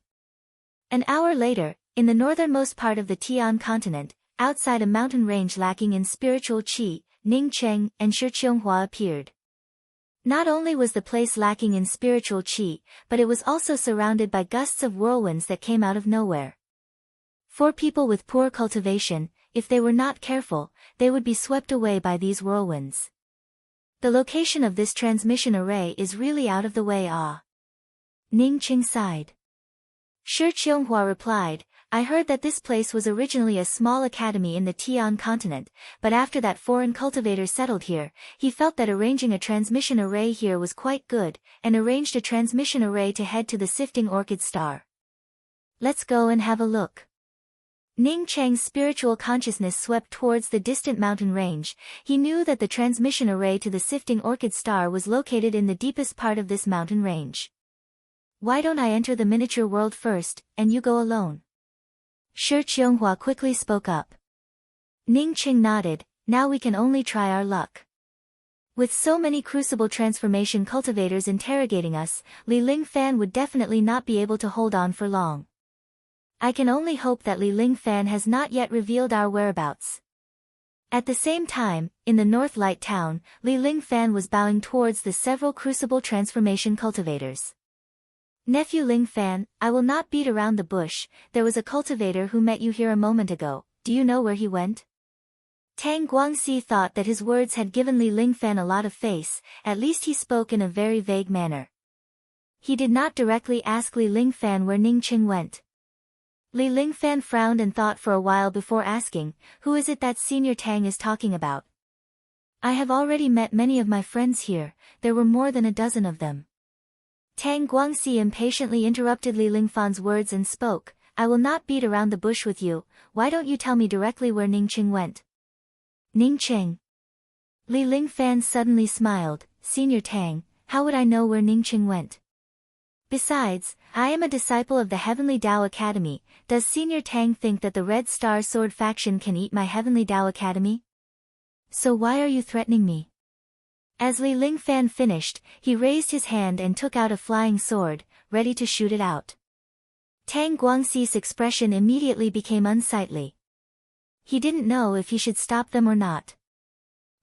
An hour later, in the northernmost part of the Tian continent, outside a mountain range lacking in spiritual qi, Ning Cheng and Shi Qianghua appeared. Not only was the place lacking in spiritual qi, but it was also surrounded by gusts of whirlwinds that came out of nowhere. For people with poor cultivation, if they were not careful, they would be swept away by these whirlwinds. The location of this transmission array is really out of the way. Ning Cheng sighed. Shi Qianghua replied, I heard that this place was originally a small academy in the Tian continent, but after that foreign cultivator settled here, he felt that arranging a transmission array here was quite good, and arranged a transmission array to head to the Sifting Orchid Star. Let's go and have a look. Ning Cheng's spiritual consciousness swept towards the distant mountain range. He knew that the transmission array to the Sifting Orchid Star was located in the deepest part of this mountain range. Why don't I enter the miniature world first, and you go alone? Shi Qianghua quickly spoke up. Ning Cheng nodded, now we can only try our luck. With so many crucible transformation cultivators interrogating us, Li Lingfan would definitely not be able to hold on for long. I can only hope that Li Lingfan has not yet revealed our whereabouts. At the same time, in the North Light Town, Li Lingfan was bowing towards the several crucible transformation cultivators. Nephew Lingfan, I will not beat around the bush. There was a cultivator who met you here a moment ago. Do you know where he went? Tang Guangxi thought that his words had given Li Lingfan a lot of face. At least he spoke in a very vague manner. He did not directly ask Li Lingfan where Ning Cheng went. Li Lingfan frowned and thought for a while before asking, who is it that Senior Tang is talking about? I have already met many of my friends here. There were more than a dozen of them. Tang Guangxi impatiently interrupted Li Lingfan's words and spoke, I will not beat around the bush with you. Why don't you tell me directly where Ning Cheng went? Ning Cheng. Li Lingfan suddenly smiled, Senior Tang, how would I know where Ning Cheng went? Besides, I am a disciple of the Heavenly Tao Academy. Does Senior Tang think that the Red Star Sword faction can eat my Heavenly Tao Academy? So why are you threatening me? As Li Lingfan finished, he raised his hand and took out a flying sword, ready to shoot it out. Tang Guangxi's expression immediately became unsightly. He didn't know if he should stop them or not.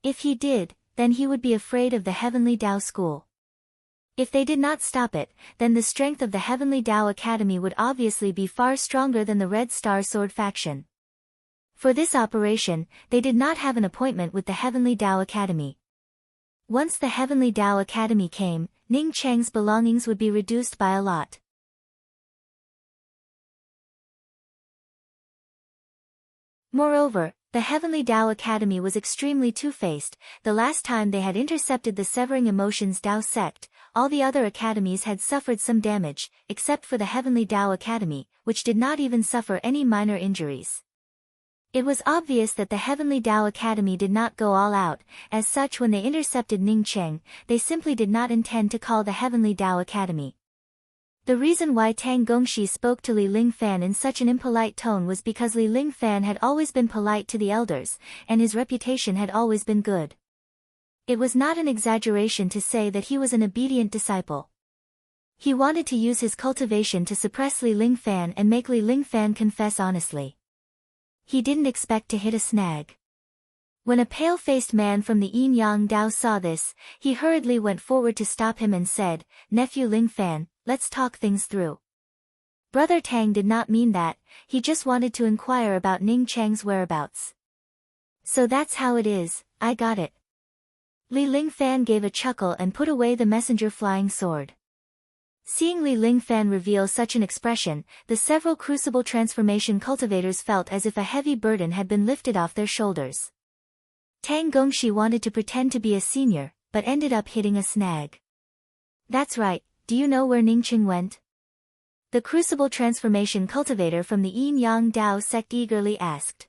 If he did, then he would be afraid of the Heavenly Tao School. If they did not stop it, then the strength of the Heavenly Tao Academy would obviously be far stronger than the Red Star Sword faction. For this operation, they did not have an appointment with the Heavenly Tao Academy. Once the Heavenly Tao Academy came, Ning Cheng's belongings would be reduced by a lot. Moreover, the Heavenly Tao Academy was extremely two-faced. The last time they had intercepted the Severing Emotions Tao sect, all the other academies had suffered some damage, except for the Heavenly Tao Academy, which did not even suffer any minor injuries. It was obvious that the Heavenly Tao Academy did not go all out. As such, when they intercepted Ning Cheng, they simply did not intend to call the Heavenly Tao Academy. The reason why Tang Gongxi spoke to Li Lingfan in such an impolite tone was because Li Lingfan had always been polite to the elders, and his reputation had always been good. It was not an exaggeration to say that he was an obedient disciple. He wanted to use his cultivation to suppress Li Lingfan and make Li Lingfan confess honestly. He didn't expect to hit a snag. When a pale-faced man from the Yin Yang Dao saw this, he hurriedly went forward to stop him and said, "Nephew Lingfan, let's talk things through." Brother Tang did not mean that, he just wanted to inquire about Ning Cheng's whereabouts. "So that's how it is, I got it." Li Lingfan gave a chuckle and put away the messenger flying sword. Seeing Li Lingfan reveal such an expression, the several crucible transformation cultivators felt as if a heavy burden had been lifted off their shoulders. Tang Gongshi wanted to pretend to be a senior, but ended up hitting a snag. "That's right, do you know where Ningqing went?" The crucible transformation cultivator from the Yin Yang Dao sect eagerly asked.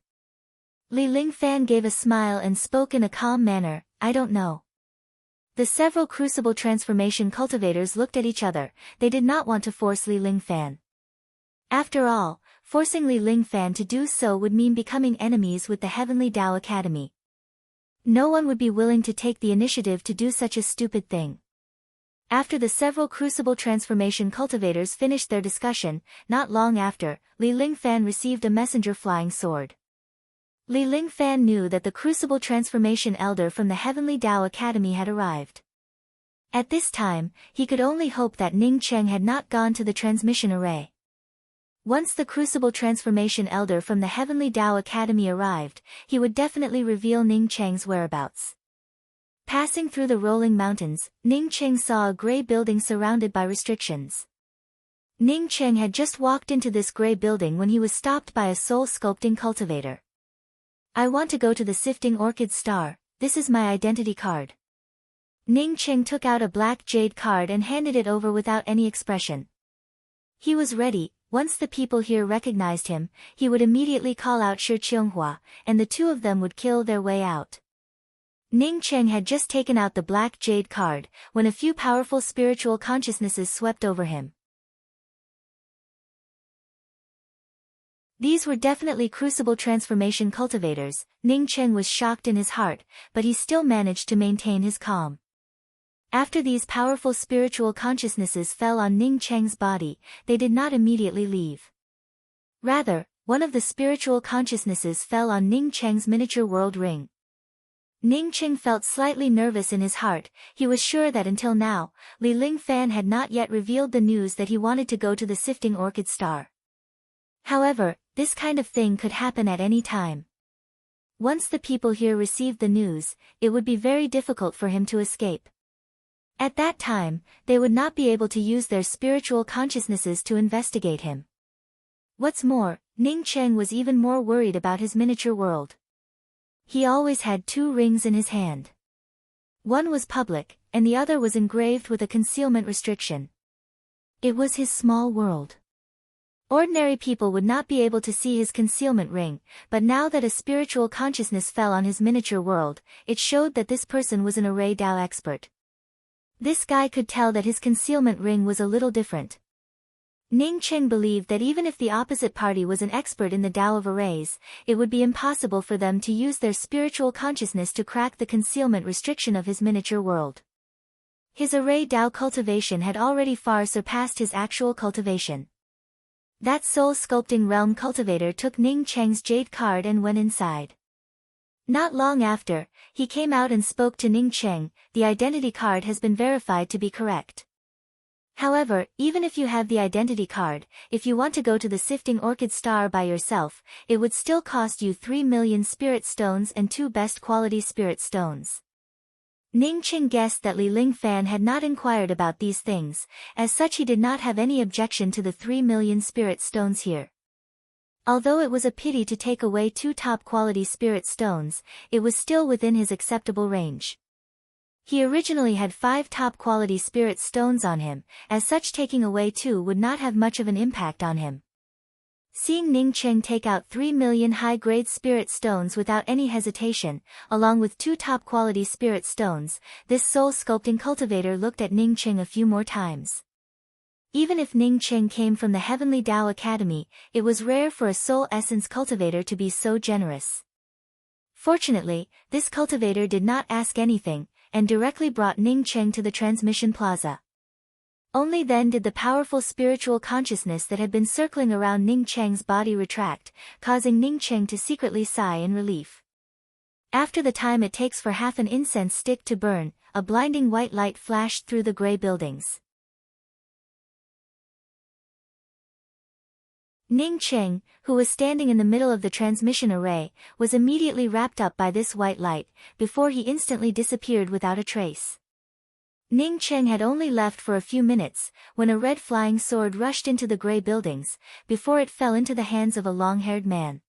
Li Lingfan gave a smile and spoke in a calm manner, "I don't know." The several crucible transformation cultivators looked at each other, they did not want to force Li Lingfan. After all, forcing Li Lingfan to do so would mean becoming enemies with the Heavenly Dao Academy. No one would be willing to take the initiative to do such a stupid thing. After the several crucible transformation cultivators finished their discussion, not long after, Li Lingfan received a messenger flying sword. Li Lingfan knew that the crucible transformation elder from the Heavenly Dao Academy had arrived. At this time, he could only hope that Ning Cheng had not gone to the transmission array. Once the crucible transformation elder from the Heavenly Dao Academy arrived, he would definitely reveal Ning Cheng's whereabouts. Passing through the rolling mountains, Ning Cheng saw a gray building surrounded by restrictions. Ning Cheng had just walked into this gray building when he was stopped by a soul sculpting cultivator. "I want to go to the Sifting Orchid Star, this is my identity card." Ning Cheng took out a black jade card and handed it over without any expression. He was ready. Once the people here recognized him, he would immediately call out Shi Qionghua, and the two of them would kill their way out. Ning Cheng had just taken out the black jade card, when a few powerful spiritual consciousnesses swept over him. These were definitely crucible transformation cultivators. Ning Cheng was shocked in his heart, but he still managed to maintain his calm. After these powerful spiritual consciousnesses fell on Ning Cheng's body, they did not immediately leave. Rather, one of the spiritual consciousnesses fell on Ning Cheng's miniature world ring. Ning Cheng felt slightly nervous in his heart. He was sure that until now, Li Lingfan had not yet revealed the news that he wanted to go to the Sifting Orchid Star. However, this kind of thing could happen at any time. Once the people here received the news, it would be very difficult for him to escape. At that time, they would not be able to use their spiritual consciousnesses to investigate him. What's more, Ning Cheng was even more worried about his miniature world. He always had two rings in his hand. One was public, and the other was engraved with a concealment restriction. It was his small world. Ordinary people would not be able to see his concealment ring, but now that a spiritual consciousness fell on his miniature world, it showed that this person was an array Dao expert. This guy could tell that his concealment ring was a little different. Ning Cheng believed that even if the opposite party was an expert in the Tao of arrays, it would be impossible for them to use their spiritual consciousness to crack the concealment restriction of his miniature world. His array Tao cultivation had already far surpassed his actual cultivation. That soul sculpting realm cultivator took Ning Cheng's jade card and went inside. Not long after, he came out and spoke to Ning Cheng. The identity card has been verified to be correct. However, even if you have the identity card, if you want to go to the Sifting Orchid Star by yourself, it would still cost you 3 million spirit stones and 2 best quality spirit stones. Ning Cheng guessed that Li Lingfan had not inquired about these things, as such he did not have any objection to the 3 million spirit stones here. Although it was a pity to take away 2 top-quality spirit stones, it was still within his acceptable range. He originally had 5 top-quality spirit stones on him, as such taking away 2 would not have much of an impact on him. Seeing Ning Cheng take out 3 million high-grade spirit stones without any hesitation, along with 2 top-quality spirit stones, this soul-sculpting cultivator looked at Ning Cheng a few more times. Even if Ning Cheng came from the Heavenly Dao Academy, it was rare for a soul essence cultivator to be so generous. Fortunately, this cultivator did not ask anything, and directly brought Ning Cheng to the transmission plaza. Only then did the powerful spiritual consciousness that had been circling around Ning Cheng's body retract, causing Ning Cheng to secretly sigh in relief. After the time it takes for half an incense stick to burn, a blinding white light flashed through the gray buildings. Ning Cheng, who was standing in the middle of the transmission array, was immediately wrapped up by this white light, before he instantly disappeared without a trace. Ning Cheng had only left for a few minutes, when a red flying sword rushed into the gray buildings, before it fell into the hands of a long-haired man.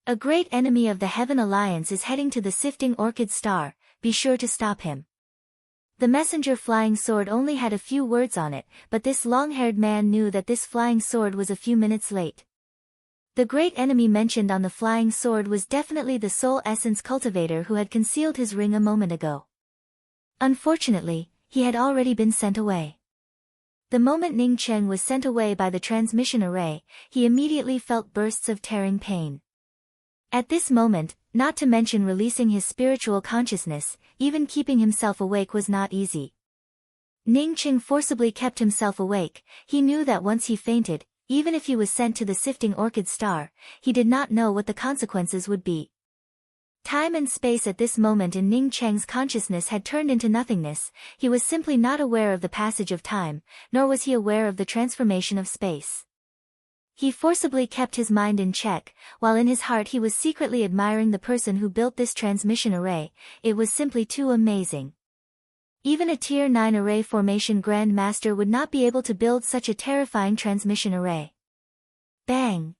A great enemy of the Heaven Alliance is heading to the Sifting Orchid Star, be sure to stop him. The messenger flying sword only had a few words on it, but this long-haired man knew that this flying sword was a few minutes late. The great enemy mentioned on the flying sword was definitely the soul essence cultivator who had concealed his ring a moment ago. Unfortunately, he had already been sent away. The moment Ning Cheng was sent away by the transmission array, he immediately felt bursts of tearing pain. At this moment, not to mention releasing his spiritual consciousness, even keeping himself awake was not easy. Ning Cheng forcibly kept himself awake. He knew that once he fainted, even if he was sent to the Sifting Orchid Star, he did not know what the consequences would be. Time and space at this moment in Ning Cheng's consciousness had turned into nothingness. He was simply not aware of the passage of time, nor was he aware of the transformation of space. He forcibly kept his mind in check, while in his heart he was secretly admiring the person who built this transmission array. It was simply too amazing. Even a Tier 9 array formation Grand Master would not be able to build such a terrifying transmission array. Bang!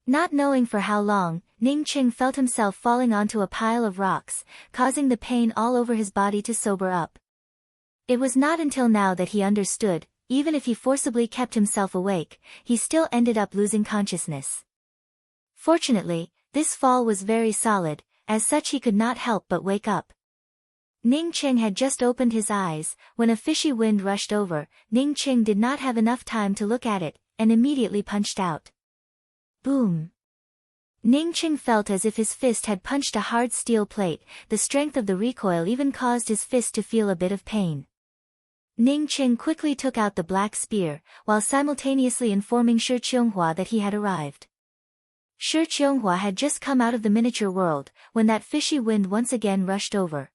Not knowing for how long, Ning Cheng felt himself falling onto a pile of rocks, causing the pain all over his body to sober up. It was not until now that he understood, even if he forcibly kept himself awake, he still ended up losing consciousness. Fortunately, this fall was very solid, as such he could not help but wake up. Ning Cheng had just opened his eyes, when a fishy wind rushed over. Ning Cheng did not have enough time to look at it, and immediately punched out. Boom! Ning Cheng felt as if his fist had punched a hard steel plate. The strength of the recoil even caused his fist to feel a bit of pain. Ning Cheng quickly took out the black spear, while simultaneously informing Shi Qianghua that he had arrived. Shi Qianghua had just come out of the miniature world, when that fishy wind once again rushed over.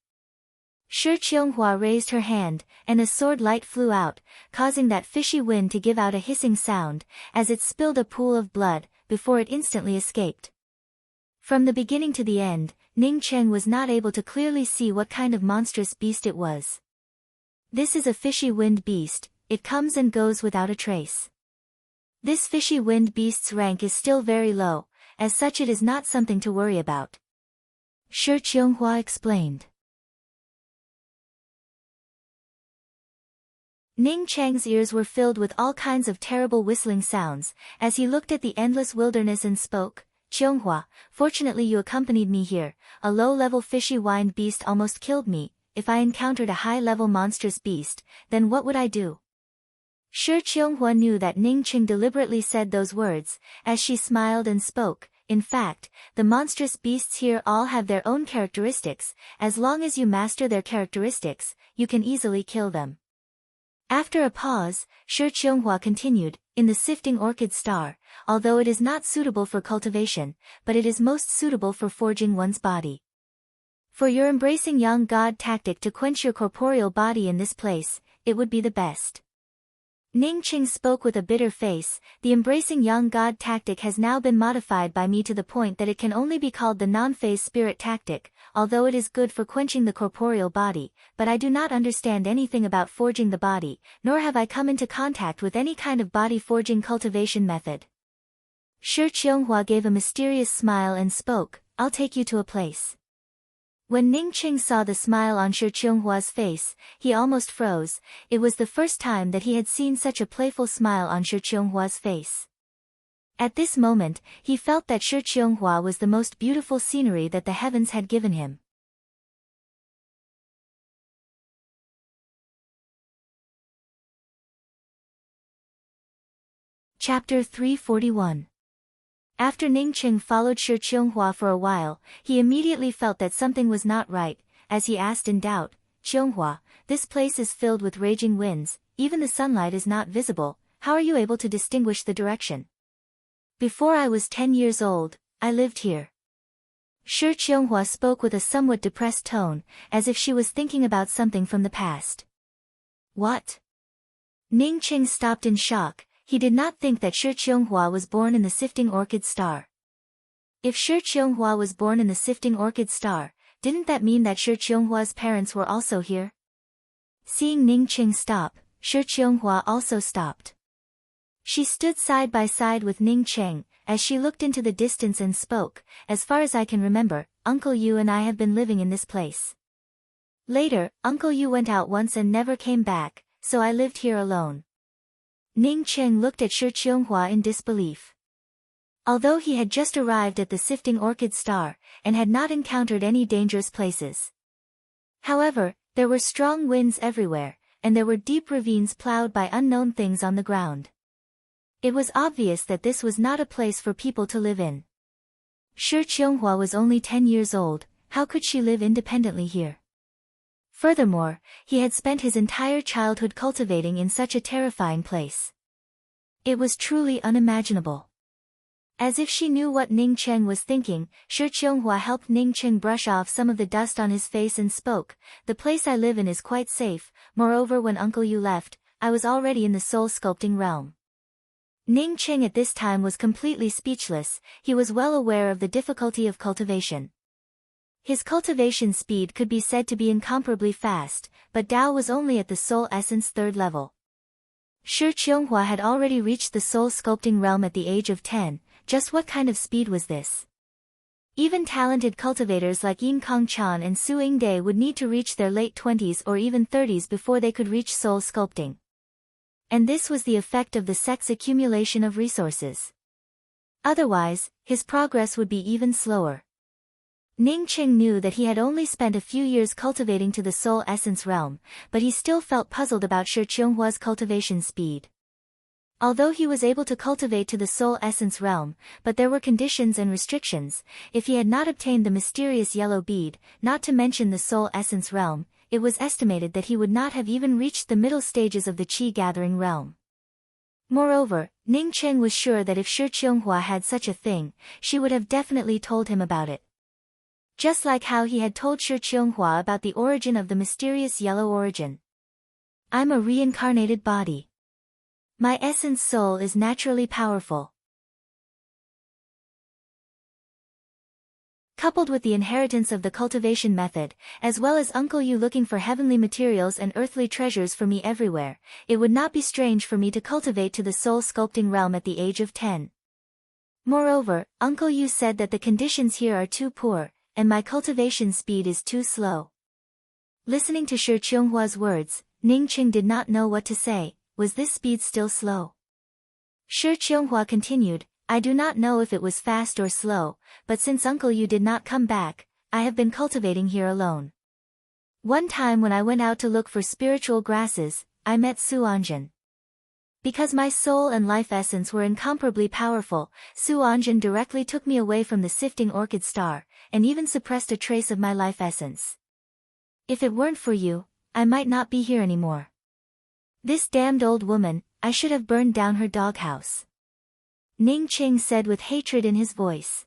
Shi Qianghua raised her hand, and a sword light flew out, causing that fishy wind to give out a hissing sound, as it spilled a pool of blood, before it instantly escaped. From the beginning to the end, Ning Cheng was not able to clearly see what kind of monstrous beast it was. This is a fishy wind beast, it comes and goes without a trace. This fishy wind beast's rank is still very low, as such it is not something to worry about. Shi Qianghua explained. Ning Cheng's ears were filled with all kinds of terrible whistling sounds, as he looked at the endless wilderness and spoke, Qianghua, fortunately you accompanied me here. A low-level fishy wind beast almost killed me. If I encountered a high-level monstrous beast, then what would I do? Shi Qianghua knew that Ning Cheng deliberately said those words, as she smiled and spoke. In fact, the monstrous beasts here all have their own characteristics. As long as you master their characteristics, you can easily kill them. After a pause, Shi Qianghua continued, in the Sifting Orchid Star, although it is not suitable for cultivation, but it is most suitable for forging one's body. For your embracing young god tactic to quench your corporeal body in this place, it would be the best. Ning Cheng spoke with a bitter face. The embracing young god tactic has now been modified by me to the point that it can only be called the non-phase spirit tactic, although it is good for quenching the corporeal body, but I do not understand anything about forging the body, nor have I come into contact with any kind of body forging cultivation method. Shi Qianghua gave a mysterious smile and spoke, I'll take you to a place. When Ning Cheng saw the smile on Shi Qianghua's face, he almost froze. It was the first time that he had seen such a playful smile on Shi Qianghua's face. At this moment, he felt that Shi Qianghua was the most beautiful scenery that the heavens had given him. Chapter 341. After Ning Cheng followed Shi Qianghua for a while, he immediately felt that something was not right, as he asked in doubt, Qianghua, this place is filled with raging winds, even the sunlight is not visible. How are you able to distinguish the direction? Before I was 10 years old, I lived here. Shi Qianghua spoke with a somewhat depressed tone, as if she was thinking about something from the past. What? Ning Qing stopped in shock. He did not think that Shi Qianghua was born in the Sifting Orchid Star. If Shi Qianghua was born in the Sifting Orchid Star, didn't that mean that Shi Qianghua's parents were also here? Seeing Ning Qing stop, Shi Qianghua also stopped. She stood side by side with Ning Qing, as she looked into the distance and spoke, "As far as I can remember, Uncle Yu and I have been living in this place. Later, Uncle Yu went out once and never came back, so I lived here alone." Ning Qing looked at Shi Qianghua in disbelief. Although he had just arrived at the Sifting Orchid Star, and had not encountered any dangerous places. However, there were strong winds everywhere, and there were deep ravines plowed by unknown things on the ground. It was obvious that this was not a place for people to live in. Shi Qianghua was only 10 years old. How could she live independently here? Furthermore, he had spent his entire childhood cultivating in such a terrifying place. It was truly unimaginable. As if she knew what Ning Qing was thinking, Shi Qianghua helped Ning Qing brush off some of the dust on his face and spoke, "The place I live in is quite safe. Moreover, when Uncle Yu left, I was already in the soul sculpting realm." Ning Qing at this time was completely speechless. He was well aware of the difficulty of cultivation. His cultivation speed could be said to be incomparably fast, but Dao was only at the soul essence 3rd level. Shi Qianghua had already reached the soul sculpting realm at the age of 10. Just what kind of speed was this? Even talented cultivators like Yin Kongchan and Su Yingde would need to reach their late 20s or even 30s before they could reach soul sculpting. And this was the effect of the sex accumulation of resources. Otherwise, his progress would be even slower. Ning Qing knew that he had only spent a few years cultivating to the soul essence realm, but he still felt puzzled about Shi Qianghua's cultivation speed. Although he was able to cultivate to the soul essence realm, but there were conditions and restrictions. If he had not obtained the mysterious yellow bead, not to mention the soul essence realm, it was estimated that he would not have even reached the middle stages of the qi gathering realm. Moreover, Ning Qing was sure that if Shi Qianghua had such a thing, she would have definitely told him about it. Just like how he had told Shi Qianghua about the origin of the mysterious yellow origin. "I'm a reincarnated body. My essence soul is naturally powerful." Coupled with the inheritance of the cultivation method, as well as Uncle Yu looking for heavenly materials and earthly treasures for me everywhere, it would not be strange for me to cultivate to the soul sculpting realm at the age of 10. Moreover, Uncle Yu said that the conditions here are too poor, and my cultivation speed is too slow. Listening to Shi Qianghua's words, Ning Qing did not know what to say. Was this speed still slow? Shi Qianghua continued, "I do not know if it was fast or slow, but since Uncle Yu did not come back, I have been cultivating here alone. One time when I went out to look for spiritual grasses, I met Su Anjin. Because my soul and life essence were incomparably powerful, Su Anjin directly took me away from the Sifting Orchid Star, and even suppressed a trace of my life essence. If it weren't for you, I might not be here anymore. This damned old woman, I should have burned down her doghouse." Ning Qing said with hatred in his voice.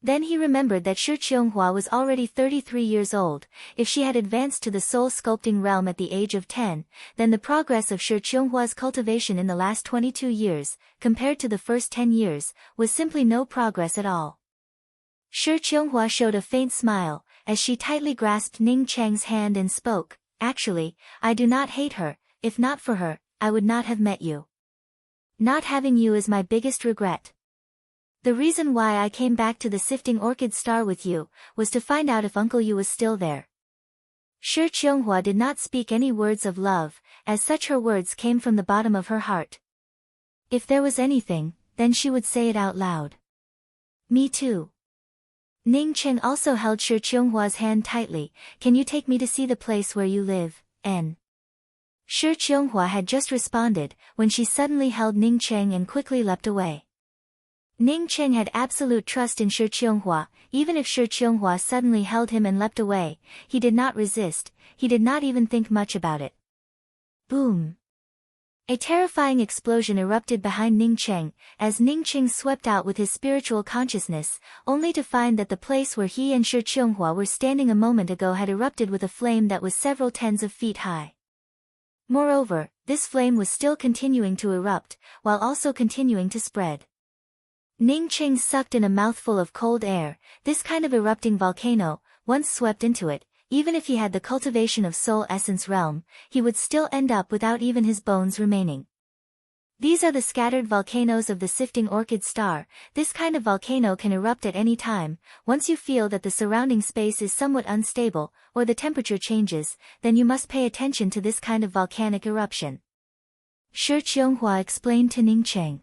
Then he remembered that Shi Qianghua was already 33 years old. If she had advanced to the soul sculpting realm at the age of 10, then the progress of Shi Qianghua's cultivation in the last 22 years, compared to the first 10 years, was simply no progress at all. Shi Qianghua showed a faint smile, as she tightly grasped Ning Cheng's hand and spoke, "Actually, I do not hate her. If not for her, I would not have met you. Not having you is my biggest regret. The reason why I came back to the Sifting Orchid Star with you, was to find out if Uncle Yu was still there." Shi Qianghua did not speak any words of love, as such her words came from the bottom of her heart. If there was anything, then she would say it out loud. "Me too." Ning Qing also held Shi Qianghua's hand tightly. "Can you take me to see the place where you live, N?" Shi Qianghua had just responded, when she suddenly held Ning Qing and quickly leapt away. Ning Qing had absolute trust in Shi Qianghua. Even if Shi Qianghua suddenly held him and leapt away, he did not resist. He did not even think much about it. Boom! A terrifying explosion erupted behind Ning Cheng, as Ning Cheng swept out with his spiritual consciousness, only to find that the place where he and Shi Qianghua were standing a moment ago had erupted with a flame that was several tens of feet high. Moreover, this flame was still continuing to erupt, while also continuing to spread. Ning Cheng sucked in a mouthful of cold air. This kind of erupting volcano, once swept into it, even if he had the cultivation of soul essence realm, he would still end up without even his bones remaining. These are the scattered volcanoes of the sifting orchid star. This kind of volcano can erupt at any time. Once you feel that the surrounding space is somewhat unstable, or the temperature changes, then you must pay attention to this kind of volcanic eruption. Shi Qianghua explained to Ning Cheng.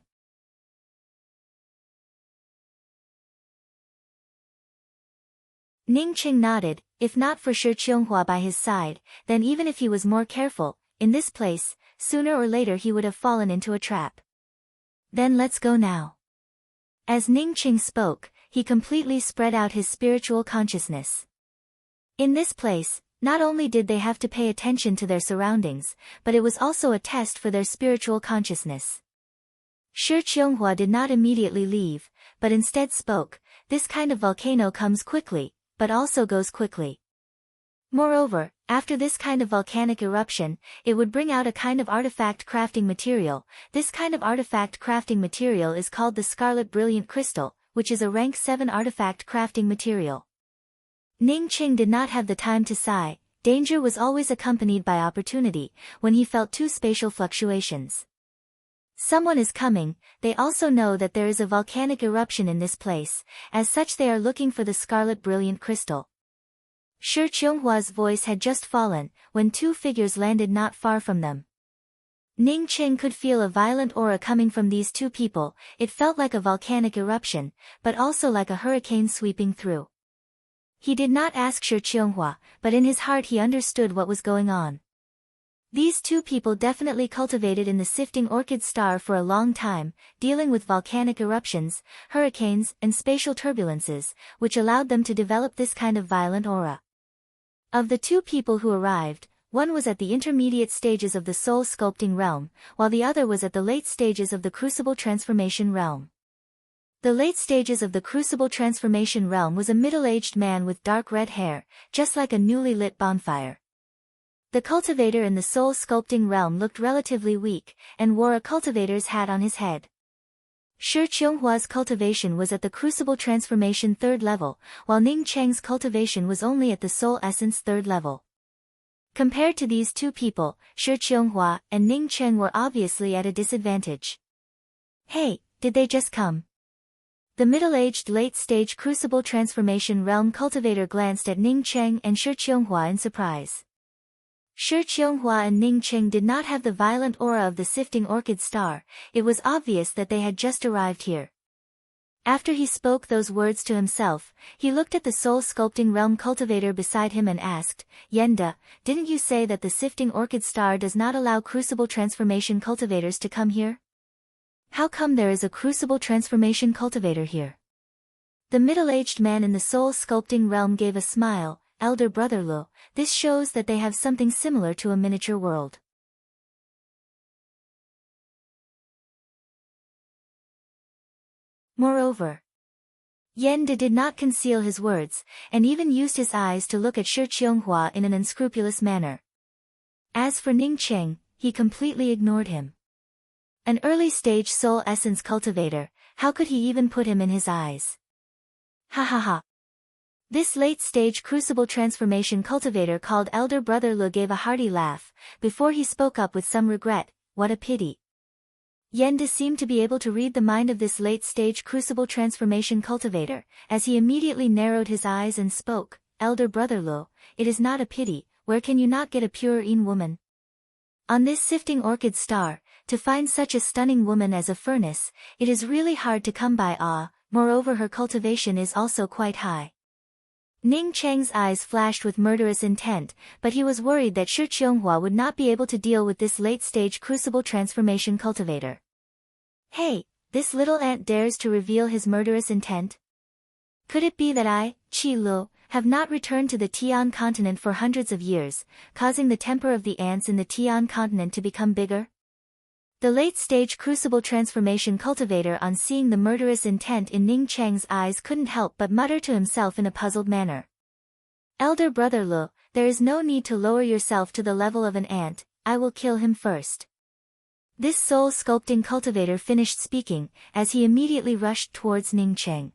Ning Cheng nodded. If not for Shi Qianghua by his side, then even if he was more careful, in this place, sooner or later he would have fallen into a trap. Then let's go now. As Ning Cheng spoke, he completely spread out his spiritual consciousness. In this place, not only did they have to pay attention to their surroundings, but it was also a test for their spiritual consciousness. Shi Qianghua did not immediately leave, but instead spoke. This kind of volcano comes quickly, but also goes quickly. Moreover, after this kind of volcanic eruption, it would bring out a kind of artifact crafting material. This kind of artifact crafting material is called the Scarlet Brilliant Crystal, which is a rank 7 artifact crafting material. Ning Cheng did not have the time to sigh. Danger was always accompanied by opportunity, when he felt two spatial fluctuations. Someone is coming. They also know that there is a volcanic eruption in this place, as such they are looking for the Scarlet Brilliant Crystal. Shi Qianghua's voice had just fallen, when two figures landed not far from them. Ning Cheng could feel a violent aura coming from these two people. It felt like a volcanic eruption, but also like a hurricane sweeping through. He did not ask Shi Qianghua, but in his heart he understood what was going on. These two people definitely cultivated in the sifting orchid star for a long time, dealing with volcanic eruptions, hurricanes, and spatial turbulences, which allowed them to develop this kind of violent aura. Of the two people who arrived, one was at the intermediate stages of the soul sculpting realm, while the other was at the late stages of the crucible transformation realm. The late stages of the crucible transformation realm was a middle-aged man with dark red hair, just like a newly lit bonfire. The cultivator in the soul sculpting realm looked relatively weak, and wore a cultivator's hat on his head. Shi Qianghua's cultivation was at the crucible transformation 3rd level, while Ning Cheng's cultivation was only at the soul essence 3rd level. Compared to these two people, Shi Qianghua and Ning Cheng were obviously at a disadvantage. Hey, did they just come? The middle-aged late-stage crucible transformation realm cultivator glanced at Ning Cheng and Shi Qianghua in surprise. Shi Qianghua and Ning Cheng did not have the violent aura of the sifting orchid star. It was obvious that they had just arrived here. After he spoke those words to himself, he looked at the soul sculpting realm cultivator beside him and asked, Yenda, didn't you say that the sifting orchid star does not allow crucible transformation cultivators to come here? How come there is a crucible transformation cultivator here? The middle-aged man in the soul sculpting realm gave a smile. Elder brother Lu, this shows that they have something similar to a miniature world. Moreover, Yenda did not conceal his words, and even used his eyes to look at Shi Qianghua in an unscrupulous manner. As for Ning Cheng, he completely ignored him. An early-stage soul essence cultivator, how could he even put him in his eyes? Ha ha ha. This late-stage crucible transformation cultivator called Elder Brother Lu gave a hearty laugh, before he spoke up with some regret, what a pity. Yenda seemed to be able to read the mind of this late-stage crucible transformation cultivator, as he immediately narrowed his eyes and spoke, Elder Brother Lu, it is not a pity, where can you not get a pure Yin woman? On this sifting orchid star, to find such a stunning woman as a furnace, it is really hard to come by. Moreover her cultivation is also quite high. Ning Cheng's eyes flashed with murderous intent, but he was worried that Shi Qianghua would not be able to deal with this late-stage crucible transformation cultivator. Hey, this little ant dares to reveal his murderous intent? Could it be that I, Qi Lu, have not returned to the Tian continent for hundreds of years, causing the temper of the ants in the Tian continent to become bigger? The late-stage crucible transformation cultivator, on seeing the murderous intent in Ning Cheng's eyes, couldn't help but mutter to himself in a puzzled manner. Elder brother Lu, there is no need to lower yourself to the level of an ant, I will kill him first. This soul-sculpting cultivator finished speaking, as he immediately rushed towards Ning Cheng.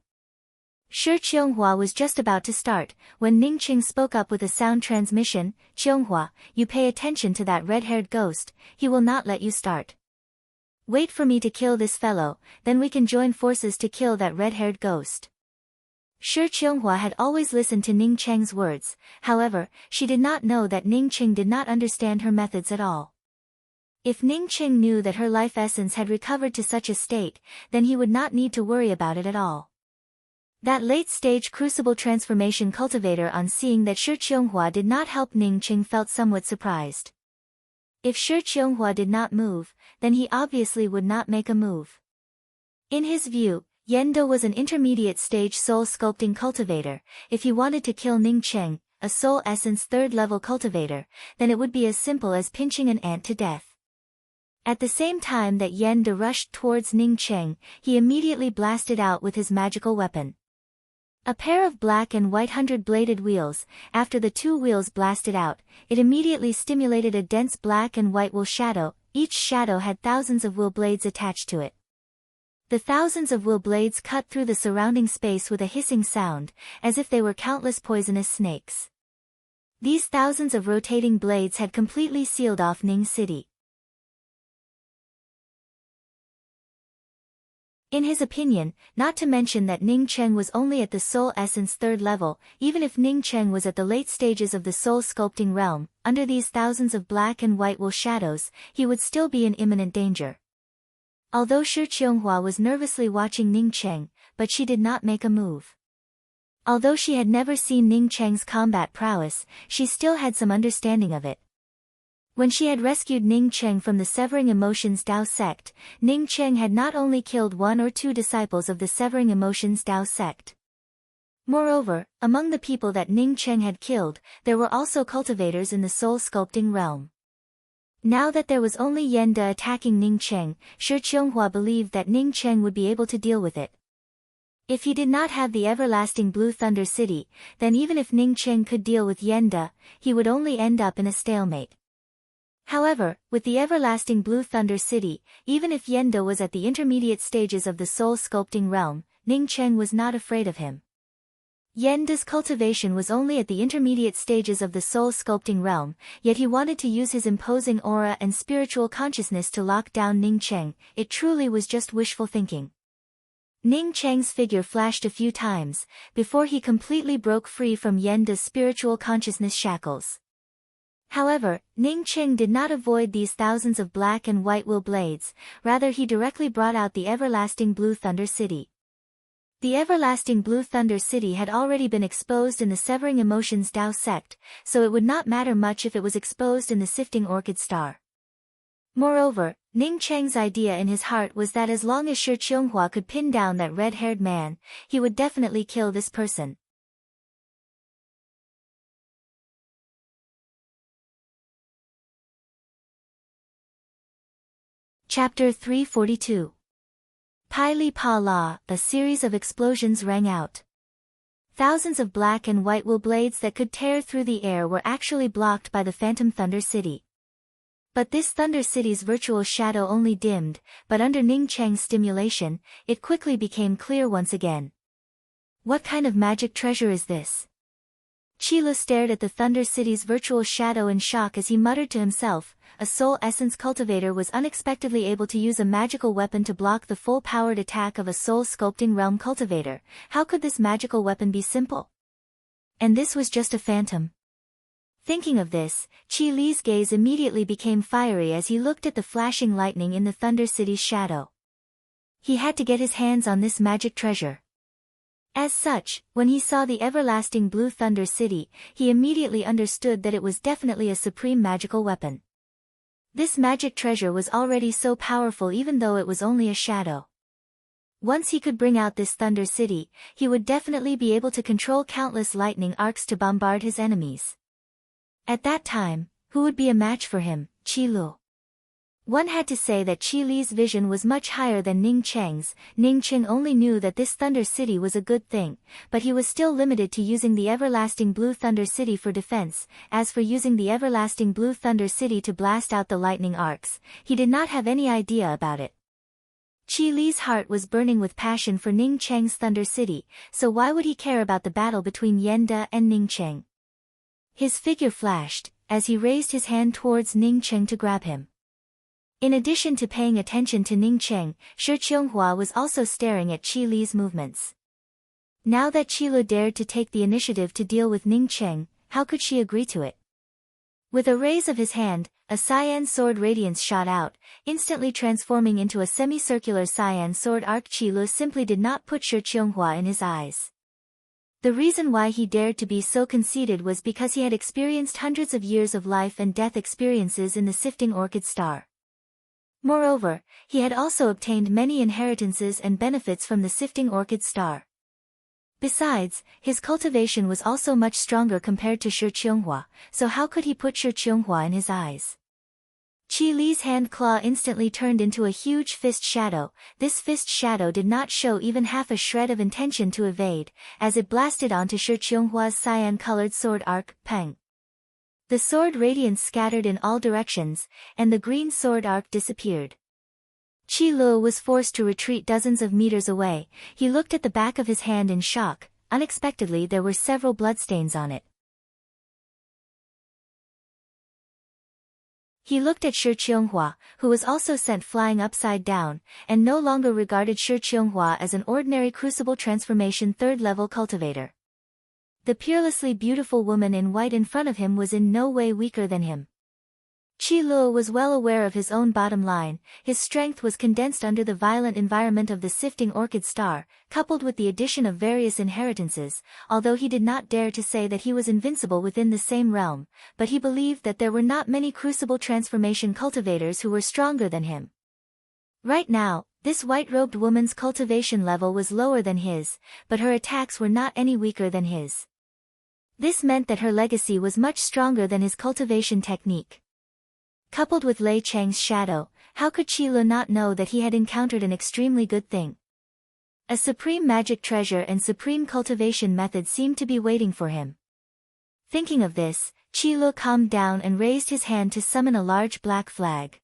Shi Qianghua was just about to start, when Ning Cheng spoke up with a sound transmission, Qianghua, you pay attention to that red-haired ghost, he will not let you start. Wait for me to kill this fellow, then we can join forces to kill that red-haired ghost. Shi Qianghua had always listened to Ning Cheng's words, however, she did not know that Ning Cheng did not understand her methods at all. If Ning Cheng knew that her life essence had recovered to such a state, then he would not need to worry about it at all. That late-stage crucible transformation cultivator, on seeing that Shi Qianghua did not help Ning Cheng, felt somewhat surprised. If Shi Qianghua did not move, then he obviously would not make a move. In his view, Yendo was an intermediate-stage soul-sculpting cultivator. If he wanted to kill Ning Cheng, a soul essence third-level cultivator, then it would be as simple as pinching an ant to death. At the same time that Yendo rushed towards Ning Cheng, he immediately blasted out with his magical weapon. A pair of black and white 100-bladed wheels. After the two wheels blasted out, it immediately stimulated a dense black and white will shadow. Each shadow had thousands of will blades attached to it. The thousands of will blades cut through the surrounding space with a hissing sound, as if they were countless poisonous snakes. These thousands of rotating blades had completely sealed off Ning City. In his opinion, not to mention that Ning Cheng was only at the soul essence third level, even if Ning Cheng was at the late stages of the soul sculpting realm, under these thousands of black and white will shadows, he would still be in imminent danger. Although Shi Qianghua was nervously watching Ning Cheng, but she did not make a move. Although she had never seen Ning Cheng's combat prowess, she still had some understanding of it. When she had rescued Ning Cheng from the Severing Emotions Dao sect, Ning Cheng had not only killed one or two disciples of the Severing Emotions Dao sect. Moreover, among the people that Ning Cheng had killed, there were also cultivators in the soul sculpting realm. Now that there was only Yenda attacking Ning Cheng, Shi Qianghua believed that Ning Cheng would be able to deal with it. If he did not have the everlasting Blue Thunder City, then even if Ning Cheng could deal with Yenda, he would only end up in a stalemate. However, with the everlasting Blue Thunder City, even if Yendo was at the intermediate stages of the soul sculpting realm, Ning Cheng was not afraid of him. Yenda's cultivation was only at the intermediate stages of the soul sculpting realm, yet he wanted to use his imposing aura and spiritual consciousness to lock down Ning Cheng. It truly was just wishful thinking. Ning Cheng's figure flashed a few times, before he completely broke free from Yenda's spiritual consciousness shackles. However, Ning Cheng did not avoid these thousands of black and white will blades, rather he directly brought out the everlasting Blue Thunder City. The everlasting Blue Thunder City had already been exposed in the Severing Emotions Dao sect, so it would not matter much if it was exposed in the Sifting Orchid Star. Moreover, Ning Cheng's idea in his heart was that as long as Shi Qianghua could pin down that red-haired man, he would definitely kill this person. Chapter 342. Pai Li Pa La, a series of explosions rang out. Thousands of black and white will blades that could tear through the air were actually blocked by the Phantom Thunder City. But this Thunder City's virtual shadow only dimmed, but under Ning Cheng's stimulation, it quickly became clear once again. What kind of magic treasure is this? Qi stared at the Thunder City's virtual shadow in shock as he muttered to himself, a soul essence cultivator was unexpectedly able to use a magical weapon to block the full-powered attack of a soul sculpting realm cultivator. How could this magical weapon be simple? And this was just a phantom. Thinking of this, Qi Li's gaze immediately became fiery as he looked at the flashing lightning in the Thunder City's shadow. He had to get his hands on this magic treasure. As such, when he saw the everlasting Blue Thunder City, he immediately understood that it was definitely a supreme magical weapon. This magic treasure was already so powerful even though it was only a shadow. Once he could bring out this Thunder City, he would definitely be able to control countless lightning arcs to bombard his enemies. At that time, who would be a match for him, Qi Lu? One had to say that Qi Li's vision was much higher than Ning Cheng's. Ning Cheng only knew that this Thunder City was a good thing, but he was still limited to using the everlasting Blue Thunder City for defense. As for using the everlasting Blue Thunder City to blast out the lightning arcs, he did not have any idea about it. Qi Li's heart was burning with passion for Ning Cheng's Thunder City, so why would he care about the battle between Yan De and Ning Cheng? His figure flashed, as he raised his hand towards Ning Cheng to grab him. In addition to paying attention to Ning Cheng, Shi Qianghua was also staring at Qi Li's movements. Now that Qi Li dared to take the initiative to deal with Ning Cheng, how could she agree to it? With a raise of his hand, a cyan sword radiance shot out, instantly transforming into a semicircular cyan sword arc. Qi Li simply did not put Shi Qianghua in his eyes. The reason why he dared to be so conceited was because he had experienced hundreds of years of life and death experiences in the Sifting Orchid Star. Moreover, he had also obtained many inheritances and benefits from the Sifting Orchid Star. Besides, his cultivation was also much stronger compared to Shi Qianghua, so how could he put Shi Qianghua in his eyes? Qi Li's hand claw instantly turned into a huge fist shadow. This fist shadow did not show even half a shred of intention to evade, as it blasted onto Shi Qianghua's cyan-colored sword arc, Peng. The sword radiance scattered in all directions, and the green sword arc disappeared. Qi Li was forced to retreat dozens of meters away. He looked at the back of his hand in shock. Unexpectedly there were several bloodstains on it. He looked at Shi Qianghua, who was also sent flying upside down, and no longer regarded Shi Qianghua as an ordinary crucible transformation third-level cultivator. The peerlessly beautiful woman in white in front of him was in no way weaker than him. Qi Li was well aware of his own bottom line. His strength was condensed under the violent environment of the Sifting Orchid Star, coupled with the addition of various inheritances, although he did not dare to say that he was invincible within the same realm, but he believed that there were not many crucible transformation cultivators who were stronger than him. Right now, this white-robed woman's cultivation level was lower than his, but her attacks were not any weaker than his. This meant that her legacy was much stronger than his cultivation technique. Coupled with Lei Cheng's shadow, how could Qi Li not know that he had encountered an extremely good thing? A supreme magic treasure and supreme cultivation method seemed to be waiting for him. Thinking of this, Qi Li calmed down and raised his hand to summon a large black flag.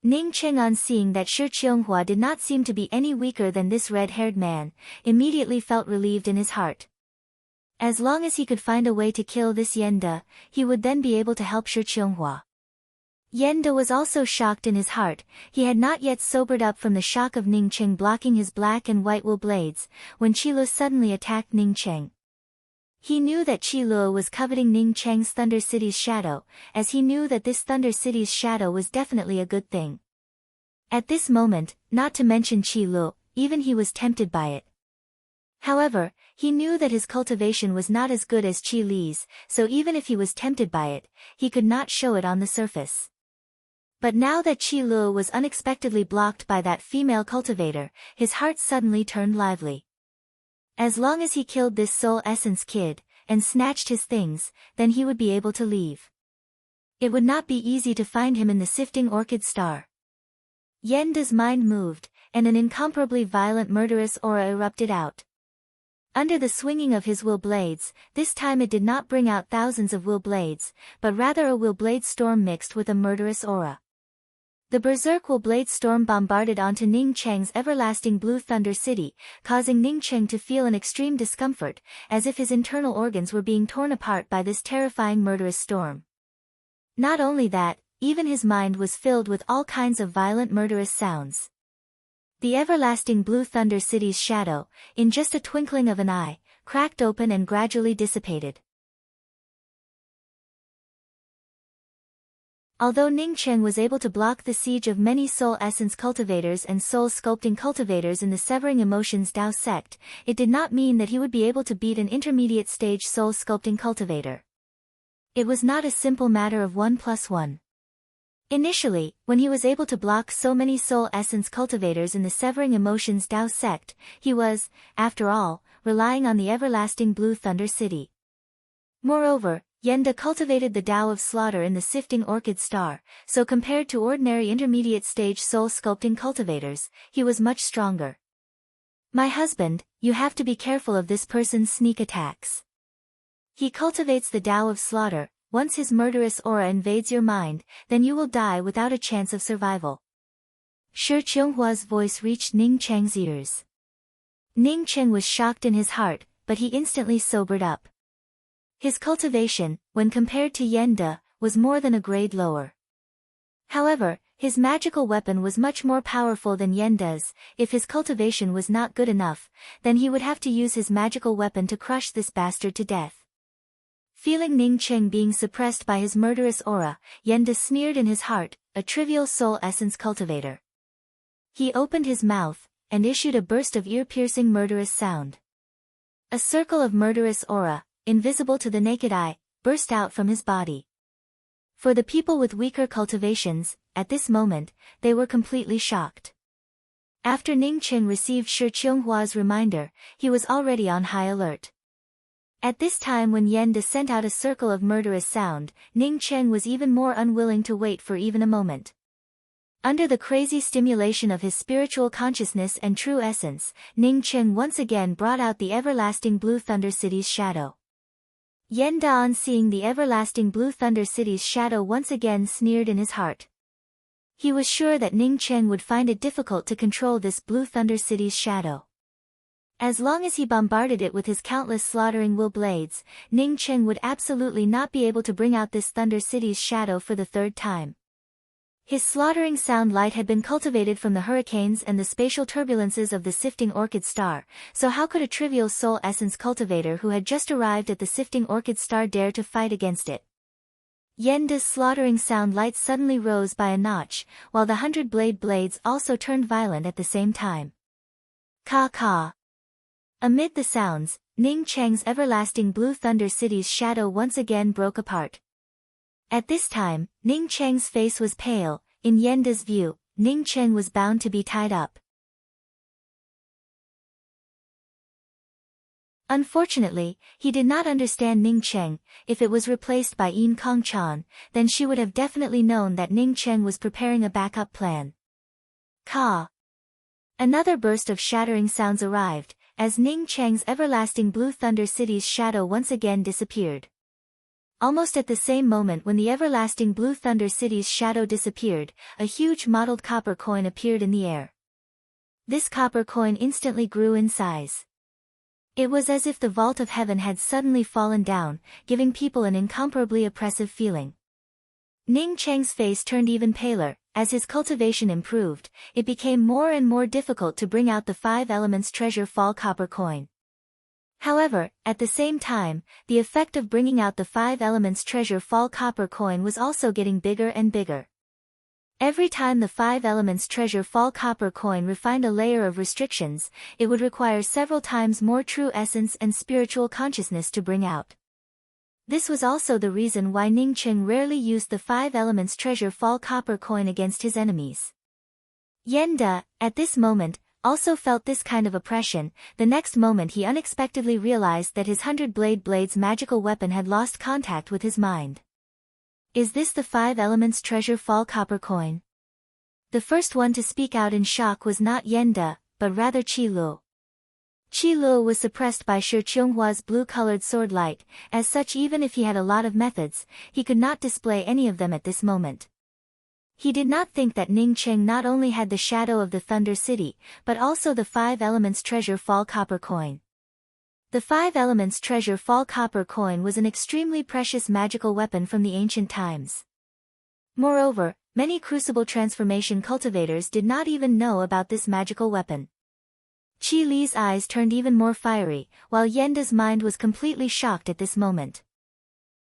Ning Cheng, on seeing that Shi Qianghua did not seem to be any weaker than this red-haired man, immediately felt relieved in his heart. As long as he could find a way to kill this Yan De, he would then be able to help Shi Qianghua. Yan De was also shocked in his heart. He had not yet sobered up from the shock of Ning Cheng blocking his black and white will blades, when Qi Li suddenly attacked Ning Cheng. He knew that Qi Li was coveting Ning Cheng's Thunder City's shadow, as he knew that this Thunder City's shadow was definitely a good thing. At this moment, not to mention Qi Li, even he was tempted by it. However, he knew that his cultivation was not as good as Qi Li's, so even if he was tempted by it, he could not show it on the surface. But now that Qi Li was unexpectedly blocked by that female cultivator, his heart suddenly turned lively. As long as he killed this soul essence kid, and snatched his things, then he would be able to leave. It would not be easy to find him in the Sifting Orchid Star. Yan De's mind moved, and an incomparably violent murderous aura erupted out. Under the swinging of his will blades, this time it did not bring out thousands of will blades, but rather a will blade storm mixed with a murderous aura. The berserk will blade storm bombarded onto Ning Cheng's everlasting Blue Thunder City, causing Ning Cheng to feel an extreme discomfort, as if his internal organs were being torn apart by this terrifying murderous storm. Not only that, even his mind was filled with all kinds of violent murderous sounds. The everlasting Blue Thunder City's shadow, in just a twinkling of an eye, cracked open and gradually dissipated. Although Ning Cheng was able to block the siege of many soul essence cultivators and soul sculpting cultivators in the Severing Emotions Dao sect, it did not mean that he would be able to beat an intermediate stage soul sculpting cultivator. It was not a simple matter of 1+1. Initially, when he was able to block so many soul essence cultivators in the Severing Emotions Dao sect, he was, after all, relying on the everlasting Blue Thunder City. Moreover, Yenda cultivated the Tao of slaughter in the sifting orchid star, so compared to ordinary intermediate stage soul sculpting cultivators, he was much stronger. My husband, you have to be careful of this person's sneak attacks. He cultivates the Tao of slaughter. Once his murderous aura invades your mind, then you will die without a chance of survival. Shi Qionghua's voice reached Ning Cheng's ears. Ning Cheng was shocked in his heart, but he instantly sobered up. His cultivation, when compared to Yenda, was more than a grade lower. However, his magical weapon was much more powerful than Yenda's. If his cultivation was not good enough, then he would have to use his magical weapon to crush this bastard to death. Feeling Ning Cheng being suppressed by his murderous aura, Yenda sneered in his heart, a trivial soul essence cultivator. He opened his mouth, and issued a burst of ear-piercing murderous sound. A circle of murderous aura, invisible to the naked eye, burst out from his body. For the people with weaker cultivations, at this moment, they were completely shocked. After Ning Cheng received Shi Qionghua's reminder, he was already on high alert. At this time when Yenda sent out a circle of murderous sound, Ning Cheng was even more unwilling to wait for even a moment. Under the crazy stimulation of his spiritual consciousness and true essence, Ning Cheng once again brought out the everlasting Blue Thunder City's shadow. Yenda, on seeing the everlasting Blue Thunder City's shadow, once again sneered in his heart. He was sure that Ning Cheng would find it difficult to control this Blue Thunder City's shadow. As long as he bombarded it with his countless slaughtering will blades, Ning Cheng would absolutely not be able to bring out this Thunder City's shadow for the third time. His slaughtering sound light had been cultivated from the hurricanes and the spatial turbulences of the sifting orchid star, so how could a trivial soul essence cultivator who had just arrived at the sifting orchid star dare to fight against it? Yenda's slaughtering sound light suddenly rose by a notch, while the 100 blades also turned violent at the same time. Ka. Amid the sounds, Ning Cheng's everlasting Blue Thunder City's shadow once again broke apart. At this time, Ning Cheng's face was pale. In Yenda's view, Ning Cheng was bound to be tied up. Unfortunately, he did not understand Ning Cheng. If it was replaced by Yin Kong Chan, then she would have definitely known that Ning Cheng was preparing a backup plan. Ka. Another burst of shattering sounds arrived, as Ning Cheng's everlasting Blue Thunder City's shadow once again disappeared. Almost at the same moment when the everlasting Blue Thunder City's shadow disappeared, a huge mottled copper coin appeared in the air. This copper coin instantly grew in size. It was as if the vault of heaven had suddenly fallen down, giving people an incomparably oppressive feeling. Ning Cheng's face turned even paler. As his cultivation improved, it became more and more difficult to bring out the 5 elements treasure fall copper coin. However, at the same time, the effect of bringing out the 5 elements treasure fall copper coin was also getting bigger and bigger. Every time the 5 elements treasure fall copper coin refined a layer of restrictions, it would require several times more true essence and spiritual consciousness to bring out. This was also the reason why Ning Cheng rarely used the 5 elements treasure fall copper coin against his enemies. Yenda, at this moment, also felt this kind of oppression. The next moment he unexpectedly realized that his 100 blade's magical weapon had lost contact with his mind. Is this the 5 elements treasure fall copper coin? The first one to speak out in shock was not Yenda, but rather Qi Lu. Qi Lu was suppressed by Shi Qionghua's blue-colored sword light. As such, even if he had a lot of methods, he could not display any of them at this moment. He did not think that Ning Cheng not only had the shadow of the Thunder City, but also the 5 elements treasure fall copper coin. The 5 elements treasure fall copper coin was an extremely precious magical weapon from the ancient times. Moreover, many crucible transformation cultivators did not even know about this magical weapon. Qi Li's eyes turned even more fiery, while Yenda's mind was completely shocked at this moment.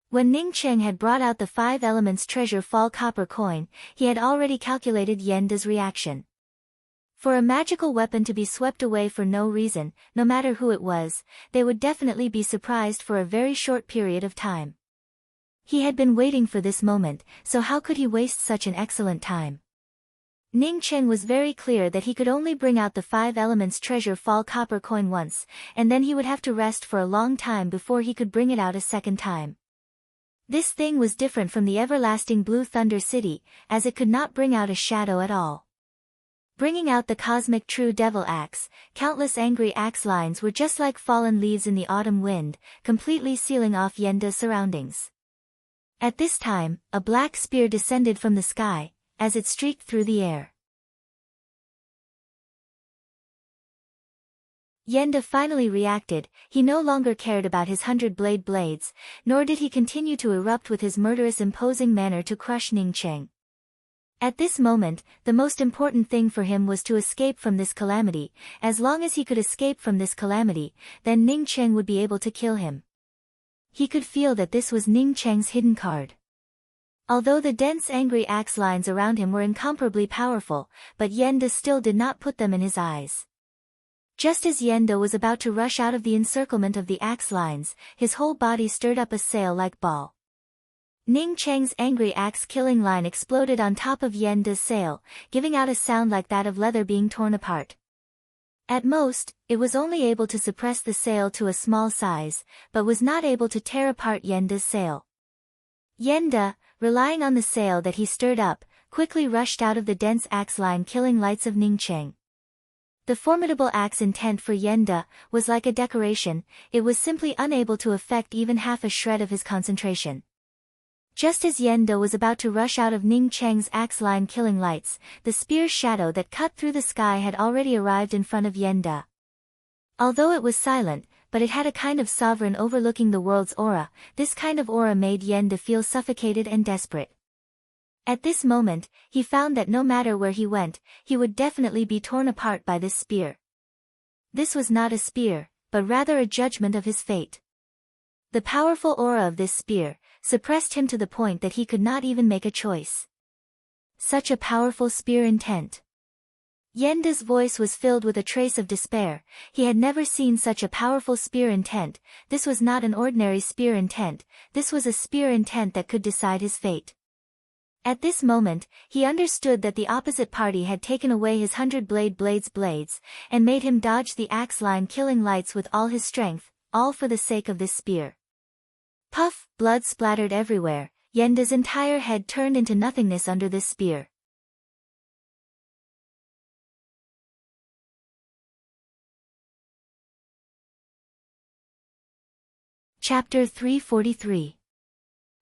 When Ning Cheng had brought out the 5 elements treasure fall copper coin, he had already calculated Yenda's reaction. For a magical weapon to be swept away for no reason, no matter who it was, they would definitely be surprised for a very short period of time. He had been waiting for this moment, so how could he waste such an excellent time? Ning Cheng was very clear that he could only bring out the 5 elements treasure fall copper coin once, and then he would have to rest for a long time before he could bring it out a second time. This thing was different from the everlasting Blue Thunder City, as it could not bring out a shadow at all. Bringing out the cosmic true devil axe, countless angry axe lines were just like fallen leaves in the autumn wind, completely sealing off Yenda's surroundings. At this time, a black spear descended from the sky, as it streaked through the air. Yenda finally reacted. He no longer cared about his 100 blades, nor did he continue to erupt with his murderous imposing manner to crush Ning Cheng. At this moment, the most important thing for him was to escape from this calamity. As long as he could escape from this calamity, then Ning Cheng would be able to kill him. He could feel that this was Ning Cheng's hidden card. Although the dense angry axe lines around him were incomparably powerful, but Yenda still did not put them in his eyes. Just as Yenda was about to rush out of the encirclement of the axe lines, his whole body stirred up a sail-like ball. Ning Cheng's angry axe-killing line exploded on top of Yenda's sail, giving out a sound like that of leather being torn apart. At most, it was only able to suppress the sail to a small size, but was not able to tear apart Yenda's sail. Yenda, relying on the sail that he stirred up, quickly rushed out of the dense axe line killing lights of Ning Cheng. The formidable axe intent for Yenda was like a decoration, it was simply unable to affect even half a shred of his concentration. Just as Yenda was about to rush out of Ning Cheng's axe line killing lights, the spear's shadow that cut through the sky had already arrived in front of Yenda. Although it was silent, but it had a kind of sovereign overlooking the world's aura. This kind of aura made Yenda feel suffocated and desperate. At this moment, he found that no matter where he went, he would definitely be torn apart by this spear. This was not a spear, but rather a judgment of his fate. The powerful aura of this spear suppressed him to the point that he could not even make a choice. Such a powerful spear intent. Yenda's voice was filled with a trace of despair. He had never seen such a powerful spear intent. This was not an ordinary spear intent, this was a spear intent that could decide his fate. At this moment, he understood that the opposite party had taken away his 100 blades, and made him dodge the axe line killing lights with all his strength, all for the sake of this spear. Puff, blood splattered everywhere, Yenda's entire head turned into nothingness under this spear. Chapter 343.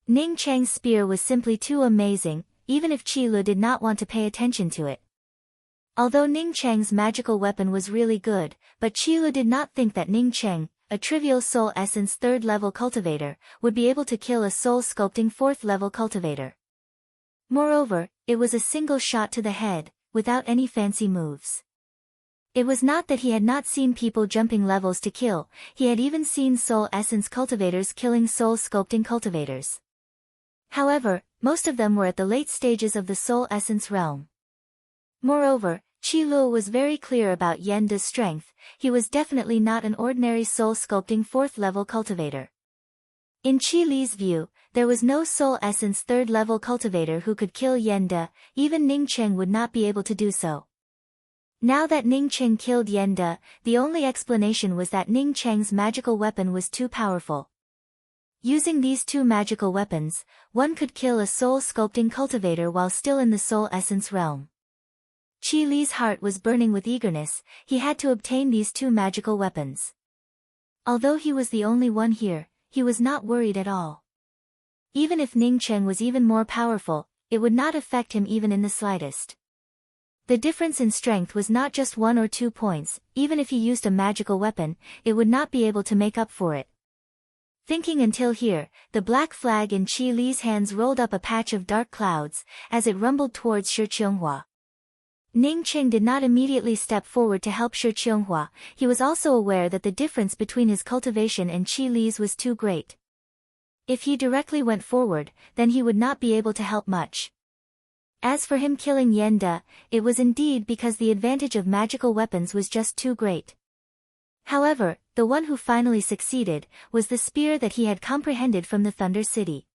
Ning Cheng's spear was simply too amazing, even if Qilu did not want to pay attention to it. Although Ning Cheng's magical weapon was really good, but Qilu did not think that Ning Cheng, a trivial soul essence 3rd level cultivator, would be able to kill a soul sculpting 4th level cultivator. Moreover, it was a single shot to the head, without any fancy moves. It was not that he had not seen people jumping levels to kill, he had even seen soul essence cultivators killing soul sculpting cultivators. However, most of them were at the late stages of the soul essence realm. Moreover, Qilu was very clear about Yenda's strength, he was definitely not an ordinary soul sculpting 4th level cultivator. In Qilu's view, there was no soul essence 3rd level cultivator who could kill Yenda, even Ning Cheng would not be able to do so. Now that Ning Cheng killed Yenda, the only explanation was that Ning Cheng's magical weapon was too powerful. Using these two magical weapons, one could kill a soul sculpting cultivator while still in the soul essence realm. Qilu's heart was burning with eagerness, he had to obtain these two magical weapons. Although he was the only one here, he was not worried at all. Even if Ning Cheng was even more powerful, it would not affect him even in the slightest. The difference in strength was not just 1 or 2 points, even if he used a magical weapon, it would not be able to make up for it. Thinking until here, the black flag in Qilu's hands rolled up a patch of dark clouds, as it rumbled towards Shi Qionghua. Ning Cheng did not immediately step forward to help Shi Qionghua, he was also aware that the difference between his cultivation and Qilu's was too great. If he directly went forward, then he would not be able to help much. As for him killing Yenda, it was indeed because the advantage of magical weapons was just too great. However, the one who finally succeeded was the spear that he had comprehended from the Thunder City.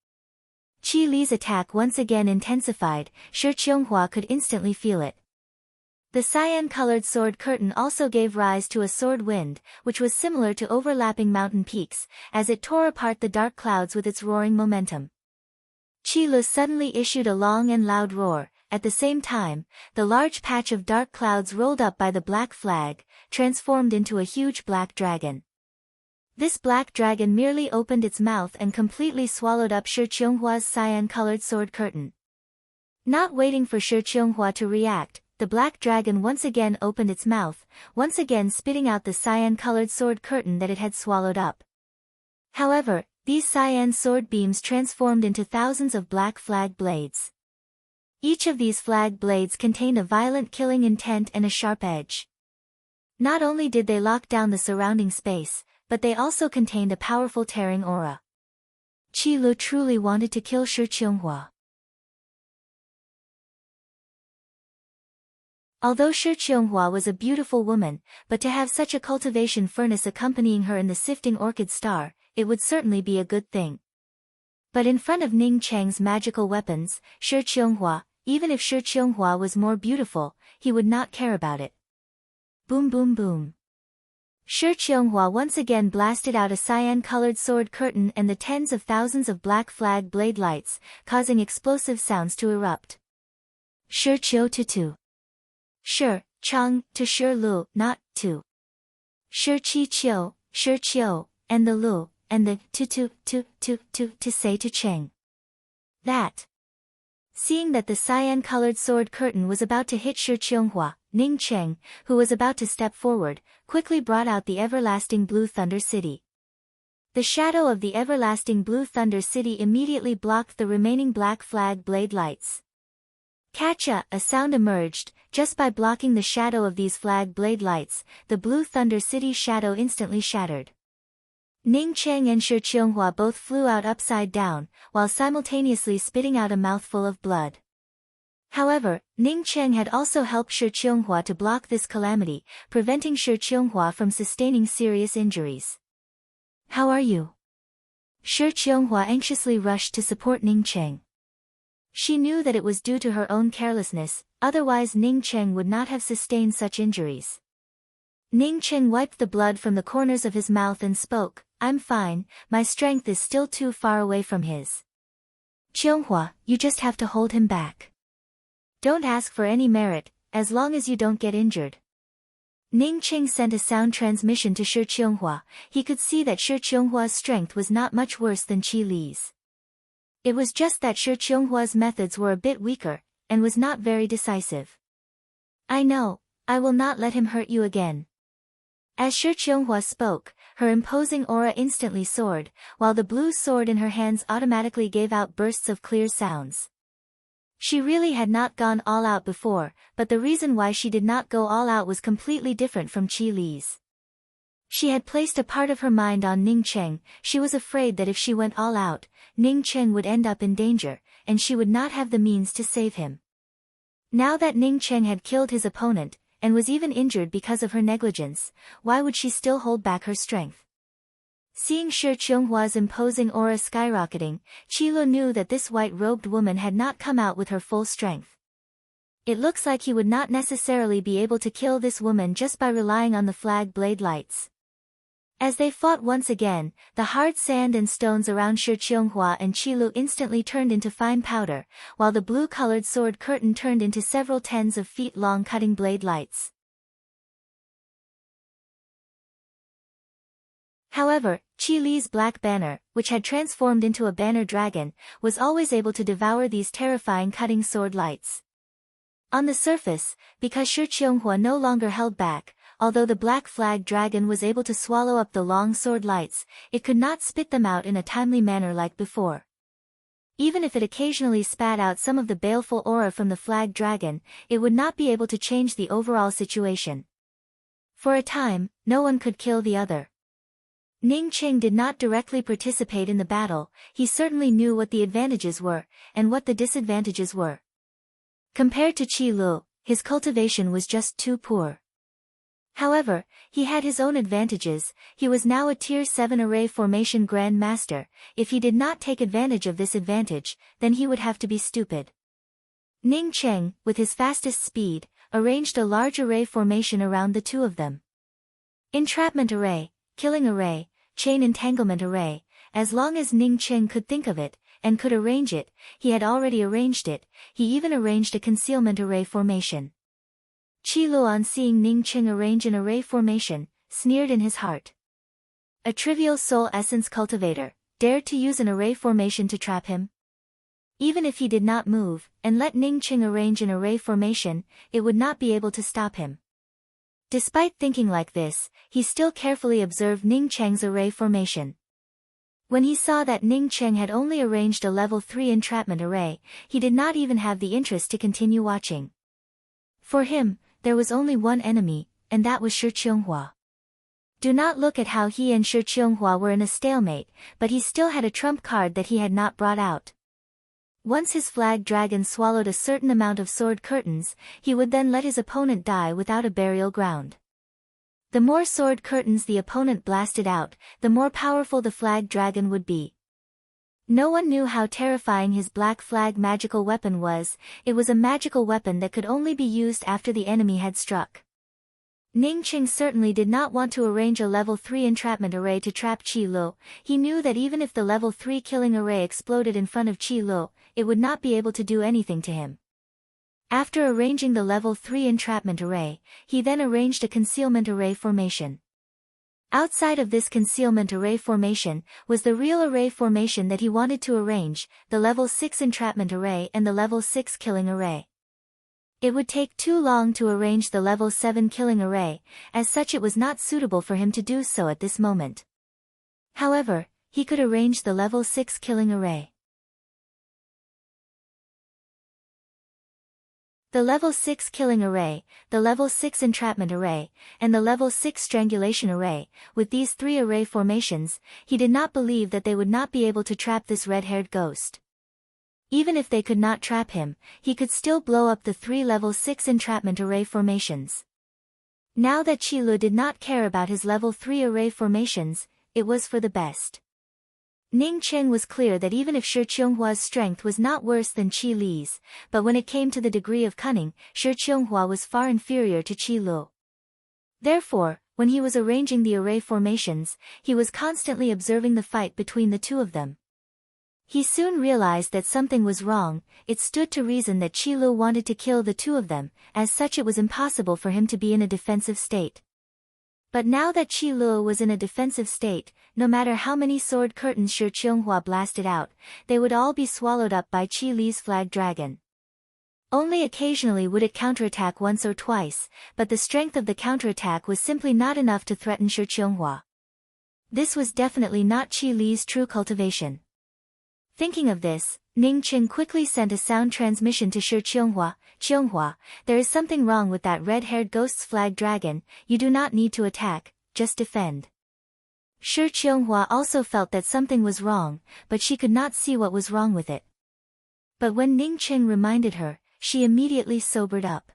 Qilu's attack once again intensified, Shi Qionghua could instantly feel it. The cyan-colored sword curtain also gave rise to a sword wind, which was similar to overlapping mountain peaks, as it tore apart the dark clouds with its roaring momentum. Qi Lu suddenly issued a long and loud roar. At the same time, the large patch of dark clouds rolled up by the black flag, transformed into a huge black dragon. This black dragon merely opened its mouth and completely swallowed up Shi Qionghua's cyan-colored sword curtain. Not waiting for Shi Qionghua to react, the black dragon once again opened its mouth, once again spitting out the cyan-colored sword curtain that it had swallowed up. However, these cyan sword beams transformed into thousands of black flag blades. Each of these flag blades contained a violent killing intent and a sharp edge. Not only did they lock down the surrounding space, but they also contained a powerful tearing aura. Qi Lu truly wanted to kill Shi Qionghua. Although Shi Qionghua was a beautiful woman, but to have such a cultivation furnace accompanying her in the sifting orchid star, it would certainly be a good thing. But in front of Ning Cheng's magical weapons, Shi Qionghua, even if Shi Qionghua was more beautiful, he would not care about it. Boom boom boom. Shi Qionghua once again blasted out a cyan-colored sword curtain and the tens of thousands of black flag blade lights, causing explosive sounds to erupt. Shi Qiu tu. Shi, Chang, to Shi Lu, not, to. Shi Qi Qiu, Shi Qiu, and the Lu, and the, to say to Cheng. That. Seeing that the cyan-colored sword curtain was about to hit Shi Qionghua, Ning Cheng, who was about to step forward, quickly brought out the everlasting Blue Thunder City. The shadow of the everlasting Blue Thunder City immediately blocked the remaining black flag blade lights. Catcha, a sound emerged. Just by blocking the shadow of these flag blade lights, the Blue Thunder City shadow instantly shattered. Ning Cheng and Shi Qionghua both flew out upside down, while simultaneously spitting out a mouthful of blood. However, Ning Cheng had also helped Shi Qionghua to block this calamity, preventing Shi Qionghua from sustaining serious injuries. How are you? Shi Qionghua anxiously rushed to support Ning Cheng. She knew that it was due to her own carelessness, otherwise Ning Cheng would not have sustained such injuries. Ning Cheng wiped the blood from the corners of his mouth and spoke, I'm fine, my strength is still too far away from his. Qionghua, you just have to hold him back. Don't ask for any merit, as long as you don't get injured. Ning Cheng sent a sound transmission to Shi Qionghua. He could see that Shi Qionghua's strength was not much worse than Qi Li's. It was just that Shi Qionghua's methods were a bit weaker, and was not very decisive. I know, I will not let him hurt you again. As Shi Qionghua spoke, her imposing aura instantly soared, while the blue sword in her hands automatically gave out bursts of clear sounds. She really had not gone all out before, but the reason why she did not go all out was completely different from Qi Li's. She had placed a part of her mind on Ning Cheng. She was afraid that if she went all out, Ning Cheng would end up in danger, and she would not have the means to save him. Now that Ning Cheng had killed his opponent, and was even injured because of her negligence, why would she still hold back her strength? Seeing Shi Qionghua's imposing aura skyrocketing, Qi Lu knew that this white-robed woman had not come out with her full strength. It looks like he would not necessarily be able to kill this woman just by relying on the flag blade lights. As they fought once again, the hard sand and stones around Shi Qionghua and Qi Lu instantly turned into fine powder, while the blue-colored sword curtain turned into several tens of feet long cutting blade lights. However, Qi Li's black banner, which had transformed into a banner dragon, was always able to devour these terrifying cutting sword lights. On the surface, because Shi Qionghua no longer held back, although the black flag dragon was able to swallow up the long sword lights, it could not spit them out in a timely manner like before. Even if it occasionally spat out some of the baleful aura from the flag dragon, it would not be able to change the overall situation. For a time, no one could kill the other. Ning Cheng did not directly participate in the battle. He certainly knew what the advantages were, and what the disadvantages were. Compared to Qi Lu, his cultivation was just too poor. However, he had his own advantages. He was now a Tier 7 Array Formation Grand Master. If he did not take advantage of this advantage, then he would have to be stupid. Ning Cheng, with his fastest speed, arranged a large array formation around the two of them. Entrapment Array, Killing Array, Chain Entanglement Array. As long as Ning Cheng could think of it, and could arrange it. He had already arranged it. He even arranged a concealment array formation. Qi Lu, on seeing Ning Qing arrange an array formation, sneered in his heart. A trivial soul essence cultivator dared to use an array formation to trap him? Even if he did not move, and let Ning Qing arrange an array formation, it would not be able to stop him. Despite thinking like this, he still carefully observed Ning Cheng's array formation. When he saw that Ning Cheng had only arranged a level 3 entrapment array, he did not even have the interest to continue watching. For him, there was only one enemy, and that was Shi Qionghua. Do not look at how he and Shi Qionghua were in a stalemate, but he still had a trump card that he had not brought out. Once his flag dragon swallowed a certain amount of sword curtains, he would then let his opponent die without a burial ground. The more sword curtains the opponent blasted out, the more powerful the flag dragon would be. No one knew how terrifying his black flag magical weapon was. It was a magical weapon that could only be used after the enemy had struck. Ning Qing certainly did not want to arrange a level 3 entrapment array to trap Qi Lu. He knew that even if the level 3 killing array exploded in front of Qi Lu, it would not be able to do anything to him. After arranging the level 3 entrapment array, he then arranged a concealment array formation. Outside of this concealment array formation was the real array formation that he wanted to arrange, the level 6 entrapment array and the level 6 killing array. It would take too long to arrange the level 7 killing array, as such it was not suitable for him to do so at this moment. However, he could arrange the level 6 killing array. The level 6 killing array, the level 6 entrapment array, and the level 6 strangulation array, with these 3 array formations, he did not believe that they would not be able to trap this red-haired ghost. Even if they could not trap him, he could still blow up the 3 level 6 entrapment array formations. Now that Qi Lu did not care about his level 3 array formations, it was for the best. Ning Qing was clear that even if Shi Qionghhua's strength was not worse than Qi Li's, but when it came to the degree of cunning, Shi Qionghua was far inferior to Qi Lu. Therefore, when he was arranging the array formations, he was constantly observing the fight between the two of them. He soon realized that something was wrong. It stood to reason that Qi Lu wanted to kill the two of them, as such it was impossible for him to be in a defensive state. But now that Qi Lu was in a defensive state, no matter how many sword curtains Shi Qionghua blasted out, they would all be swallowed up by Qi Li's flag dragon. Only occasionally would it counterattack once or twice, but the strength of the counterattack was simply not enough to threaten Shi Qionghua. This was definitely not Qi Li's true cultivation. Thinking of this, Ning Qing quickly sent a sound transmission to Shi Qionghua. Qionghua, there is something wrong with that red-haired ghost's flag dragon. You do not need to attack, just defend. Shi Qionghua also felt that something was wrong, but she could not see what was wrong with it. But when Ning Qing reminded her, she immediately sobered up.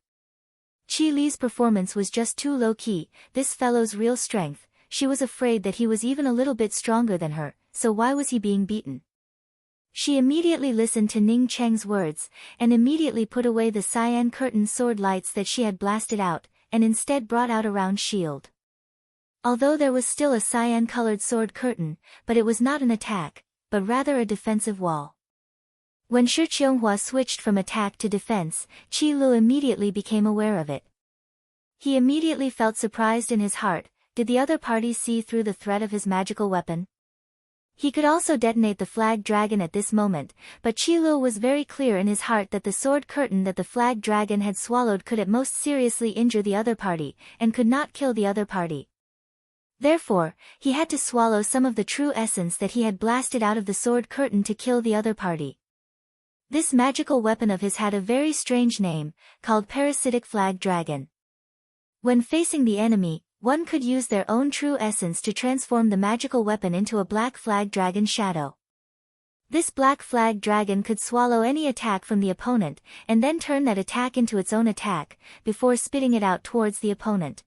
Qi Li's performance was just too low-key. This fellow's real strength, she was afraid that he was even a little bit stronger than her, so why was he being beaten? She immediately listened to Ning Cheng's words, and immediately put away the cyan curtain sword lights that she had blasted out, and instead brought out a round shield. Although there was still a cyan-colored sword curtain, but it was not an attack, but rather a defensive wall. When Shi Qionghua switched from attack to defense, Qi Lu immediately became aware of it. He immediately felt surprised in his heart. Did the other party see through the threat of his magical weapon? He could also detonate the flag dragon at this moment, but Qi Lu was very clear in his heart that the sword curtain that the flag dragon had swallowed could at most seriously injure the other party, and could not kill the other party. Therefore, he had to swallow some of the true essence that he had blasted out of the sword curtain to kill the other party. This magical weapon of his had a very strange name, called parasitic flag dragon. When facing the enemy, one could use their own true essence to transform the magical weapon into a black flag dragon shadow. This black flag dragon could swallow any attack from the opponent, and then turn that attack into its own attack, before spitting it out towards the opponent.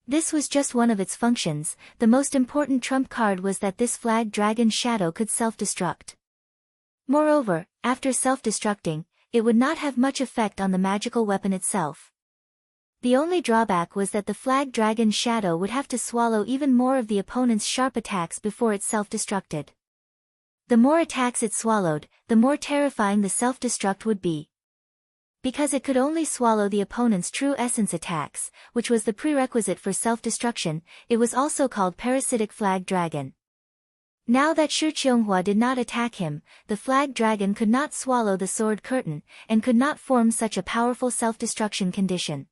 This was just one of its functions. The most important trump card was that this flag dragon shadow could self-destruct. Moreover, after self-destructing, it would not have much effect on the magical weapon itself. The only drawback was that the flag dragon's shadow would have to swallow even more of the opponent's sharp attacks before it self-destructed. The more attacks it swallowed, the more terrifying the self-destruct would be. Because it could only swallow the opponent's true essence attacks, which was the prerequisite for self-destruction, it was also called parasitic flag dragon. Now that Shi Qianghua did not attack him, the flag dragon could not swallow the sword curtain, and could not form such a powerful self-destruction condition.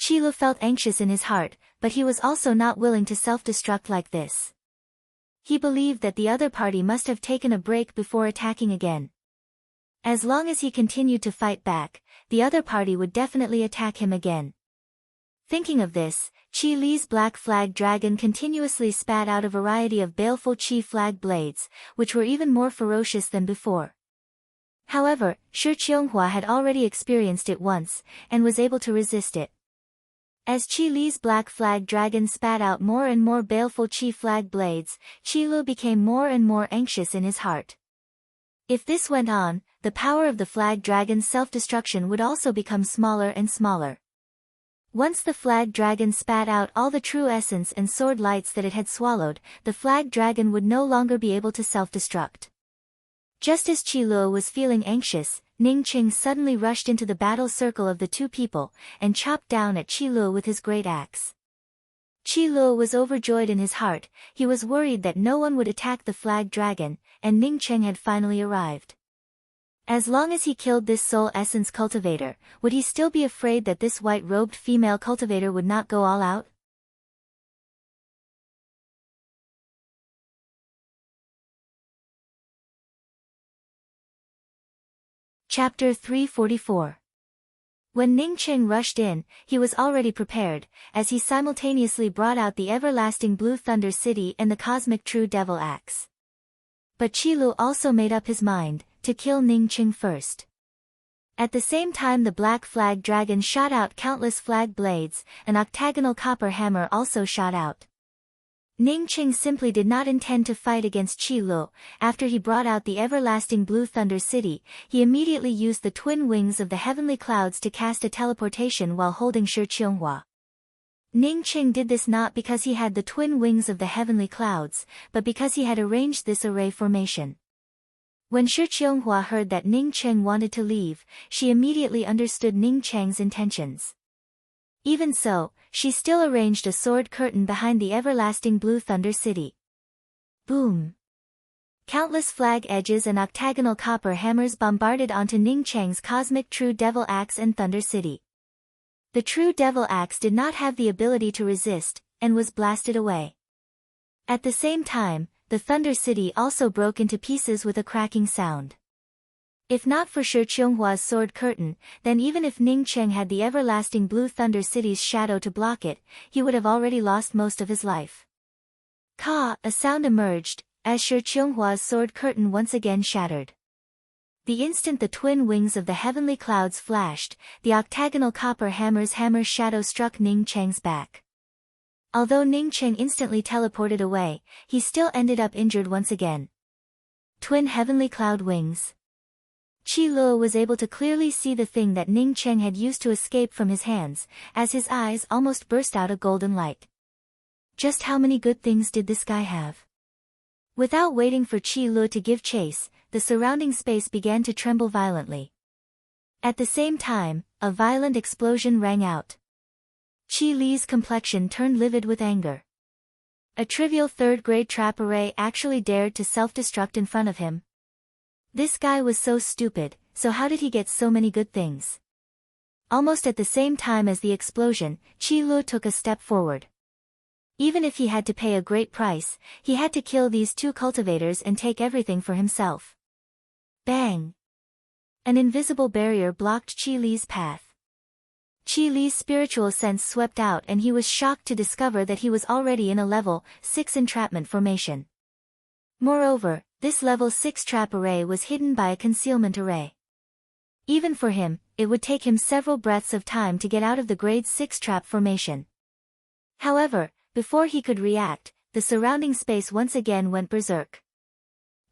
Qi Lu felt anxious in his heart, but he was also not willing to self-destruct like this. He believed that the other party must have taken a break before attacking again. As long as he continued to fight back, the other party would definitely attack him again. Thinking of this, Qi Li's black flag dragon continuously spat out a variety of baleful Qi flag blades, which were even more ferocious than before. However, Shi Qianghua had already experienced it once, and was able to resist it. As Qi Li's black flag dragon spat out more and more baleful Qi flag blades, Qi Lu became more and more anxious in his heart. If this went on, the power of the flag dragon's self-destruction would also become smaller and smaller. Once the flag dragon spat out all the true essence and sword lights that it had swallowed, the flag dragon would no longer be able to self-destruct. Just as Qi Lu was feeling anxious, Ning Qing suddenly rushed into the battle circle of the two people, and chopped down at Qi Lu with his great axe. Qi Lu was overjoyed in his heart. He was worried that no one would attack the flag dragon, and Ning Qing had finally arrived. As long as he killed this soul essence cultivator, would he still be afraid that this white-robed female cultivator would not go all out? Chapter 344. When Ning Qing rushed in, he was already prepared, as he simultaneously brought out the everlasting Blue Thunder City and the cosmic True Devil Axe. But Qi Lu also made up his mind to kill Ning Qing first. At the same time, the black flag dragon shot out countless flag blades, an octagonal copper hammer also shot out. Ning Qing simply did not intend to fight against Qi Lu. After he brought out the everlasting Blue Thunder City, he immediately used the twin wings of the heavenly clouds to cast a teleportation while holding Shi Qianghua. Ning Qing did this not because he had the twin wings of the heavenly clouds, but because he had arranged this array formation. When Shi Qianghua heard that Ning Qing wanted to leave, she immediately understood Ning Qing's intentions. Even so, she still arranged a sword curtain behind the everlasting Blue Thunder City. Boom! Countless flag edges and octagonal copper hammers bombarded onto Ning Qing's cosmic True Devil Axe and Thunder City. The True Devil Axe did not have the ability to resist, and was blasted away. At the same time, the Thunder City also broke into pieces with a cracking sound. If not for Shi Qianghua's sword curtain, then even if Ning Qing had the everlasting Blue Thunder City's shadow to block it, he would have already lost most of his life. Ka! A sound emerged, as Shi Qianghua's sword curtain once again shattered. The instant the twin wings of the heavenly clouds flashed, the octagonal copper hammer's hammer shadow struck Ning Qing's back. Although Ning Qing instantly teleported away, he still ended up injured once again. Twin heavenly cloud wings. Qi Lu was able to clearly see the thing that Ning Qing had used to escape from his hands, as his eyes almost burst out a golden light. Just how many good things did this guy have? Without waiting for Qi Lu to give chase, the surrounding space began to tremble violently. At the same time, a violent explosion rang out. Qi Li's complexion turned livid with anger. A trivial third-grade trap array actually dared to self-destruct in front of him. This guy was so stupid, so how did he get so many good things? Almost at the same time as the explosion, Qi Lu took a step forward. Even if he had to pay a great price, he had to kill these two cultivators and take everything for himself. Bang! An invisible barrier blocked Qi Li's path. Qi Li's spiritual sense swept out and he was shocked to discover that he was already in a level 6 entrapment formation. Moreover, this level 6 trap array was hidden by a concealment array. Even for him, it would take him several breaths of time to get out of the grade 6 trap formation. However, before he could react, the surrounding space once again went berserk.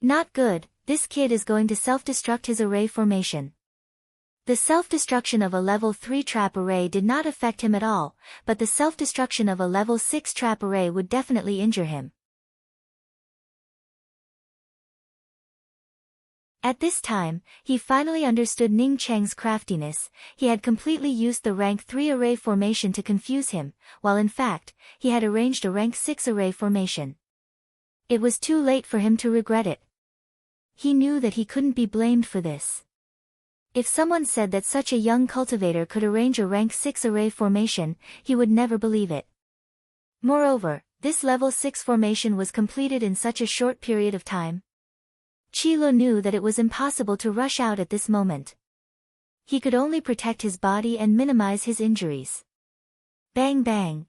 Not good, this kid is going to self-destruct his array formation. The self-destruction of a level 3 trap array did not affect him at all, but the self-destruction of a level 6 trap array would definitely injure him. At this time, he finally understood Ning Cheng's craftiness. He had completely used the rank 3 array formation to confuse him, while in fact, he had arranged a rank 6 array formation. It was too late for him to regret it. He knew that he couldn't be blamed for this. If someone said that such a young cultivator could arrange a rank 6 array formation, he would never believe it. Moreover, this level 6 formation was completed in such a short period of time. Qi knew that it was impossible to rush out at this moment. He could only protect his body and minimize his injuries. Bang bang.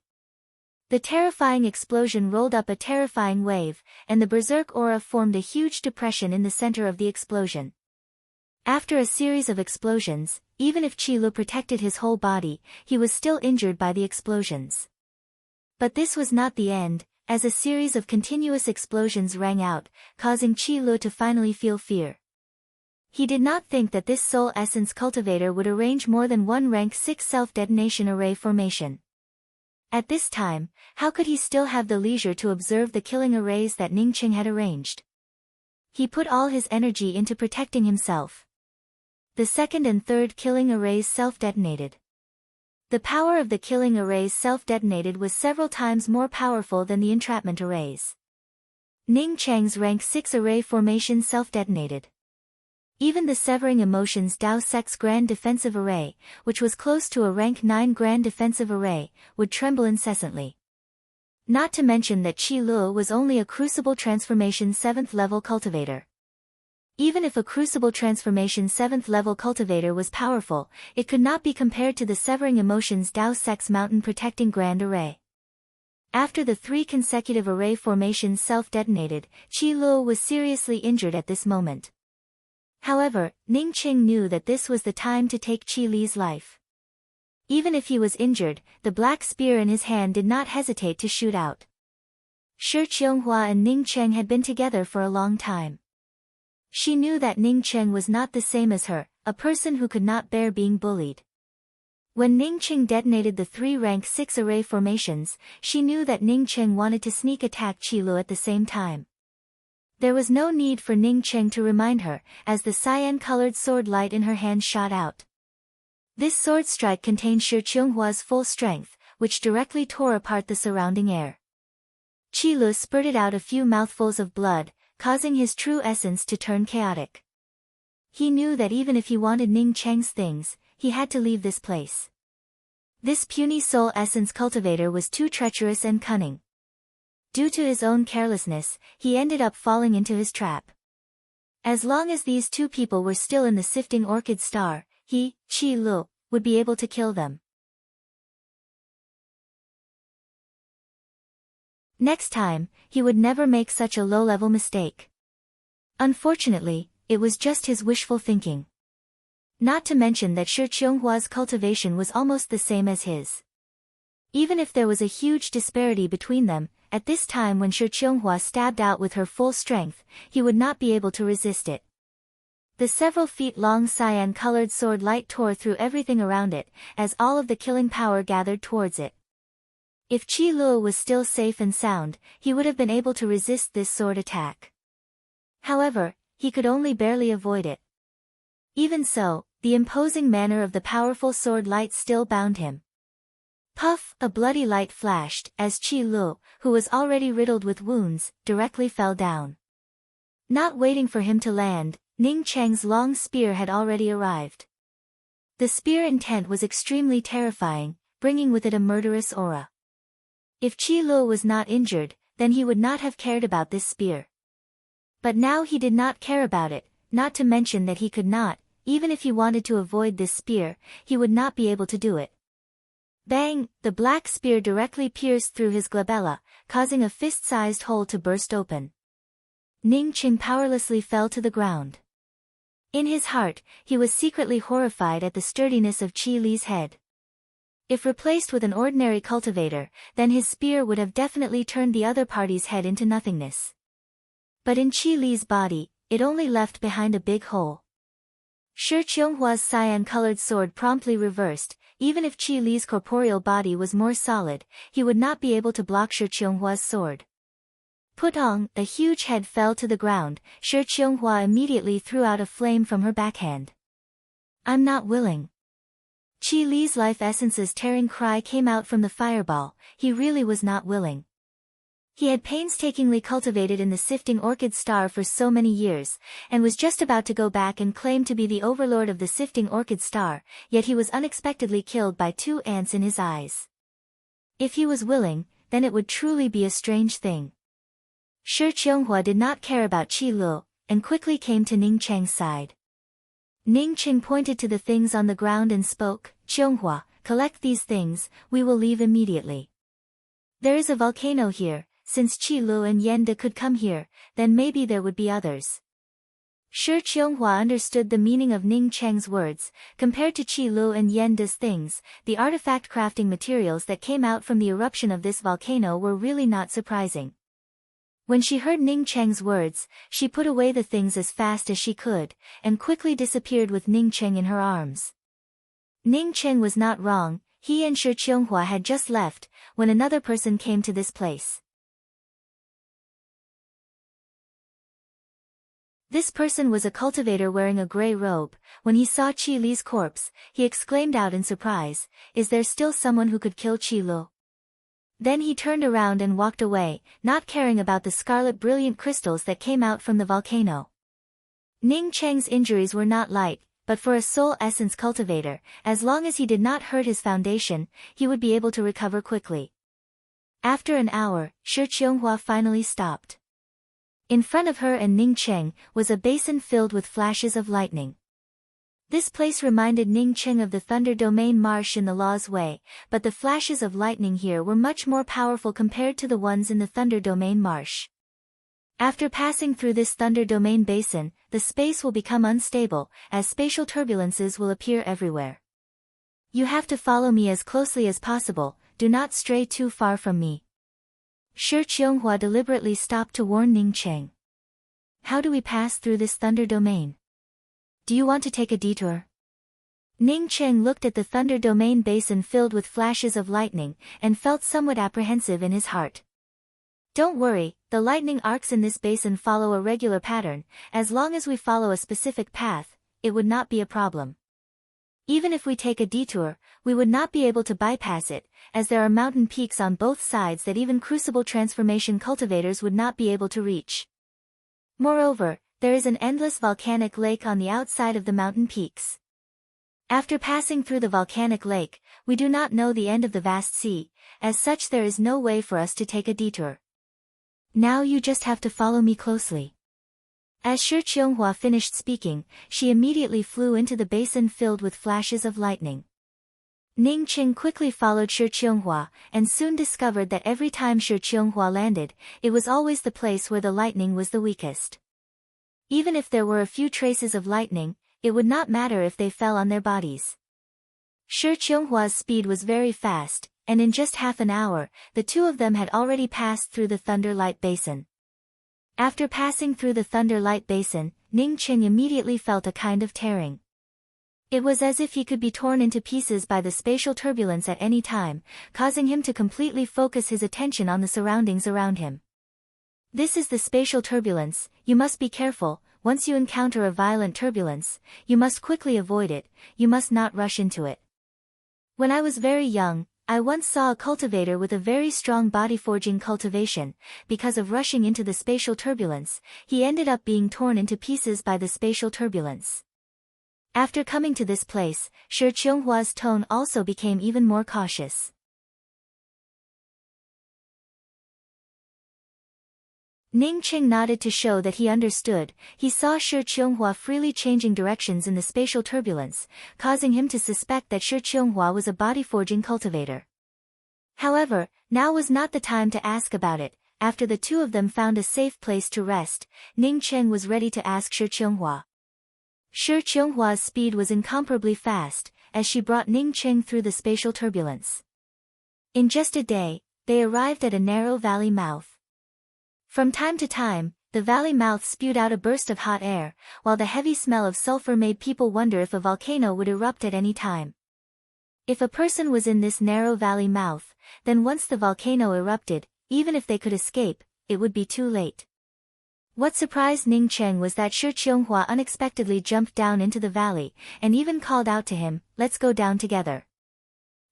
The terrifying explosion rolled up a terrifying wave, and the berserk aura formed a huge depression in the center of the explosion. After a series of explosions, even if Qi protected his whole body, he was still injured by the explosions. But this was not the end, as a series of continuous explosions rang out, causing Qi to finally feel fear. He did not think that this soul essence cultivator would arrange more than one rank 6 self-detonation array formation. At this time, how could he still have the leisure to observe the killing arrays that Ning Cheng had arranged? He put all his energy into protecting himself. The second and third killing arrays self-detonated. The power of the killing arrays self-detonated was several times more powerful than the entrapment arrays. Ning Cheng's rank 6 array formation self-detonated. Even the Severing Emotions Dao Sec's Grand Defensive Array, which was close to a rank 9 Grand Defensive Array, would tremble incessantly. Not to mention that Qi was only a Crucible Transformation 7th level cultivator. Even if a Crucible Transformation 7th level cultivator was powerful, it could not be compared to the Severing Emotions Dao Sec's Mountain Protecting Grand Array. After the 3 consecutive array formations self-detonated, Qi was seriously injured at this moment. However, Ning Cheng knew that this was the time to take Qi Li's life. Even if he was injured, the black spear in his hand did not hesitate to shoot out. Shi Qianghua and Ning Cheng had been together for a long time. She knew that Ning Cheng was not the same as her, a person who could not bear being bullied. When Ning Cheng detonated the 3 rank 6 array formations, she knew that Ning Cheng wanted to sneak attack Qi at the same time. There was no need for Ning Cheng to remind her, as the cyan-colored sword light in her hand shot out. This sword strike contained Shi Qianghua's full strength, which directly tore apart the surrounding air. Qi spurted out a few mouthfuls of blood, causing his true essence to turn chaotic. He knew that even if he wanted Ning Cheng's things, he had to leave this place. This puny soul essence cultivator was too treacherous and cunning. Due to his own carelessness, he ended up falling into his trap. As long as these two people were still in the sifting orchid star, he, Qi would be able to kill them. Next time, he would never make such a low-level mistake. Unfortunately, it was just his wishful thinking. Not to mention that Shi Qianghua's cultivation was almost the same as his. Even if there was a huge disparity between them, at this time when Shi Qianghua stabbed out with her full strength, he would not be able to resist it. The several feet long cyan-colored sword light tore through everything around it, as all of the killing power gathered towards it. If Qi was still safe and sound, he would have been able to resist this sword attack. However, he could only barely avoid it. Even so, the imposing manner of the powerful sword light still bound him. Puff! A bloody light flashed, as Qi who was already riddled with wounds, directly fell down. Not waiting for him to land, Ning Cheng's long spear had already arrived. The spear intent was extremely terrifying, bringing with it a murderous aura. If Qi was not injured, then he would not have cared about this spear. But now he did not care about it, not to mention that he could not, even if he wanted to avoid this spear, he would not be able to do it. Bang! The black spear directly pierced through his glabella, causing a fist-sized hole to burst open. Ning Cheng powerlessly fell to the ground. In his heart, he was secretly horrified at the sturdiness of Qi Li's head. If replaced with an ordinary cultivator, then his spear would have definitely turned the other party's head into nothingness. But in Qi Li's body, it only left behind a big hole. Shi Qionghua's cyan-colored sword promptly reversed. Even if Qi Li's corporeal body was more solid, he would not be able to block Shi Qionghua's sword. Putong, a huge head fell to the ground. Shi Qionghuo immediately threw out a flame from her backhand. I'm not willing. Qi Li's life essence's tearing cry came out from the fireball. He really was not willing. He had painstakingly cultivated in the sifting orchid star for so many years, and was just about to go back and claim to be the overlord of the sifting orchid star, yet he was unexpectedly killed by 2 ants in his eyes. If he was willing, then it would truly be a strange thing. Shi Qionghuo did not care about Qi Lu, and quickly came to Ning Cheng's side. Ning Cheng pointed to the things on the ground and spoke, Qionghuo, collect these things, we will leave immediately. There is a volcano here. Since Qi Lu and Yende could come here, then maybe there would be others. Shi Qionghuo understood the meaning of Ning Cheng's words. Compared to Qi Lu and Yende's things, the artifact crafting materials that came out from the eruption of this volcano were really not surprising. When she heard Ning Cheng's words, she put away the things as fast as she could, and quickly disappeared with Ning Cheng in her arms. Ning Cheng was not wrong. He and Shi Qionghuo had just left, when another person came to this place. This person was a cultivator wearing a gray robe. When he saw Qi Li's corpse, he exclaimed out in surprise, "Is there still someone who could kill Qi Lu?" Then he turned around and walked away, not caring about the scarlet brilliant crystals that came out from the volcano. Ning Cheng's injuries were not light, but for a soul essence cultivator, as long as he did not hurt his foundation, he would be able to recover quickly. After an hour, Shi Qionghuo finally stopped. In front of her and Ning Cheng was a basin filled with flashes of lightning. This place reminded Ning Cheng of the Thunder Domain Marsh in the Law's Way, but the flashes of lightning here were much more powerful compared to the ones in the Thunder Domain Marsh. After passing through this Thunder Domain basin, the space will become unstable, as spatial turbulences will appear everywhere. You have to follow me as closely as possible, do not stray too far from me. Shi Qionghuo deliberately stopped to warn Ning Cheng. How do we pass through this thunder domain? Do you want to take a detour? Ning Cheng looked at the thunder domain basin filled with flashes of lightning, and felt somewhat apprehensive in his heart. Don't worry, the lightning arcs in this basin follow a regular pattern. As long as we follow a specific path, it would not be a problem. Even if we take a detour, we would not be able to bypass it, as there are mountain peaks on both sides that even crucible transformation cultivators would not be able to reach. Moreover, there is an endless volcanic lake on the outside of the mountain peaks. After passing through the volcanic lake, we do not know the end of the vast sea, as such there is no way for us to take a detour. Now you just have to follow me closely. As Shi Qionghuo finished speaking, she immediately flew into the basin filled with flashes of lightning. Ning Cheng quickly followed Shi Qionghuo, and soon discovered that every time Shi Qionghuo landed, it was always the place where the lightning was the weakest. Even if there were a few traces of lightning, it would not matter if they fell on their bodies. Shi Qionghuo's speed was very fast, and in just half an hour, the two of them had already passed through the Thunder Light Basin. After passing through the Thunder Light Basin, Ning Cheng immediately felt a kind of tearing. It was as if he could be torn into pieces by the spatial turbulence at any time, causing him to completely focus his attention on the surroundings around him. This is the spatial turbulence. You must be careful. Once you encounter a violent turbulence, you must quickly avoid it, you must not rush into it. When I was very young, I once saw a cultivator with a very strong body forging cultivation. Because of rushing into the spatial turbulence, he ended up being torn into pieces by the spatial turbulence. After coming to this place, Shi Qionghuo's tone also became even more cautious. Ning Cheng nodded to show that he understood. He saw Shi Qionghuo freely changing directions in the spatial turbulence, causing him to suspect that Shi Qionghuo was a body-forging cultivator. However, now was not the time to ask about it. After the two of them found a safe place to rest, Ning Cheng was ready to ask Shi Qionghuo. Shi Qionghuo's speed was incomparably fast, as she brought Ning Cheng through the spatial turbulence. In just a day, they arrived at a narrow valley mouth. From time to time, The valley mouth spewed out a burst of hot air, while the heavy smell of sulfur made people wonder if a volcano would erupt at any time. If a person was in this narrow valley mouth, then once the volcano erupted, even if they could escape, it would be too late. What surprised Ning Cheng was that Shi Qianghua unexpectedly jumped down into the valley, and even called out to him, "Let's go down together."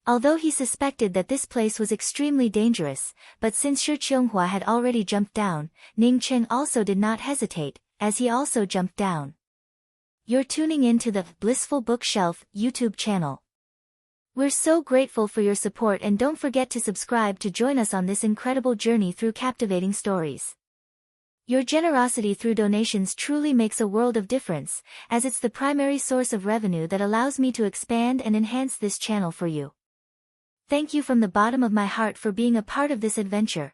Although he suspected that this place was extremely dangerous, but since Shi Qianghua had already jumped down, Ning Cheng also did not hesitate, as he also jumped down. You're tuning in to the Blissful Bookshelf YouTube channel. We're so grateful for your support, and don't forget to subscribe to join us on this incredible journey through captivating stories. Your generosity through donations truly makes a world of difference, as it's the primary source of revenue that allows me to expand and enhance this channel for you. Thank you from the bottom of my heart for being a part of this adventure.